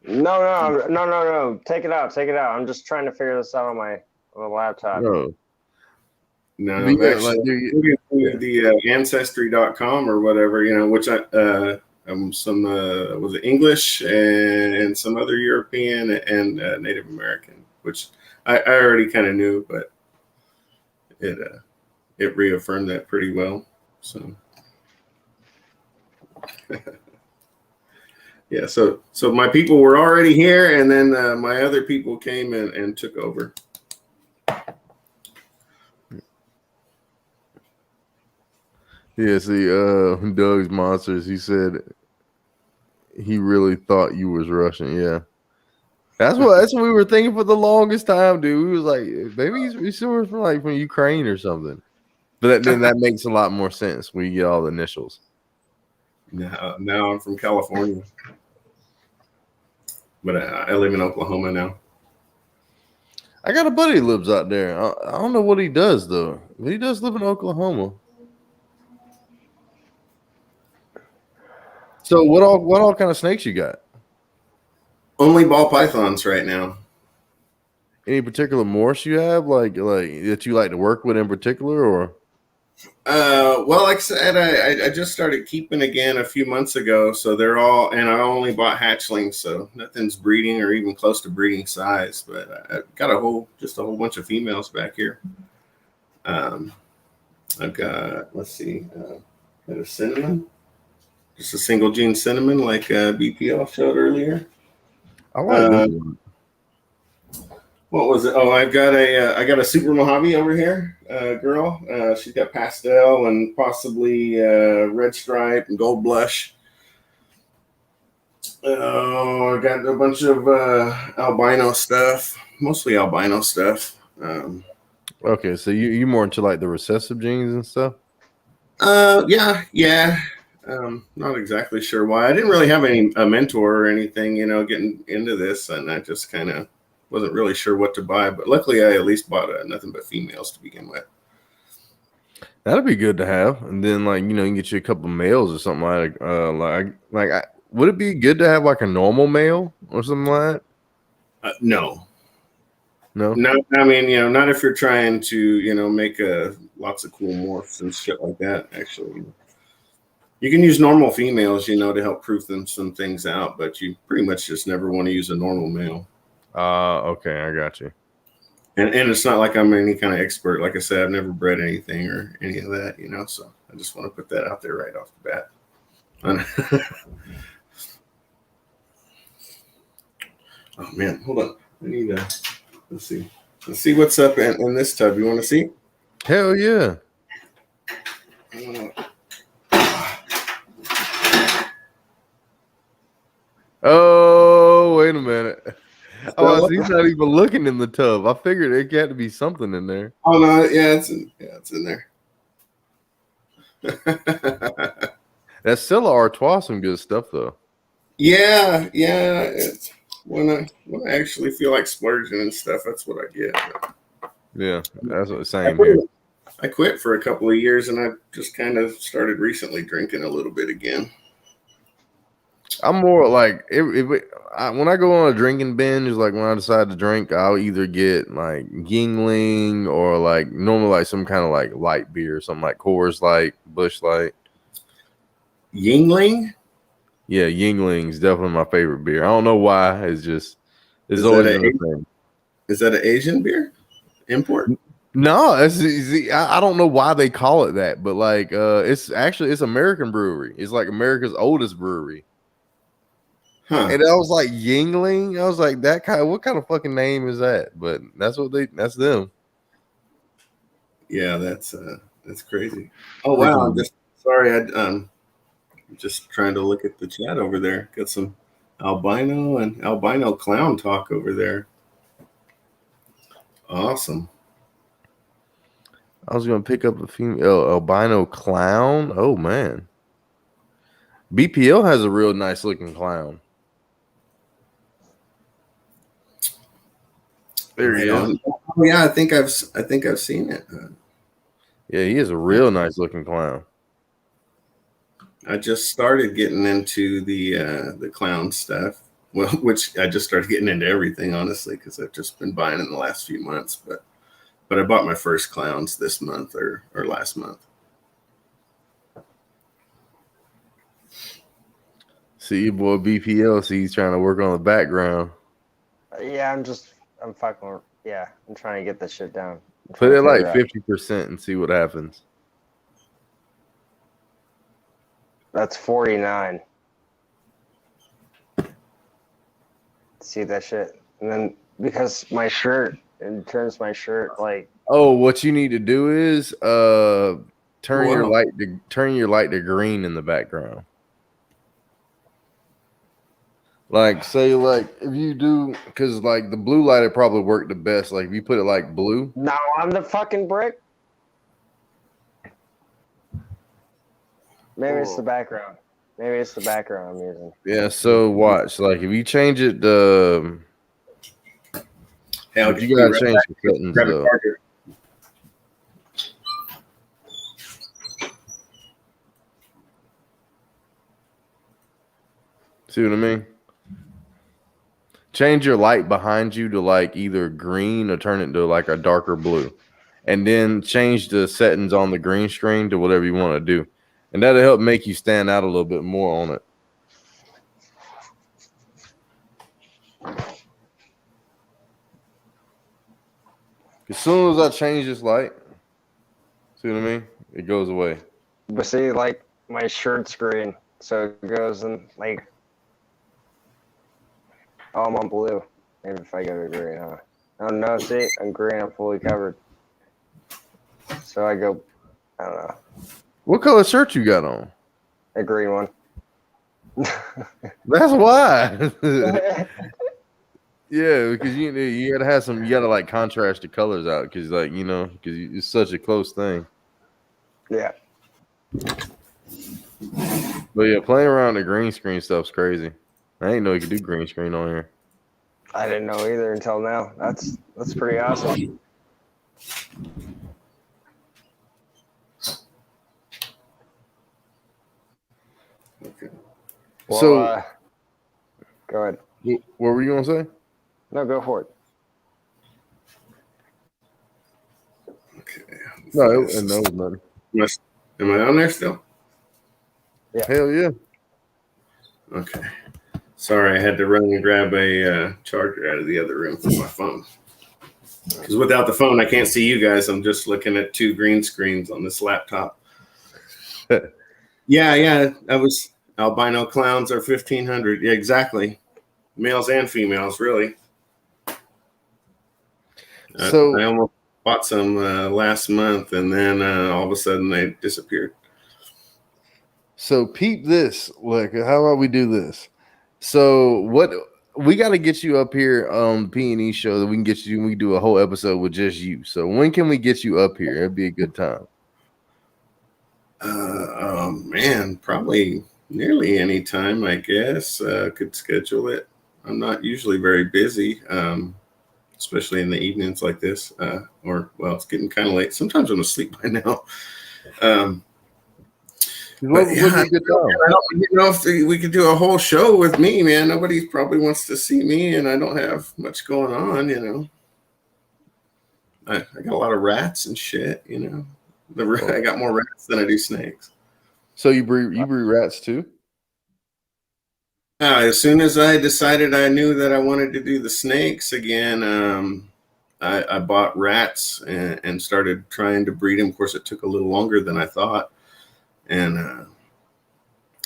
No. Take it out. I'm just trying to figure this out on my laptop. No, actually, the ancestry.com or whatever, which some was it English and some other European and Native American, which I already kind of knew, but it reaffirmed that pretty well. So yeah, so my people were already here, and then my other people came and took over. Yeah, see, Doug's Monsters, he said he really thought you was Russian. Yeah. That's what we were thinking for the longest time, dude. We was like, maybe he's from Ukraine or something. But then that makes a lot more sense when you get all the initials. Now I'm from California. But I live in Oklahoma now. I got a buddy who lives out there. I don't know what he does, though. But he does live in Oklahoma. So what all kind of snakes you got? Only ball pythons right now. Any particular morse you have, like that you like to work with in particular, or? Well, like I said, I just started keeping again a few months ago, so they're all, and I only bought hatchlings, so nothing's breeding or even close to breeding size. But I've got a whole bunch of females back here. I've got, let's see, got a cinnamon. Just a single gene cinnamon, like BPL showed earlier. I like this one. What was it? Oh, I got a Super Mojave over here, girl. She's got pastel and possibly red stripe and gold blush. Oh, I got a bunch of albino stuff, mostly albino stuff. Okay, so you more into like the recessive genes and stuff? Yeah. Not exactly sure why. I didn't really have a mentor or anything, getting into this, and I just kind of wasn't really sure what to buy. But luckily, I at least bought nothing but females to begin with. That'd be good to have, and then you can get you a couple males or something would it be good to have like a normal male or something like that? No. I mean, not if you're trying to, make lots of cool morphs and shit like that. Actually, you can use normal females, to help proof them some things out, but you pretty much just never want to use a normal male. Okay, I got you. And it's not like I'm any kind of expert. Like I said, I've never bred anything or any of that, so I just want to put that out there right off the bat. Oh man, hold on. I need to let's see what's up in this tub. You want to see? Hell yeah. Oh, wait a minute. Oh, he's not even looking in the tub. I figured it had to be something in there. Oh no, yeah, it's in there. That's still Artois, some good stuff though. Yeah. It's when I actually feel like splurging and stuff, that's what I get. Yeah, that's what I'm saying here. I quit for a couple of years, and I just kind of started recently drinking a little bit again. I'm more like when I go on a drinking binge, like when I decide to drink, I'll either get like Yingling or like normally like some kind of like light beer, something like Coors Light, Busch Light. Yingling? Yeah, Yingling's definitely my favorite beer. I don't know why. It's always been the same. Is that an Asian beer? Import? No, I don't know why they call it that, but like it's American brewery. It's like America's oldest brewery. Huh. And I was like Yingling. I was like, what kind of fucking name is that? But that's them. Yeah, that's crazy. Oh wow, I'm just sorry. I'm just trying to look at the chat over there. Got some albino and albino clown talk over there. Awesome. I was gonna pick up a female albino clown. Oh man, BPL has a real nice looking clown. There he is. Oh, yeah, I think I've seen it. Yeah, he is a real nice looking clown. I just started getting into the clown stuff. Well, which I just started getting into everything, honestly, because I've just been buying in the last few months. But I bought my first clowns this month or last month. See your boy BPL. See, he's trying to work on the background. Yeah, I'm fucking. Yeah, I'm trying to get this shit down. Put it like 50% and see what happens. That's 49. See that shit, and then because my shirt, it turns my shirt like. Oh, what you need to do is turn your light to green in the background. Like, say, like, if you do, because, like, the blue light would probably work the best. Like, if you put it, like, blue. Now I'm the fucking brick. Maybe it's the background. Maybe it's the background I'm using. Yeah, so watch. Like, if you change it to... Hell, you got to change the settings, though. See what I mean? Change your light behind you to like either green or turn it to like a darker blue. And then change the settings on the green screen to whatever you want to do. And that'll help make you stand out a little bit more on it. As soon as I change this light, see what I mean? It goes away. But see, like, my shirt's green, so it goes in, like... Oh, I'm on blue. Maybe if I go to green, huh? Oh, no, see? I'm green. I'm fully covered. So I go... I don't know. What color shirt you got on? A green one. That's why. Yeah, because you gotta have some. You gotta like contrast the colors out because, like, you know, because it's such a close thing. Yeah. But yeah, playing around the green screen stuff's crazy. I didn't know you could do green screen on here. I didn't know either until now. That's pretty awesome. Okay. Well, So, go ahead. What were you gonna say? No, go for it. Okay. No, it was nothing. Am I on there still? Yeah. Hell yeah. Okay. Sorry, I had to run and grab a charger out of the other room for my phone. Because without the phone, I can't see you guys. I'm just looking at two green screens on this laptop. Yeah. I was albino clowns are 1,500. Yeah, exactly. Males and females, really. So I almost bought some last month, and then all of a sudden they disappeared. So peep this. Look, how about we do this? So what we got to get you up here on the P&E show that we can get you. We do a whole episode with just you. So when can we get you up here? It'd be a good time. Man, probably nearly any time, I guess. Could schedule it. I'm not usually very busy, especially in the evenings like this. It's getting kind of late. Sometimes I'm asleep by now. But yeah, I don't know if we could do a whole show with me, man. Nobody probably wants to see me, and I don't have much going on, you know. I got a lot of rats and shit, you know. I got more rats than I do snakes. So you breed rats too? As soon as I decided I knew that I wanted to do the snakes again, I bought rats and started trying to breed them. Of course, it took a little longer than I thought. And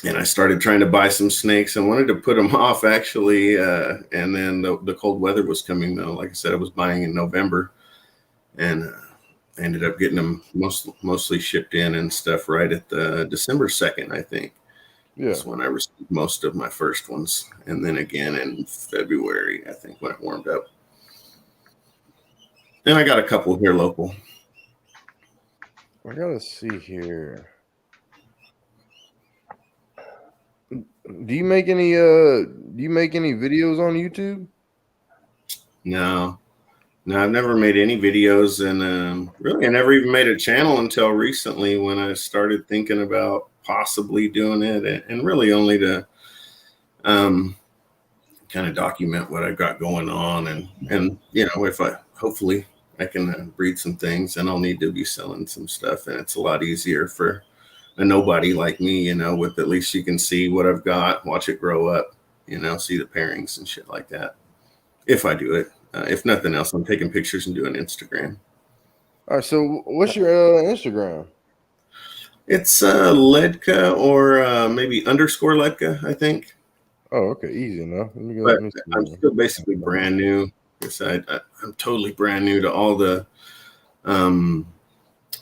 I started trying to buy some snakes. I wanted to put them off, actually. And then the cold weather was coming, though. Like I said, I was buying in November. And ended up getting them mostly shipped in and stuff right at the December 2nd, I think. Yeah. That's when I received most of my first ones. And then again in February, I think, when it warmed up. And I got a couple here local. I gotta see here. Do you make any videos on YouTube? No, I've never made any videos, and really I never even made a channel until recently when I started thinking about possibly doing it, and really only to kind of document what I've got going on, and you know, if hopefully I can breed some things, and I'll need to be selling some stuff, and it's a lot easier for a nobody like me, you know, with at least you can see what I've got, watch it grow up, you know, see the pairings and shit like that. If I do it, if nothing else, I'm taking pictures and doing Instagram. All right. So what's your Instagram? It's Ledka or maybe _ Ledka, I think. Oh, okay, easy enough. Let me go. But I'm still basically brand new. I'm totally brand new to all the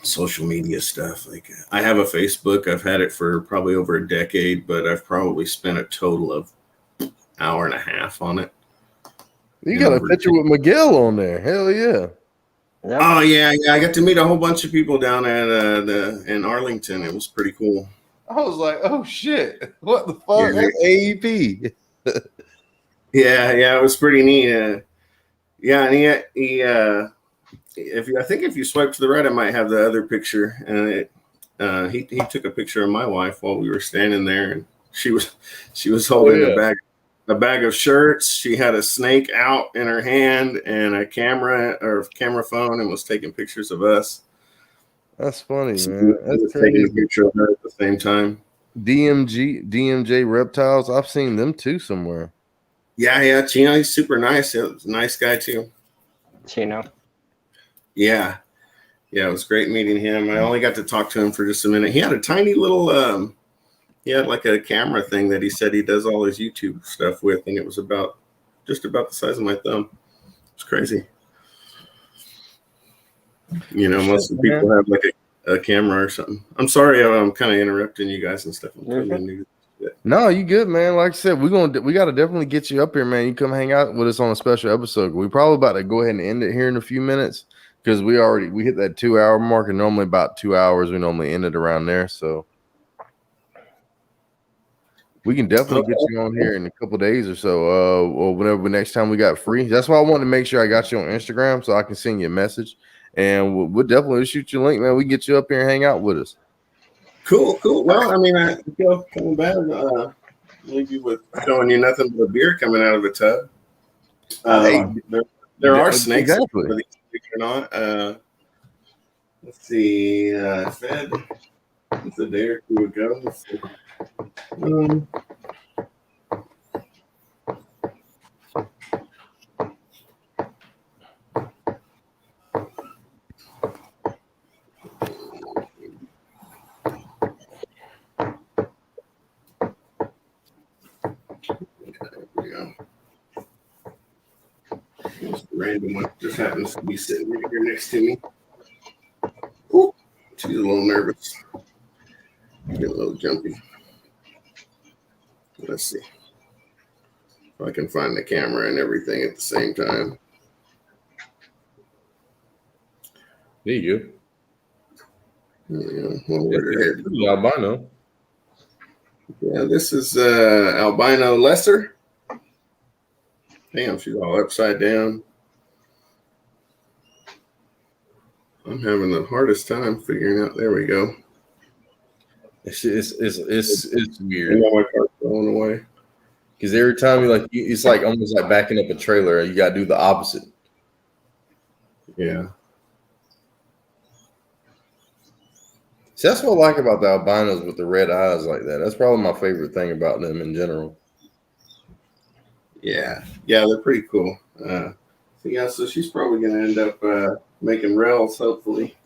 social media stuff. Like I have a Facebook. I've had it for probably over a decade, but I've probably spent a total of hour and a half on it. You got a picture with Miguel on there. Hell yeah. Yep. Oh yeah. I got to meet a whole bunch of people down at in Arlington. It was pretty cool. I was like, oh shit, what the fuck? That's AEP. Yeah, it was pretty neat. Yeah, and he if you swipe to the right, I might have the other picture. And he took a picture of my wife while we were standing there, and she was holding a bag of shirts. She had a snake out in her hand and a camera phone, and was taking pictures of us. That's funny, man. That's taking a picture of her at the same time. DMJ Reptiles. I've seen them too somewhere. Yeah. Chino, he's super nice. He's a nice guy too. Chino. Yeah, it was great meeting him. I only got to talk to him for just a minute. He had a tiny little, he had like a camera thing that he said he does all his YouTube stuff with, and it was just about the size of my thumb. It's crazy. You know, most of the people have like a camera or something. I'm sorry, I'm kind of interrupting you guys and stuff. No, you good, man. Like I said, we got to definitely get you up here, man. You come hang out with us on a special episode. We probably about to go ahead and end it here in a few minutes because we hit that 2 hour mark, and normally about 2 hours we normally end it around there. So we can definitely get you on here in a couple days or so, or whenever next time we got free. That's why I wanted to make sure I got you on Instagram so I can send you a message, and we'll definitely shoot you a link, man. We can get you up here and hang out with us. Cool. Well, I mean, I feel kind of bad leave you with showing you nothing but a beer coming out of a tub. There are snakes. Exactly. Whether you or not. Let's see. Fed. It's a day or two ago. Let's see. Just a random one just happens to be sitting right here next to me. Ooh, she's a little nervous. Get a little jumpy. Let's see if I can find the camera and everything at the same time. There you go. Albino. Yeah, this is albino lesser. Damn, she's all upside down. I'm having the hardest time figuring out. There we go. It's weird. I know my car's going away. Because every time it's like almost like backing up a trailer. You got to do the opposite. Yeah. See, that's what I like about the albinos with the red eyes like that. That's probably my favorite thing about them in general. Yeah, they're pretty cool. So she's probably going to end up making rails, hopefully.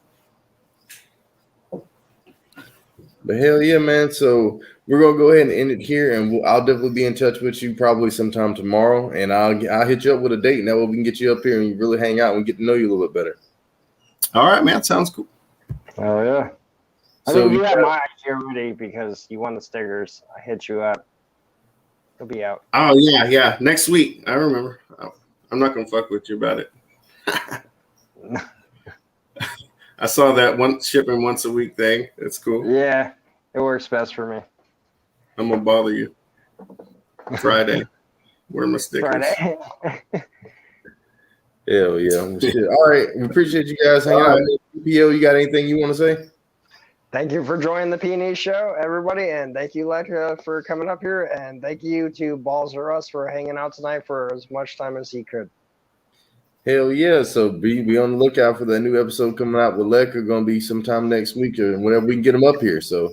But hell yeah, man. So we're going to go ahead and end it here, and I'll definitely be in touch with you probably sometime tomorrow, and I'll hit you up with a date, and that way we can get you up here and really hang out and get to know you a little bit better. All right, man. Sounds cool. Oh yeah. I So think you you have got- my idea already because you won the stickers. I hit you up. It'll be out. Oh yeah. Next week. I remember. I'm not gonna fuck with you about it. I saw that one shipping once a week thing. That's cool. Yeah, it works best for me. I'm gonna bother you. Friday. Where are my stickers? Friday. Hell yeah. Well, shit. All right. We appreciate you guys hanging out. PO, you got anything you want to say? Thank you for joining the P&E show, everybody, and thank you, Lecca, for coming up here, and thank you to BallsRus for hanging out tonight for as much time as he could. Hell yeah. So be on the lookout for that new episode coming out with Lecker. Going to be sometime next week or whenever we can get him up here. So.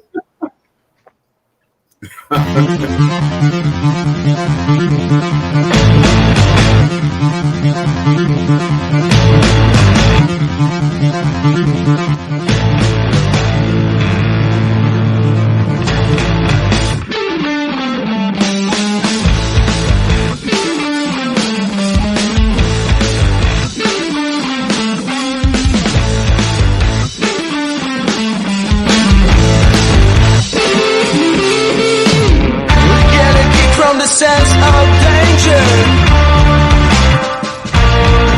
From the sense